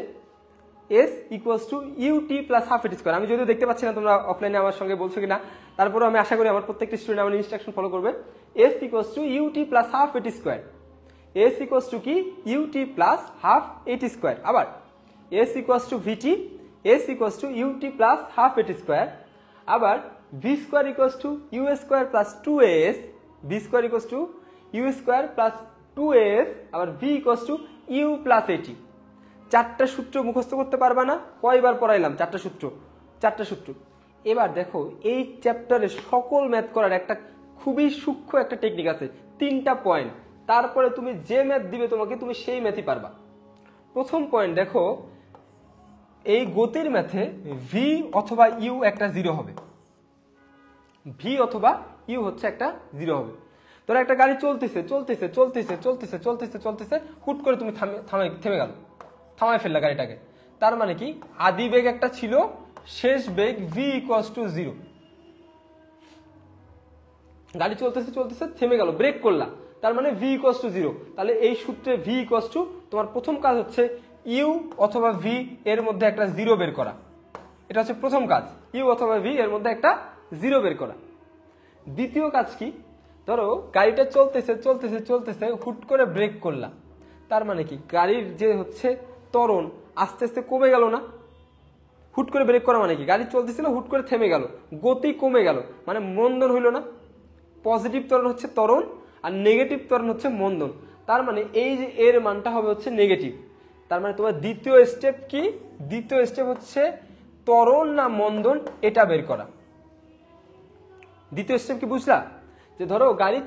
Speaker 1: s equals to u t plus half a t square. আমি যদিও দেখতে পাচ্ছি না তোমরা অফলাইনে আমার সঙ্গে বলছো কিনা, তারপরে আমি আশা করি আমার প্রত্যেকটি স্টুডেন্ট আমার ইনস্ট্রাকশন ফলো করবে। S equals to u t plus half a t square. S equals to কি? U t plus half a t square. আবার s equals to v t, s equals to u t plus half a t square. আবার v square equals to u square plus 2as, v square equals to u square plus 2as। আবার v equals to u plus a t. 4টা সূত্র মুখস্থ করতে পারবা না? কয়বার পড়াইলাম 4টা সূত্র, 4টা সূত্র। এবার দেখো, এই চ্যাপ্টারে সকল ম্যাথ করার একটা খুবই সূক্ষ্ম একটা টেকনিক আছে, 3টা পয়েন্ট। তারপরে তুমি যে ম্যাথ দিবে তোমাকে, তুমি সেই ম্যাথই পারবা। প্রথম পয়েন্ট দেখো, এই গতির ম্যাথে ভি অথবা ইউ একটা 0 হবে। ভি অথবা ইউ হচ্ছে একটা 0 হবে। ধরো একটা গাড়ি চলতেছে চলতেছে চলতেছে চলতেছে চলতেছে চলতেছে, হুট করে তুমি থেমে গেল, থামায় ফেললা গাড়িটাকে। তার মানে কি? আদি বেগ একটা ছিল, শেষ বেগ ভি ইকুয়ালস টু 0। গাড়ি চলতেছে চলতেছে থেমে গেল, ব্রেক করলা, তার মানে ভি ইকুয়ালস টু 0। তাহলে এই সূত্রে ভি ইকুয়ালস টু, তোমার প্রথম কাজ হচ্ছে ইউ অথবা ভি এর মধ্যে একটা 0 বের করা। এটা হচ্ছে প্রথম কাজ, ইউ অথবা ভি এর মধ্যে একটা 0 বের করা। দ্বিতীয় কাজ কি? ধরো গাড়িটা চলতেছে চলতেছে চলতেছে, হুট করে ব্রেক করলা, তার মানে কি? গাড়ির যে হচ্ছে ত্বরণ আস্তে আস্তে কমে গেল না? হুট করে ব্রেক করা মানে কি? গাড়ি চলতেছিল, হুট করে থেমে গেল, গতি কমে গেল, মানে মন্দন হইল না? পজিটিভ ত্বরণ হচ্ছে ত্বরণ, আর নেগেটিভ ত্বরণ হচ্ছে মন্দন। তার মানে এই যে এর মানটা হবে হচ্ছে নেগেটিভ। তার মানে তোমার দ্বিতীয় স্টেপ কি? দ্বিতীয় স্টেপ হচ্ছে ত্বরণ না মন্দন এটা বের করা। দ্বিতীয় স্টেপ কি বুঝলা? যে ধরো গাড়ি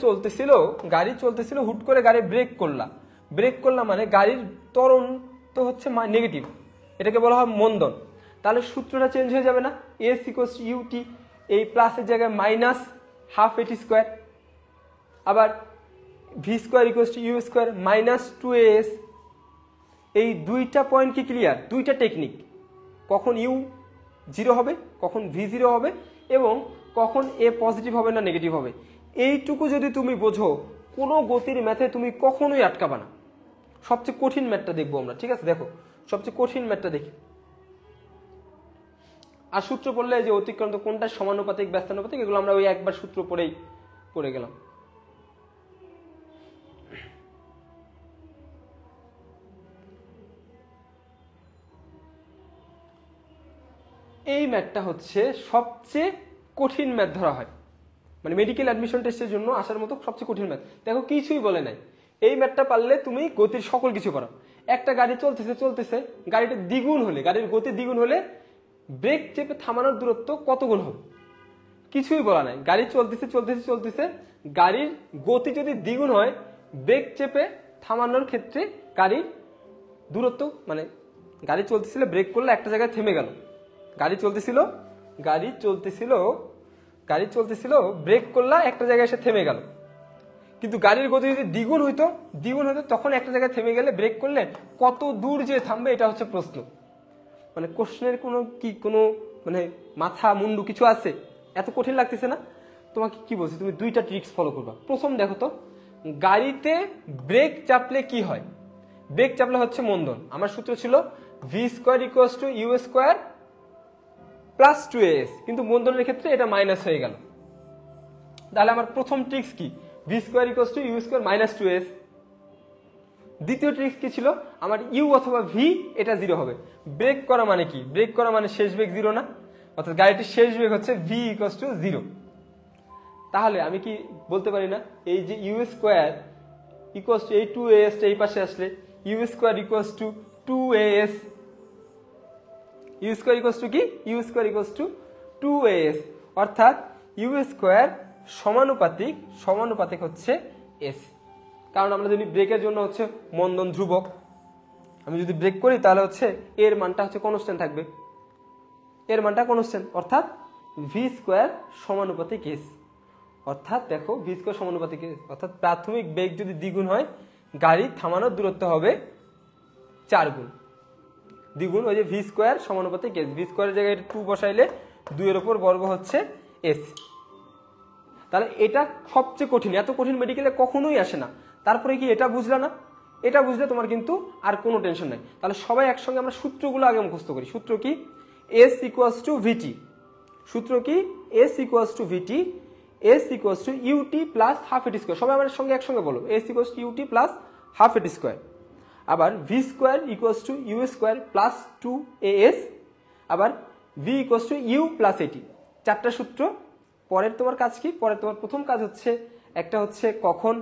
Speaker 1: চলতেছিল হুট করে গাড়ি ব্রেক করলা মানে গাড়ির ত্বরণ তো হচ্ছে নেগেটিভ, এটাকে বলা হয় মন্দন। তাহলে সূত্রটা চেঞ্জ হয়ে যাবে না? এস ইকুয়ালস টু ইউটি, এই প্লাসের জায়গায় মাইনাস হাফ এটি স্কোয়ার। আবার v square equals to u square minus 2as। এই 2টা পয়েন্ট কি ক্লিয়ার? 2টা টেকনিক, কখন ইউ 0 হবে, কখন ভি 0 হবে, এবং কখন এ পজিটিভ হবে না নেগেটিভ হবে। এইটুকু যদি তুমি বোঝো, কোনো গতির ম্যাথে তুমি কখনোই আটকাবা না। সবচেয়ে কঠিন ম্যাথটা দেখবো আমরা, ঠিক আছে? দেখো সবচেয়ে কঠিন ম্যাথটা দেখি। আর সূত্র পড়লে যে অতিক্রান্ত কোনটা সমানুপাতিক ব্যস্তানুপাতিক, এগুলো আমরা ওই একবার সূত্র পড়েই পড়ে গেলাম। এই ম্যাথটা হচ্ছে সবচেয়ে কঠিন ম্যাথ ধরা হয়, মানে মেডিকেল অ্যাডমিশন টেস্টের জন্য আসার মতো সবচেয়ে কঠিন ম্যাথ। দেখো কিছুই বলে নাই, এই ম্যাথটা পারলে তুমি গতির সকল কিছু পারো। একটা গাড়ি চলতেছে চলতেছে, গাড়িটা দ্বিগুণ হলে, গাড়ির গতি দ্বিগুণ হলে ব্রেক চেপে থামানোর দূরত্ব কত গুণ হবে? কিছুই বলা নাই। গাড়ি চলতেছে চলতেছে চলতেছে, গাড়ির গতি যদি দ্বিগুণ হয়, ব্রেক চেপে থামানোর ক্ষেত্রে গাড়ির দূরত্ব মানে গাড়ি চলতেছিল, ব্রেক করলে একটা জায়গায় থেমে গেল। গাড়ি চলতেছিল, ব্রেক করলা একটা জায়গায় এসে থেমে গেল। কিন্তু গাড়ির গতি যদি দ্বিগুণ হইতো তখন একটা জায়গায় থেমে গেলে ব্রেক করলে কত দূর যে থামবে, এটা হচ্ছে প্রশ্ন। মানে কোশ্চেনের কোনো মানে মাথা মুন্ডু কিছু আছে? এত কঠিন লাগতেছে না? তোমাকে কি বলছি, তুমি দুইটা ট্রিক্স ফলো করবা। প্রথম দেখো তো, গাড়িতে ব্রেক চাপলে কি হয়? ব্রেক চাপলে হচ্ছে মন্দন। আমার সূত্র ছিল v² = u² প্লাস 2as, কিন্তু মন্দনের ক্ষেত্রে এটা মাইনাস হয়ে গেল। তাহলে আমার প্রথম ট্রিক্স কি? v² = u² - 2as। দ্বিতীয় ট্রিক্স কি ছিল? আমার ইউ অথবা ভি এটা 0 হবে। ব্রেক করা মানে কি? ব্রেক করা মানে শেষ বেগ 0 না? অর্থাৎ গাড়িটির শেষ বেগ হচ্ছে v = 0। তাহলে আমি কি বলতে পারি না, এই যে u² = এই 2as এই পাশে আসলে u² = 2as, u² কি? u² = 2as, অর্থাৎ u² সমানুপাতিক হচ্ছে s। কারণ আমরা যদি ব্রেকের জন্য হচ্ছে মন্দন ধ্রুবক, আমি যদি ব্রেক করি তাহলে হচ্ছে এর মানটা হচ্ছে কনস্ট্যান্ট থাকবে, এর মানটা কনস্ট্যান্ট, অর্থাৎ v² = s। অর্থাৎ দেখো v² = s, অর্থাৎ প্রাথমিক বেগ যদি দ্বিগুণ হয়, গাড়ি থামানোর দূরত্ব হবে 4 গুণ। দ্বিগুণ ওই যে v² = s, v² এর জায়গায় 2 বসাইলে 2 এর উপর বর্গ হচ্ছে s। তাহলে এটা সবচেয়ে কঠিন, এত কঠিন মেডিকেলে কখনোই আসে না। তারপরে কি এটা বুঝলা না? এটা বুঝলে তোমার কিন্তু আর কোনো টেনশন নাই। তাহলে সবাই একসঙ্গে আমরা সূত্রগুলো আগে মুখস্থ করি। সূত্র কি? s = vt। সূত্র কি? s = vt, s = ut plus half a t square. সবাই আমার সঙ্গে একসঙ্গে বলো, s = ut plus half a t square. আবার v² = u² প্লাস 2as, আবার v = u প্লাস at। চারটা সূত্র। পরের তোমার কাজ কি? পরের তোমার প্রথম কাজ হচ্ছে, একটা হচ্ছে কখন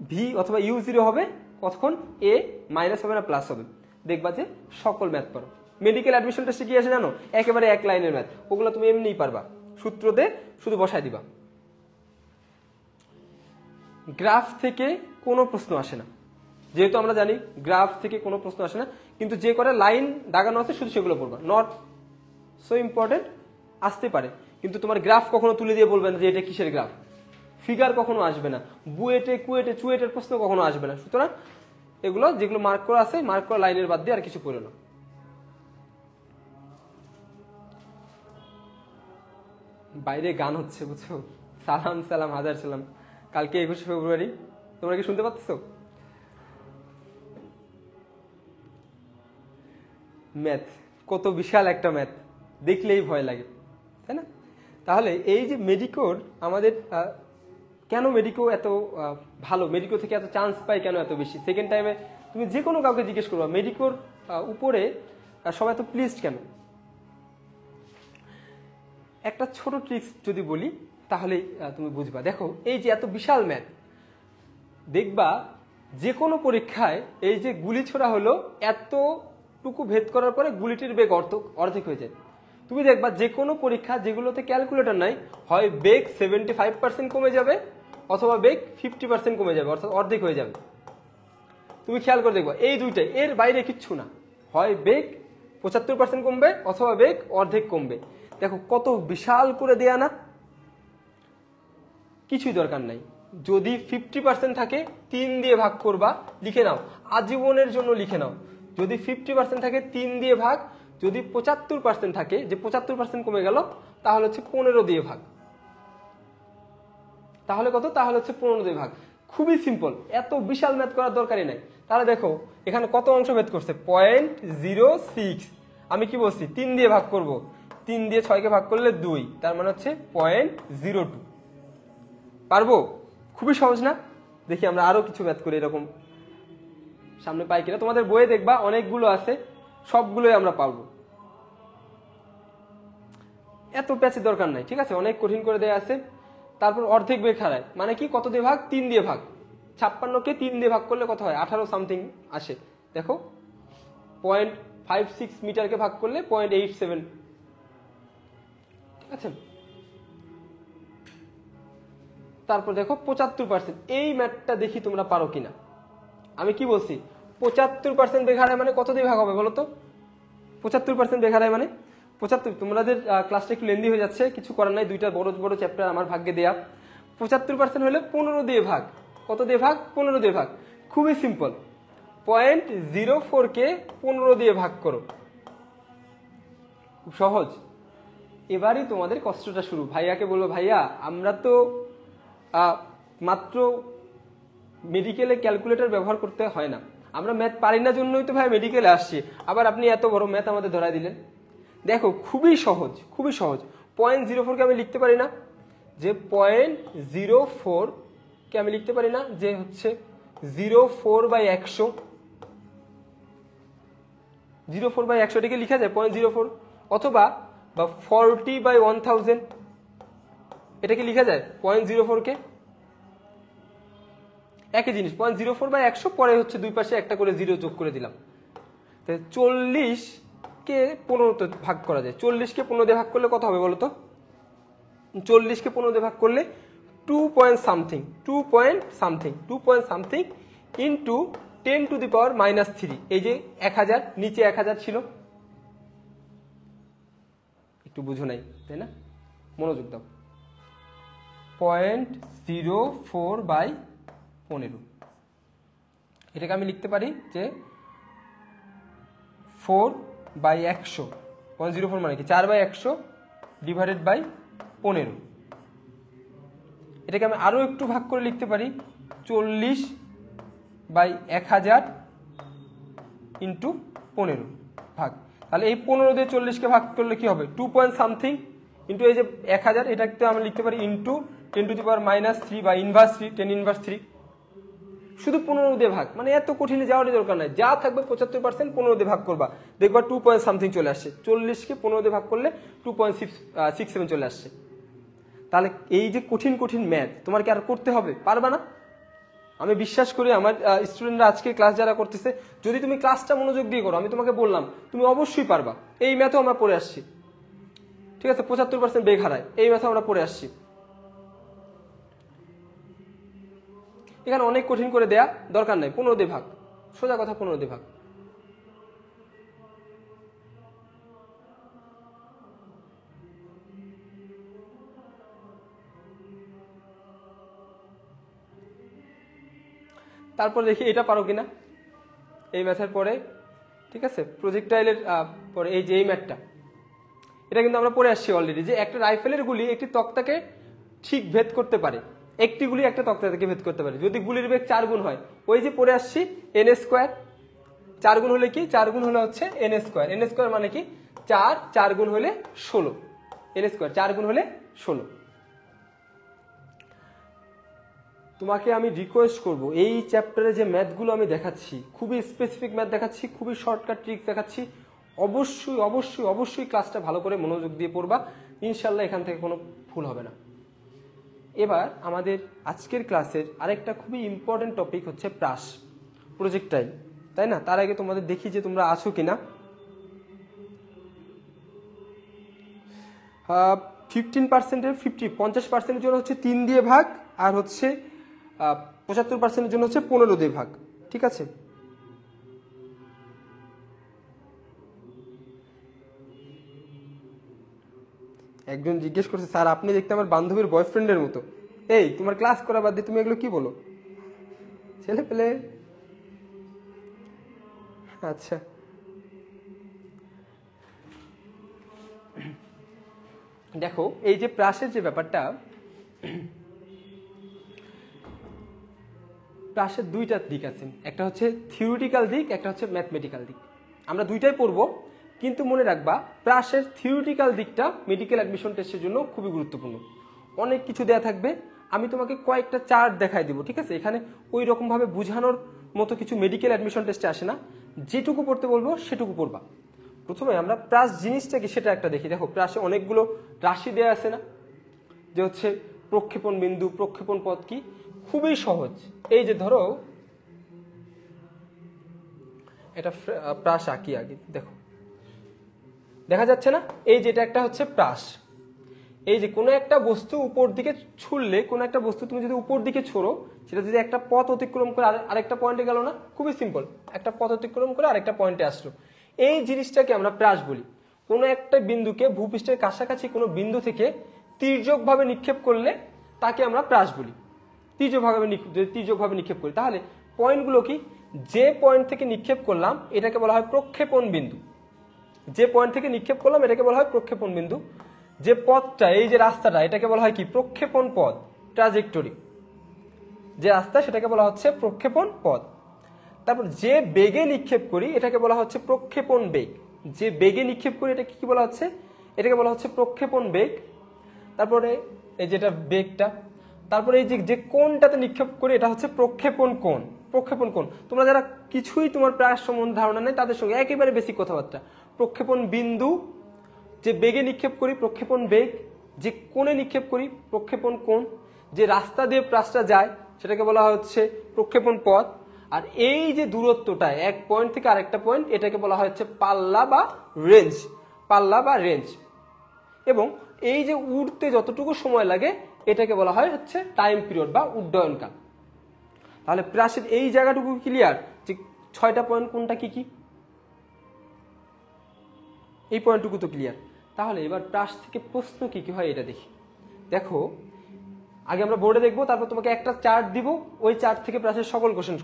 Speaker 1: ভি অথবা ইউ 0 হবে, কখন এ মাইনাস হবে না প্লাস হবে। দেখবা যে সকল ম্যাথ পারো। মেডিকেল অ্যাডমিশন টেস্টে কি আসে জানো? একেবারে এক লাইনের ম্যাথ, ওগুলো তুমি এমনিই পারবা, সূত্র দিয়ে শুধু বসায় দিবা। গ্রাফ থেকে কোনো প্রশ্ন আসে না, যেহেতু আমরা জানি গ্রাফ থেকে কোনো প্রশ্ন আসে না, কিন্তু যে করে লাইন দাগানো আছে শুধু সেগুলো পড়বা। নট সো ইম্পর্টেন্ট, আসতে পারে, কিন্তু তোমার গ্রাফ কখনো তুলে দিয়ে বলবে না যে এটা কিসের গ্রাফ। ফিগার কখনো আসবে না, বুয়েটে কুয়েটে চুয়েটের প্রশ্ন কখনো আসবে না। সুতরাং এগুলো যেগুলো মার্ক করা আছে, মার্ক করা লাইনের বাদ দিয়ে আর কিছু পড়ো না। বাইরে গান হচ্ছে বুঝছো, সালাম সালাম হাজার সালাম। কালকে 21শে ফেব্রুয়ারি, তোমরা কি শুনতে পাচ্ছ? ম্যাথ কত বিশাল একটা ম্যাথ, দেখলেই ভয় লাগে, তাই না? তাহলে এই যে মেডিকোর, আমাদের কেন মেডিকো এত ভালো, মেডিকো থেকে এত চান্স পাই কেন এত বেশি? সেকেন্ড টাইমে তুমি যে কোনো কাউকে জিজ্ঞেস করবা মেডিকোর উপরে সবাই এত প্লিজড কেন? একটা ছোট ট্রিক্স যদি বলি তাহলে তুমি বুঝবা। দেখো এই যে এত বিশাল ম্যাথ, দেখবা যে কোনো পরীক্ষায় এই যে গুলি ছোড়া হলো, এতটুকু ভেদ করার পরে গুলিটির বেগ অর্ধেক হয়ে যায়। তুমি দেখবা যে কোনো পরীক্ষা যেগুলোতে ক্যালকুলেটর নাই, হয় বেগ 75% কমে যাবে অথবা বেগ 50% কমে যাবে, অর্থাৎ অর্ধেক হয়ে যাবে। তুমি খেয়াল করে দেখবা এই দুইটাই, এর বাইরে কিচ্ছু না। হয় বেগ 75% কমবে অথবা বেগ অর্ধেক কমবে। দেখো কত বিশাল করে দেয়া না? কিছুই দরকার নাই। যদি 50% থাকে 3 দিয়ে ভাগ করবা, লিখে নাও, আজীবনের জন্য লিখে নাও। যদি 50% থাকে 3 দিয়ে ভাগ, যদি 75% থাকে, যে 75% কমে গেল, তাহলে হচ্ছে 15 দিয়ে ভাগ। তাহলে কত? তাহলে হচ্ছে 15 দিয়ে ভাগ। খুবই সিম্পল, এত বিশাল ম্যাথ করার দরকারই নাই। তাহলে দেখো এখানে কত অংশ ভেদ করছে? 0.06। আমি কি বলছি? 3 দিয়ে ভাগ করব, 3 দিয়ে 6কে ভাগ করলে 2, তার মানে হচ্ছে 0.02। পারবো? খুবই সহজ না? দেখি আমরা আরো কিছু ম্যাথ করি এরকম, সামনে পাই কিনা। তোমাদের বইয়ে দেখবা অনেকগুলো আছে, সবগুলোই আমরা পারবো। এত প্যাচের দরকার নাই, ঠিক আছে? অনেক কঠিন করে দেয়া আছে। তারপর অর্ধেক বেগ হারায় মানে কি? কত দিয়ে ভাগ? 3 দিয়ে ভাগ। 56কে 3 দিয়ে ভাগ করলে কত হয়? 18 সামথিং আসে। দেখো 0.56 মিটারকে ভাগ করলে 0.87, ঠিক আছে? তারপর দেখো 75%। এই ম্যাথটা দেখি তোমরা পারো কিনা। আমি কি বলছি? 75% বেগ হারায় মানে কত দিয়ে ভাগ হবে বলো তো? 75% বেগ হারায় মানে 75। তোমাদের ক্লাসটা একটু লেন্দি হয়ে যাচ্ছে, কিছু করার নাই, দুইটা বড় বড় চ্যাপ্টার আমার ভাগ্যে দেয়া। 75% হলে 15 দিয়ে ভাগ। কত দিয়ে ভাগ? 15 দিয়ে ভাগ। খুবই সিম্পল, 0.04 কে 15 দিয়ে ভাগ করো, খুব সহজ। এবারই তোমাদের কষ্টটা শুরু। ভাইয়াকে বলবো, ভাইয়া আমরা তো মাত্র মেডিকেলে ক্যালকুলেটর ব্যবহার করতে হয় না, আমরা ম্যাথ পারি না জন্যই তো ভাই মেডিকেলে আসছি, আবার আপনি এত বড় ম্যাথ আমাদের ধরাই দিলেন। দেখো খুবই সহজ, খুবই সহজ। 0.04 কে আমি লিখতে পারি না যে 0.04 কে আমি লিখতে পারি না যে হচ্ছে 0/100। 0/100 এটাকে লিখা যায় 0.04, অথবা 40/1000 এটাকে লিখা যায় 0.04 কে। একই জিনিস, 0.04/100, পরে হচ্ছে দুই পাশে একটা করে জিরো যোগ করে দিলাম। 40 কে 15 তে ভাগ করা যায়। 40 কে 15 দিয়ে ভাগ করলে কত হবে বলতো? 40 কে 15 দিয়ে ভাগ করলে 2 পয়েন্ট সামথিং ইন্টু 10⁻³ এই যে 1000, নিচে 1000 ছিল, একটু বুঝো নাই তাই না? মনোযোগ দাও। 0.04/15 এটাকে আমি লিখতে পারি যে 4/100। 0.04 মানে কি 4/100 ডিভাইডেড বাই 15। এটাকে আমি আরো একটু ভাগ করে লিখতে পারি 40/1000 ইন্টু 15 ভাগ। তাহলে এই 15 দিয়ে 40 কে ভাগ করলে কি হবে? 2 পয়েন্ট সামথিং ইন্টু এই যে 1000, এটাকে আমি লিখতে পারি ইন্টু 10⁻³ বা ইনভার্স 3, 10⁻³ শুধু 15 দিয়ে ভাগ। মানে এত কঠিনে যাওয়ার দরকার নাই, যা থাকবে 75% 15 দিয়ে ভাগ করবা, দেখবা 2 পয়েন্ট সামথিং চলে আসছে। 40 কে 15 দিয়ে ভাগ করলে 2.67 চলে আসছে। তাহলে এই যে কঠিন কঠিন ম্যাথ তোমার কি আর করতে হবে? পারবা না? আমি বিশ্বাস করি আমার স্টুডেন্টরা আজকে ক্লাস যারা করতেছে, যদি তুমি ক্লাসটা মনোযোগ দিয়ে করো, আমি তোমাকে বললাম তুমি অবশ্যই পারবা। এই ম্যাথও আমরা পড়ে আসছি, ঠিক আছে? 75% বেগ হারায়, এই ম্যাথও আমরা পড়ে আসছি। এখানে অনেক কঠিন করে দেয়া দরকার নাই, 15 দিয়ে ভাগ, সোজা কথা 15 দিয়ে ভাগ। তারপর দেখি এটা পারো কিনা এই ম্যাথের পরে, ঠিক আছে? প্রজেক্টাইলের পরে এই যে এই ম্যাথটা, এটা কিন্তু আমরা পড়ে আসছি অলরেডি, যে একটা রাইফেলের গুলি একটি তক্তাকে ঠিক ভেদ করতে পারে, একটি গুলি একটা তক্তা থেকে ভেদ করতে পারে যদি গুলির বেগ 4 গুণ হয়। ওই যে পড়ে আসছি n², 4 গুণ হলে কি? 4 গুণ হলে হচ্ছে n²। n² মানে কি? 4 গুণ হলে 16, n² 4 গুণ হলে 16। তোমাকে আমি রিকোয়েস্ট করব, এই চ্যাপ্টারে যে ম্যাথগুলো আমি দেখাচ্ছি, খুবই স্পেসিফিক ম্যাথ দেখাচ্ছি, খুবই শর্টকাট ট্রিক দেখাচ্ছি, অবশ্যই অবশ্যই অবশ্যই ক্লাসটা ভালো করে মনোযোগ দিয়ে পড়বা, ইনশাল্লাহ এখান থেকে কোনো ভুল হবে না। এবার আমাদের আজকের ক্লাসের আরেকটা খুবই ইম্পর্টেন্ট টপিক হচ্ছে প্রাস, প্রজেক্টাইল, তাই না? তার আগে তোমাদের দেখি যে তোমরা আছো কিনা। 15%-এর 50%-এর জন্য হচ্ছে 3 দিয়ে ভাগ, আর হচ্ছে 75%-এর জন্য হচ্ছে 15 দিয়ে ভাগ, ঠিক আছে? একজন জিজ্ঞেস করছে, স্যার আপনি দেখতে আমার বান্ধবীর বয়ফ্রেন্ডের মতো। এই তোমার ক্লাস করা বাদ দিয়ে তুমি এগুলো কি বলো? ছেলে পেলে। আচ্ছা, দেখো এই যে প্রাসের যে ব্যাপারটা, প্রাসের দুইটা দিক আছে, একটা হচ্ছে থিওরিটিক্যাল দিক, একটা হচ্ছে ম্যাথমেটিক্যাল দিক। আমরা দুইটাই পড়বো, কিন্তু মনে রাখবা প্রাসের থিওরিটিক্যাল দিকটা মেডিকেল অ্যাডমিশন টেস্টের জন্য খুবই গুরুত্বপূর্ণ। অনেক কিছু দেয়া থাকবে, আমি তোমাকে কয়েকটা চার্ট দেখাই দিব, ঠিক আছে? এখানে ওই রকম ভাবে বোঝানোর মতো কিছু মেডিকেল অ্যাডমিশন টেস্টে আসে না, যেটুকু পড়তে বলবো সেটুকু পড়বা। প্রথমে আমরা প্রাস জিনিসটা কি সেটা একটা দেখি। দেখো প্রাসে অনেকগুলো রাশি দেয়া আছে না, যে হচ্ছে প্রক্ষেপণ বিন্দু, প্রক্ষেপণ পথ কি, খুবই সহজ। এই যে ধরো এটা প্রাস আঁকি আগে, দেখো দেখা যাচ্ছে না? এই যেটা একটা হচ্ছে প্রাস। এই যে কোনো একটা বস্তু উপর দিকে ছুড়লে, কোনো একটা বস্তু তুমি যদি উপর দিকে ছোড়ো, সেটা যদি একটা পথ অতিক্রম করে আরেকটা পয়েন্টে গেল না, খুবই সিম্পল, একটা পথ অতিক্রম করে আরেকটা পয়েন্টে আসলো। এই জিনিসটাকে আমরা প্রাস বলি। কোনো একটা বিন্দুকে ভূপৃষ্ঠের কাছাকাছি কোনো বিন্দু থেকে তির্যকভাবে নিক্ষেপ করলে তাকে আমরা প্রাস বলি। তির্যকভাবে নিক্ষেপ করি তাহলে পয়েন্টগুলো কি, যে পয়েন্ট থেকে নিক্ষেপ করলাম এটাকে বলা হয় প্রক্ষেপণ বিন্দু। যে পয়েন্ট থেকে নিক্ষেপ করলাম এটাকে বলা হয় প্রক্ষেপণ বিন্দু। যে পথটা, এই যে রাস্তাটা, এটাকে বলা হয় কি, প্রক্ষেপণ পথ, ট্রাজেক্টরি। যে রাস্তা সেটাকে বলা হচ্ছে প্রক্ষেপণ পথ। তারপর যে বেগে নিক্ষেপ করি এটাকে বলা হচ্ছে প্রক্ষেপণ বেগ। যে বেগে নিক্ষেপ করি এটাকে কি বলা হচ্ছে, এটাকে বলা হচ্ছে প্রক্ষেপণ বেগ। তারপরে এই যেটা বেগটা, তারপরে এই যে কোণটাতে নিক্ষেপ করি এটা হচ্ছে প্রক্ষেপণ কোণ। প্রক্ষেপণ কোণ তোমরা যারা কিছুই তোমার প্রাস সম্বন্ধে ধারণা নেই তাদের সঙ্গে একেবারে বেসিক কথাবার্তা। প্রক্ষেপণ বিন্দু, যে বেগে নিক্ষেপ করি প্রক্ষেপণ বেগ, যে কোণে নিক্ষেপ করি প্রক্ষেপণ কোণ, যে রাস্তা দিয়ে প্রাসটা যায় সেটাকে বলা হচ্ছে প্রক্ষেপণ পথ। আর এই যে দূরত্বটা এক পয়েন্ট থেকে আরেকটা পয়েন্ট এটাকে বলা হচ্ছে পাল্লা বা রেঞ্জ। পাল্লা বা রেঞ্জ। এবং এই যে উড়তে যতটুকু সময় লাগে এটাকে বলা হয় হচ্ছে টাইম পিরিয়ড বা উড্ডয়নকাল। তাহলে প্রাসের এই জায়গাটুকু ক্লিয়ার যে 6টা পয়েন্ট কোনটা কি কি, এই পয়েন্টটুকু তো ক্লিয়ার। তাহলে এবার প্রাস থেকে প্রশ্ন কি কি হয় এটা দেখি। দেখো আগে আমরা বোর্ডে দেখবো, তারপর তোমাকে একটা চার্ট দিব, ওই চার্ট থেকে প্রাসের সকল কোশ্চেন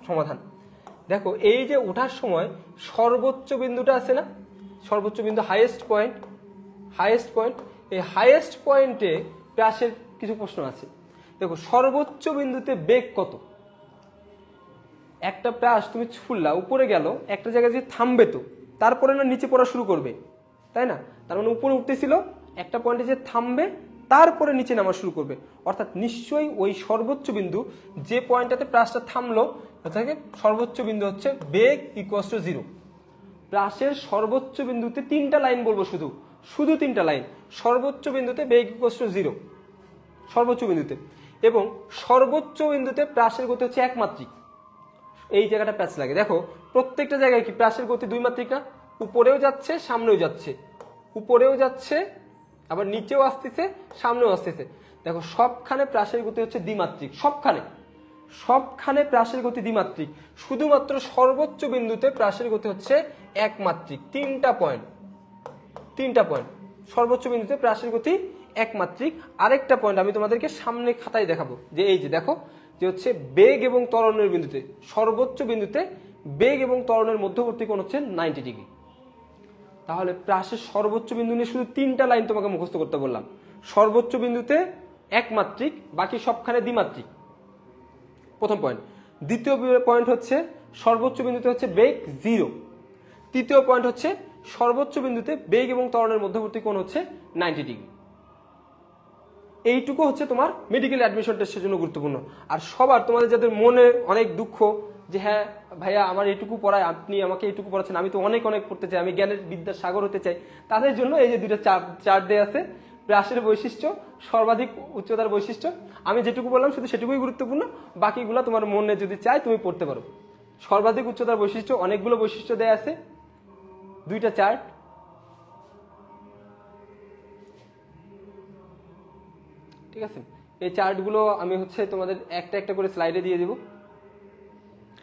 Speaker 1: সমাধান। দেখো এই যে ওঠার সময় সর্বোচ্চ বিন্দুটা আছে না, সর্বোচ্চ বিন্দু হাইয়েস্ট পয়েন্ট, এই হাইয়েস্ট পয়েন্টে প্রাসের কিছু প্রশ্ন আছে। দেখো সর্বোচ্চ বিন্দুতে বেগ কত, একটা প্রাস তুমি ছুড়লা উপরে গেল, একটা জায়গায় যে থামবে তো, তারপরে না নিচে পড়া শুরু করবে, তাই না? তার মানে উপরে উঠতেছিল, একটা পয়েন্টে যে থামবে তারপরে নিচে নামা শুরু করবে। অর্থাৎ নিশ্চয়ই ওই সর্বোচ্চ বিন্দু যে পয়েন্টটাতে প্রাসটা থামলো অর্থাৎ সর্বোচ্চ বিন্দু হচ্ছে বেগ ইকুয়ালস টু 0। প্রাসের সর্বোচ্চ বিন্দুতে 3টা লাইন বলবো, শুধু 3টা লাইন। সর্বোচ্চ বিন্দুতে বেগ ইকুয়ালস টু 0, সর্বোচ্চ বিন্দুতে। এবং সর্বোচ্চ বিন্দুতে প্রাসের গতি হচ্ছে একমাত্রিক। এই জায়গাটা প্যাচ লাগে। দেখো প্রত্যেকটা জায়গায় কি প্রাসের গতি 2 মাত্রিক না, উপরেও যাচ্ছে সামনেও যাচ্ছে, উপরেও যাচ্ছে আবার নিচেও আসতেছে সামনেও আসতেছে। দেখো সবখানে প্রাসের গতি হচ্ছে দ্বিমাত্রিক, সবখানে প্রাসের গতি দ্বিমাত্রিক। শুধুমাত্র সর্বোচ্চ বিন্দুতে প্রাসের গতি হচ্ছে একমাত্রিক। 3টা পয়েন্ট, সর্বোচ্চ বিন্দুতে প্রাসের গতি একমাত্রিক। আরেকটা পয়েন্ট আমি তোমাদেরকে সামনে খাতায় দেখাবো, যে এই যে দেখো যে হচ্ছে বেগ এবং ত্বরণের বিন্দুতে, সর্বোচ্চ বিন্দুতে বেগ এবং ত্বরণের মধ্যবর্তী কোণ হচ্ছে 90 ডিগ্রি। তাহলে প্রাসের সর্বোচ্চ বিন্দু নিয়ে শুধু 3টা লাইন তোমাকে মুখস্থ করতে বললাম। সর্বোচ্চ বিন্দুতে একমাত্রিক, বাকি সবখানে দ্বিমাত্রিক, প্রথম পয়েন্ট। দ্বিতীয় পয়েন্ট হচ্ছে সর্বোচ্চ বিন্দুতে হচ্ছে বেগ 0। তৃতীয় পয়েন্ট হচ্ছে সর্বোচ্চ বিন্দুতে বেগ এবং ত্বরণের মধ্যবর্তী কোণ হচ্ছে 90 ডিগ্রি। এইটুকু হচ্ছে তোমার মেডিকেল অ্যাডমিশন টেস্টের জন্য গুরুত্বপূর্ণ। আর সবার, তোমাদের যাদের মনে অনেক দুঃখ যে হ্যাঁ ভাইয়া আমার এইটুকু পড়ায়, আপনি আমাকে এইটুকু পড়াচ্ছেন, আমি তো অনেক পড়তে চাই, আমি জ্ঞানের বিদ্যার সাগর হতে চাই, তাদের জন্য এই যে 2টা চার্ট দেয়া আছে, প্রাসের বৈশিষ্ট্য, সর্বাধিক উচ্চতার বৈশিষ্ট্য। আমি যেটুকু বললাম শুধু সেটুকুই গুরুত্বপূর্ণ, বাকিগুলো তোমার মনে যদি চাই তুমি পড়তে পারো। সর্বাধিক উচ্চতার বৈশিষ্ট্য, অনেকগুলো বৈশিষ্ট্য দেয়া আছে, 2টা চার্ট। ঠিক আছে, এই চার্টগুলো আমি হচ্ছে তোমাদের একটা একটা করে স্লাইডে দিয়ে দিব।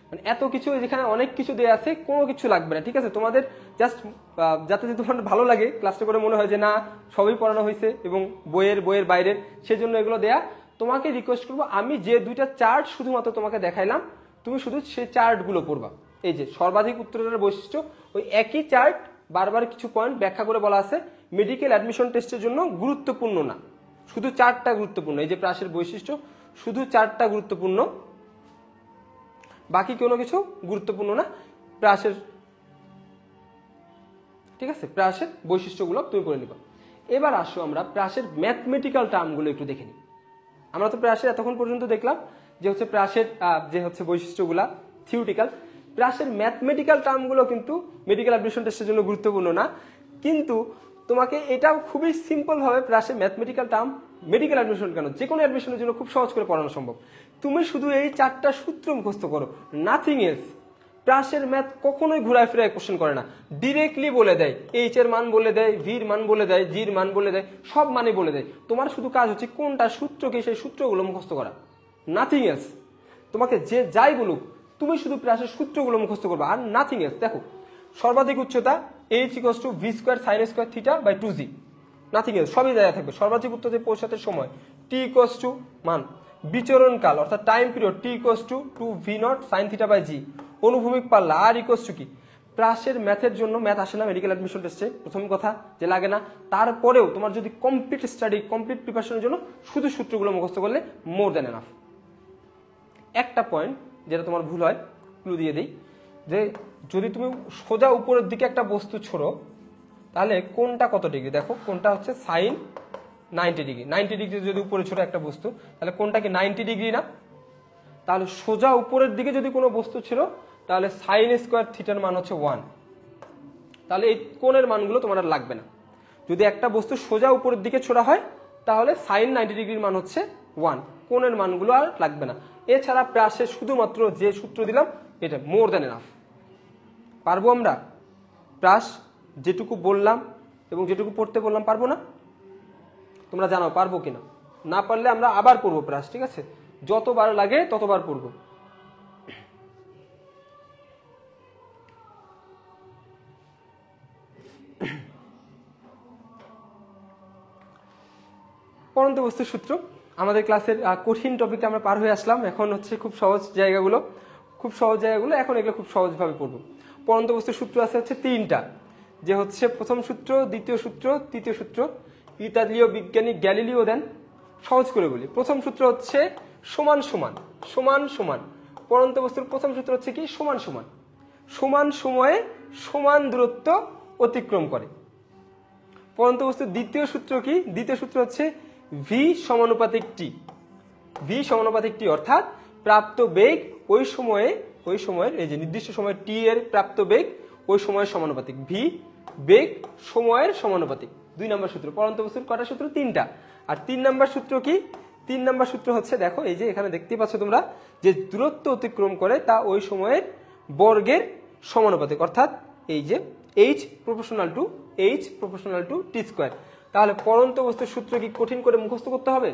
Speaker 1: মানে এত কিছু, যেখানে অনেক কিছু দেয়া আছে, কোনো কিছু লাগবে না। ঠিক আছে, তোমাদের জাস্ট যাতে যদি তোমার ভালো লাগে, ক্লাসটা করে মনে হয় যে না সবই পড়ানো হয়েছে এবং বইয়ের বাইরের, সেজন্য এগুলো দেয়া। তোমাকে রিকোয়েস্ট করবো, আমি যে 2টা চার্ট শুধুমাত্র তোমাকে দেখাইলাম, তুমি শুধু সেই চার্টগুলো পড়বা। এই যে সর্বাধিক উত্তরের বৈশিষ্ট্য, ওই একই চার্ট, বারবার কিছু পয়েন্ট ব্যাখ্যা করে বলা আছে। মেডিকেল অ্যাডমিশন টেস্টের জন্য গুরুত্বপূর্ণ না, শুধু চার্টটা গুরুত্বপূর্ণ। এই যে প্রাসের বৈশিষ্ট্য, শুধু চার্টটা গুরুত্বপূর্ণ, বাকি কোনো কিছু গুরুত্বপূর্ণ না। প্রাসের, ঠিক আছে, প্রাসের বৈশিষ্ট্যগুলো তুমি পড়ে নিবা। এবার আসো আমরা প্রাসের ম্যাথমেটিক্যাল টার্মগুলো একটু দেখে নিই। আমরা তো প্রাসের এতক্ষণ পর্যন্ত দেখলাম যে হচ্ছে প্রাসের যে হচ্ছে বৈশিষ্ট্যগুলা থিওরিটিক্যাল। প্রাসের ম্যাথমেটিক্যাল টার্মগুলো কিন্তু মেডিকেল অ্যাডমিশন টেস্টের জন্য গুরুত্বপূর্ণ না, কিন্তু তোমাকে এটাও খুবই সিম্পল ভাবে প্রাসের ম্যাথমেটিক্যাল টার্ম, মেডিকেল অ্যাডমিশন কেন যে কোনো অ্যাডমিশনের জন্য খুব সহজ করে পড়ানো সম্ভব। তুমি শুধু এই 4টা সূত্র মুখস্থ করো, নাথিং এলস। প্রাসের ম্যাথ কখনোই ঘুরায় ফিরায় কোশ্চেন করে না, ডিরেক্টলি বলে দেয়, এইচ এর মান বলে দেয়, ভির মান বলে দেয়, জির মান বলে দেয়, সব মানে বলে দেয়। তোমার শুধু কাজ হচ্ছে কোনটা সূত্র কি, সেই সূত্রগুলো মুখস্থ করা, নাথিং এলস। তোমাকে যে যাই বলুক তুমি শুধু প্রাসের সূত্রগুলো মুখস্থ করবে আর নাথিং এলস। দেখো সর্বাধিক উচ্চতা h = v² sin² θ/ 2g, nothing else, সবই দেয়া থাকবে। সর্বাধিক উচ্চতাতে পৌঁছাতে সময় t = মান, বিচরণ কাল অর্থাৎ time period t = 2v0 sin θ/g, অনুভূমিক পাল্লা r = কি। প্রাসের ম্যাথের জন্য ম্যাথ আসে না মেডিকেল অ্যাডমিশন টেস্টে, প্রথম কথা যে লাগে না। তারপরেও তোমার যদি কমপ্লিট স্টাডি কমপ্লিট প্রিপারেশনের জন্য শুধু সূত্রগুলো মুখস্থ করলে মোর দ্যান এনাফ। একটা পয়েন্ট যেটা তোমার ভুল হয়, ক্লু দিয়ে দিই, যে যদি তুমি সোজা উপরের দিকে একটা বস্তু ছোড়ো তাহলে কোনটা কত ডিগ্রি, দেখো কোনটা হচ্ছে সাইন 90 ডিগ্রি। 90 ডিগ্রি যদি উপরে ছোট একটা বস্তু তাহলে কোনটা কি 90 ডিগ্রি না। তাহলে সোজা উপরের দিকে যদি কোনো বস্তু ছিল তাহলে sin² θ মান হচ্ছে 1। তাহলে এই কোণের মানগুলো তোমার আর লাগবে না। যদি একটা বস্তু সোজা উপরের দিকে ছোড়া হয় তাহলে sin 90 ডিগ্রির মান হচ্ছে 1, কোণের মানগুলো আর লাগবে না। এছাড়া প্রাসে শুধুমাত্র যে সূত্র দিলাম এটা মোর দ্যান এনাফ। পারবো আমরা প্রাস যেটুকু বললাম এবং যেটুকু পড়তে বললাম, পারবো না? তোমরা জানাও পারবো কিনা। না পারলে আমরা আবার পড়বো প্রাস, ঠিক আছে? যতবার লাগে ততবার পড়বো। পরন্ত বস্তুর সূত্র, আমাদের ক্লাসের কঠিন টপিকটা আমরা পার হয়ে আসলাম। এখন হচ্ছে খুব সহজ জায়গাগুলো, এখন এগুলো খুব সহজভাবে পড়বো। পরন্ত বস্তুর সূত্র আছে হচ্ছে 3টা, যে হচ্ছে প্রথম সূত্র, দ্বিতীয় সূত্র, তৃতীয় সূত্র। ইতালীয় বিজ্ঞানী গ্যালিলিও দেন। সহজ করে বলি, প্রথম সূত্র হচ্ছে সমান সমান সমান সমান। পরন্ত বস্তুর প্রথম সূত্র হচ্ছে কি সমান সমান, সমান সময়ে সমান দূরত্ব অতিক্রম করে। পরন্ত বস্তুর দ্বিতীয় সূত্র কি, দ্বিতীয় সূত্র হচ্ছে ভি সমানুপাতিক টি। ভি সমানুপাতিক টি অর্থাৎ প্রাপ্ত বেগ ওই সময়ের এই যে নির্দিষ্ট সময় টি এর প্রাপ্ত বেগ ওই সময়ের সমানুপাতিক। ভি বেগ সময়ের সমানুপাতিক। 2 নম্বর সূত্র। পরন্ত বস্তুর কটা সূত্র? 3টা। আর 3 নম্বর সূত্র কি? 3 নম্বর সূত্র হচ্ছে, দেখো এই যে এখানে দেখতেই পাচ্ছ তোমরা, যে দূরত্ব অতিক্রম করে তা ওই সময়ের বর্গের সমানুপাতিক, অর্থাৎ এই যে h proportional to t²। তাহলে পরন্ত বস্তুর সূত্র কি কঠিন করে মুখস্থ করতে হবে?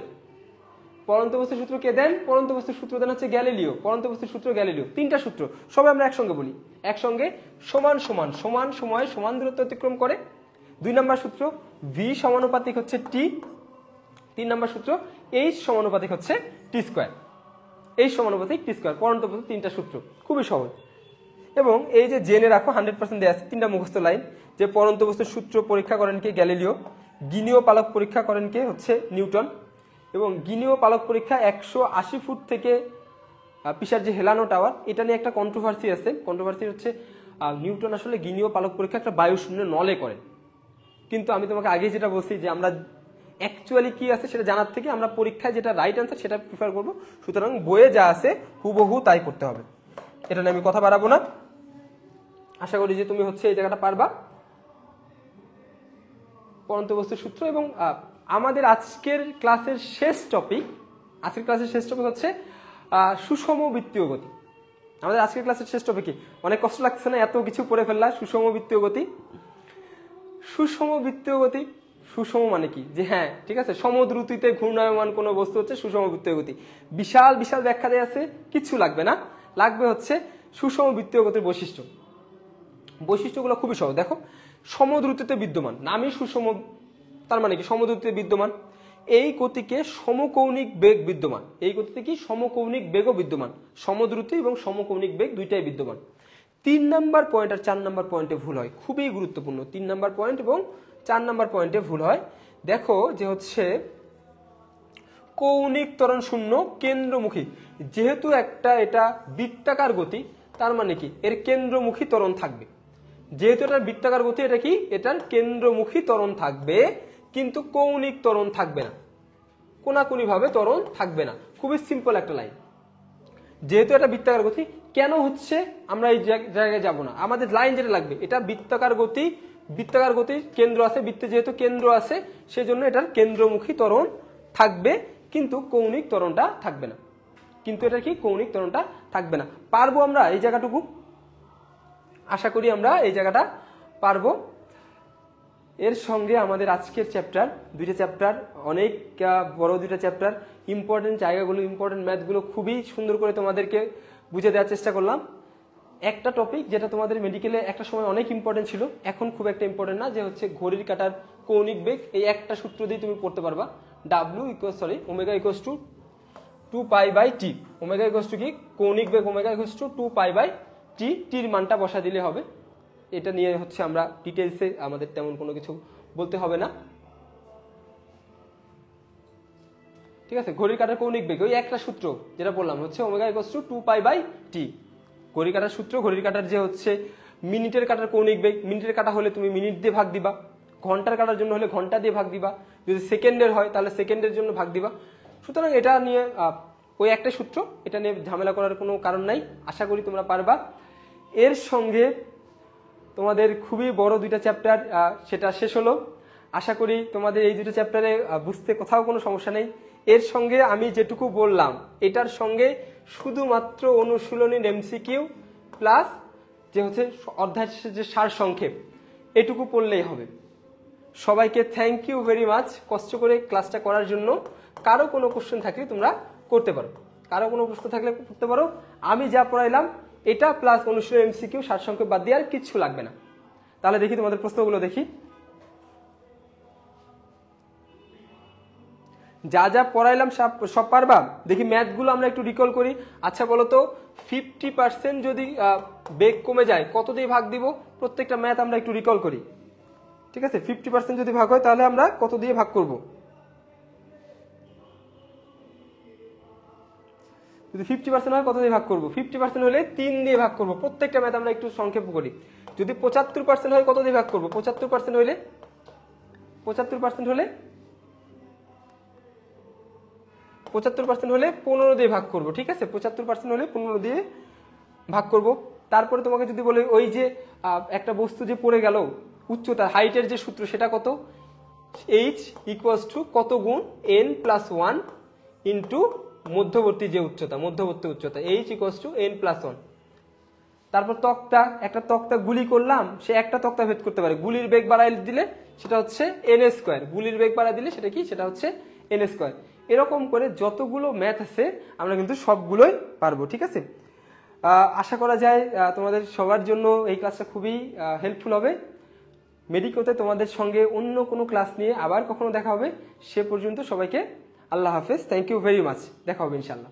Speaker 1: পরন্ত বস্তুর সূত্র কে দেন? পরন্ত বস্তুর সূত্র দেন হচ্ছে গ্যালিলিও। পরন্ত বস্তুর সূত্র গ্যালিলিও। 3টা সূত্র সবাই আমরা একসঙ্গে বলি, একসঙ্গে। সমান সমান সমান সময়ে সমান দূরত্ব অতিক্রম করে। 2 নম্বর সূত্র ভি সমানুপাতিক হচ্ছে টি। 3 নম্বর সূত্র h সমানুপাতিক হচ্ছে t²। h সমানুপাতিক t²। পরন্ত বস্তুর 3টা সূত্র খুবই সহজ। এবং এই যে জেনে রাখো 100% দেয়া আছে 3টা মুখস্থ লাইন, যে পরন্ত বস্তুর সূত্র পরীক্ষা করেন কে? গ্যালিলিও। গিনীয় পালক পরীক্ষা করেন কে? হচ্ছে নিউটন। এবং গিনীয় পালক পরীক্ষা 180 ফুট থেকে পিসার যে হেলানো টাওয়ার, এটা নিয়ে একটা কন্ট্রোভার্সি আছে। কন্ট্রোভার্সি হচ্ছে নিউটন আসলে গিনীয় পালক পরীক্ষা একটা বায়ুশূন্য নলে করেন। কিন্তু আমি তোমাকে আগে যেটা বলছি যে আমরা অ্যাকচুয়ালি কি আছে সেটা জানার থেকে আমরা পরীক্ষায় যেটা রাইট অ্যান্সার সেটা প্রিফার করবো। সুতরাং বইয়ে যা আছে হুবহু তাই করতে হবে। এটা নিয়ে আমি কথা বাড়াবো না। আশা করি যে তুমি হচ্ছে এই জায়গাটা পারবা, পরন্ত বস্তুর সূত্র। এবং আমাদের আজকের ক্লাসের শেষ টপিক হচ্ছে সুষম বৃত্তীয় গতি। আমাদের আজকের ক্লাসের শেষ টপিক কি? অনেক কষ্ট লাগছে না এত কিছু পড়ে ফেললা? সুষম বৃত্তীয় গতি। সুষম বৃত্তীয় গতি, সুষম মানে কি? যে হ্যাঁ ঠিক আছে, সমদ্রুতিতে ঘূর্ণায়মান কোনো বস্তু হচ্ছে সুষম বৃত্তীয় গতি। বিশাল বিশাল ব্যাখ্যা দেয়া আছে, কিছু লাগবে না। লাগবে হচ্ছে সুষম বৃত্তীয় গতির বৈশিষ্ট্য। বৈশিষ্ট্যগুলো খুবই সহজ। দেখো, সমদ্রুতিতে বিদ্যমান, নামই সুষম, তার মানে কি সমদ্রুতিতে বিদ্যমান। এই গতিকে সমকৌণিক বেগ বিদ্যমান। এই গতিতে কি সমকৌণিক বেগও বিদ্যমান। সমদ্রুতি এবং সমকৌণিক বেগ দুইটাই বিদ্যমান। 3 নম্বর পয়েন্ট আর 4 নম্বর পয়েন্টে ভুল হয়, খুবই গুরুত্বপূর্ণ। 3 নম্বর পয়েন্ট এবং 4 নম্বর পয়েন্টে ভুল হয়। দেখো যে হচ্ছে কৌণিক ত্বরণ শূন্য কেন্দ্রমুখী, যেহেতু এটা বৃত্তাকার গতি, তার মানে কি এর কেন্দ্রমুখী ত্বরণ থাকবে। যেহেতু এটা বৃত্তাকার গতি, এটা কি এটার কেন্দ্রমুখী ত্বরণ থাকবে, কিন্তু কৌণিক ত্বরণ থাকবে না, কোনাকুনি ভাবে ত্বরণ থাকবে না। খুবই সিম্পল একটা লাইন। যেহেতু এটা বৃত্তাকার গতি, কেন হচ্ছে আমরা এই জায়গায় যাব না, আমাদের লাইন যেটা লাগবে, এটা বৃত্তাকার গতি, বৃত্তাকার গতির কেন্দ্র আছে, বৃত্তে যেহেতু কেন্দ্র আছে সেজন্য এটার কেন্দ্রমুখী ত্বরণ থাকবে, কিন্তু কৌণিক ত্বরণটা থাকবে না। কিন্তু এটা কি কৌণিক ত্বরণটা থাকবে না। পারবো আমরা এই জায়গাটুকু? আশা করি আমরা এই জায়গাটা পারবো। এর সঙ্গে আমাদের আজকের চ্যাপ্টার, দুইটা চ্যাপ্টার, অনেক বড় দুইটা চ্যাপ্টার, ইম্পর্টেন্ট জায়গাগুলো, ইম্পর্টেন্ট ম্যাথগুলো খুবই সুন্দর করে তোমাদেরকে বুঝে দেওয়ার চেষ্টা করলাম। একটা টপিক যেটা তোমাদের মেডিকেলে একটা সময় অনেক ইম্পর্টেন্ট ছিল, এখন খুব একটা ইম্পর্টেন্ট না, যে হচ্ছে ঘড়ির কাঁটার কৌণিক বেগ। এই একটা সূত্র দিয়ে তুমি পড়তে পারবা, omega equals to 2π/t। Omega equals to কি, কৌণিক বেগ ওমেগা ইকুয়ালস টু 2π/t, টির মানটা বসা দিলে হবে। এটা নিয়ে হচ্ছে আমরা ডিটেলসে আমাদের তেমন কোনো কিছু বলতে হবে না, ঠিক আছে। ঘড়ির কাঁটার কৌণিক বেগ ওই একটা সূত্র যেটা বললাম হচ্ছে ওমেগা ইকুয়ালস টু 2π/t। ঘড়ির কাঁটার সূত্র, ঘড়ির কাঁটার যে হচ্ছে মিনিটের কাঁটার কৌণিক বেগ, মিনিটের কাঁটা হলে তুমি মিনিট দিয়ে ভাগ দিবা, ঘন্টার কাঁটার জন্য হলে ঘন্টা দিয়ে ভাগ দিবা, যদি সেকেন্ডের হয় তাহলে সেকেন্ডের জন্য ভাগ দিবা। সুতরাং এটা নিয়ে ওই একটা সূত্র, এটা নিয়ে ঝামেলা করার কোনো কারণ নাই, আশা করি তোমরা পারবা। এর সঙ্গে তোমাদের খুবই বড় দুইটা চ্যাপ্টার সেটা শেষ হলো। আশা করি তোমাদের এই দুটো চ্যাপ্টারে বুঝতে কোথাও কোনো সমস্যা নেই। এর সঙ্গে আমি যেটুকু বললাম এটার সঙ্গে শুধুমাত্র অনুশীলনী এমসিকিউ প্লাস যে হচ্ছে অধ্যায় শেষে যে সার সংক্ষেপ, এটুকু পড়লেই হবে। সবাইকে থ্যাংক ইউ ভেরি মাচ কষ্ট করে ক্লাসটা করার জন্য। কারো কোনো কোশ্চেন থাকলে তোমরা করতে পারো, কারো কোনো প্রশ্ন থাকলে করতে পারো। আমি যা পড়াইলাম এটা প্লাস অনুশীলনী এমসিকিউ সার সংক্ষেপ বাদ দিয়ে আর কিচ্ছু লাগবে না। তাহলে দেখি তোমাদের প্রশ্নগুলো দেখি, যা যা পড়াইলাম সব পারবা? দেখি ম্যাথগুলো আমরা একটু রিকল করি। আচ্ছা বলো তো, 50% যদি বেগ কমে যায় কত দিয়ে ভাগ দিব? প্রত্যেকটা ম্যাথ আমরা একটু রিকল করি, ঠিক আছে। 50% যদি ভাগ হয় তাহলে আমরা কত দিয়ে ভাগ করব? যদি 50% হয় কত দিয়ে ভাগ করব? 50% হলে 3 দিয়ে ভাগ করব। প্রত্যেকটা ম্যাথ আমরা একটু সংক্ষেপ করি। যদি 75% হয় কত দিয়ে ভাগ করব? 75% হলে 15 দিয়ে ভাগ করব, ঠিক আছে। 75% হলে 15 দিয়ে ভাগ করব। তারপরে তোমাকে যদি বলে ওই যে একটা বস্তু যে পড়ে গেল, উচ্চতা হাইটের যে সূত্র সেটা কত? h ইকুয়ালস টু কত গুণ n+1 ইন্টু মধ্যবর্তী যে উচ্চতা, মধ্যবর্তী উচ্চতা h ইকুয়ালস টু n+1। তারপর তক্তা, একটা তক্তা গুলি করলাম, সে একটা তক্তা ভেদ করতে পারে, গুলির বেগ বাড়াই দিলে সেটা হচ্ছে n², গুলির বেগ বাড়াই দিলে সেটা কি, সেটা হচ্ছে n²। এরকম করে যতগুলো ম্যাথ আছে আমরা কিন্তু সবগুলোই পারবো, ঠিক আছে। আশা করা যায় তোমাদের সবার জন্য এই ক্লাসটা খুবই হেল্পফুল হবে। মেডিকোতে তোমাদের সঙ্গে অন্য কোনো ক্লাস নিয়ে আবার কখনো দেখা হবে। সে পর্যন্ত সবাইকে আল্লাহ হাফেজ, থ্যাংক ইউ ভেরি মাচ, দেখা হবে ইনশাল্লাহ।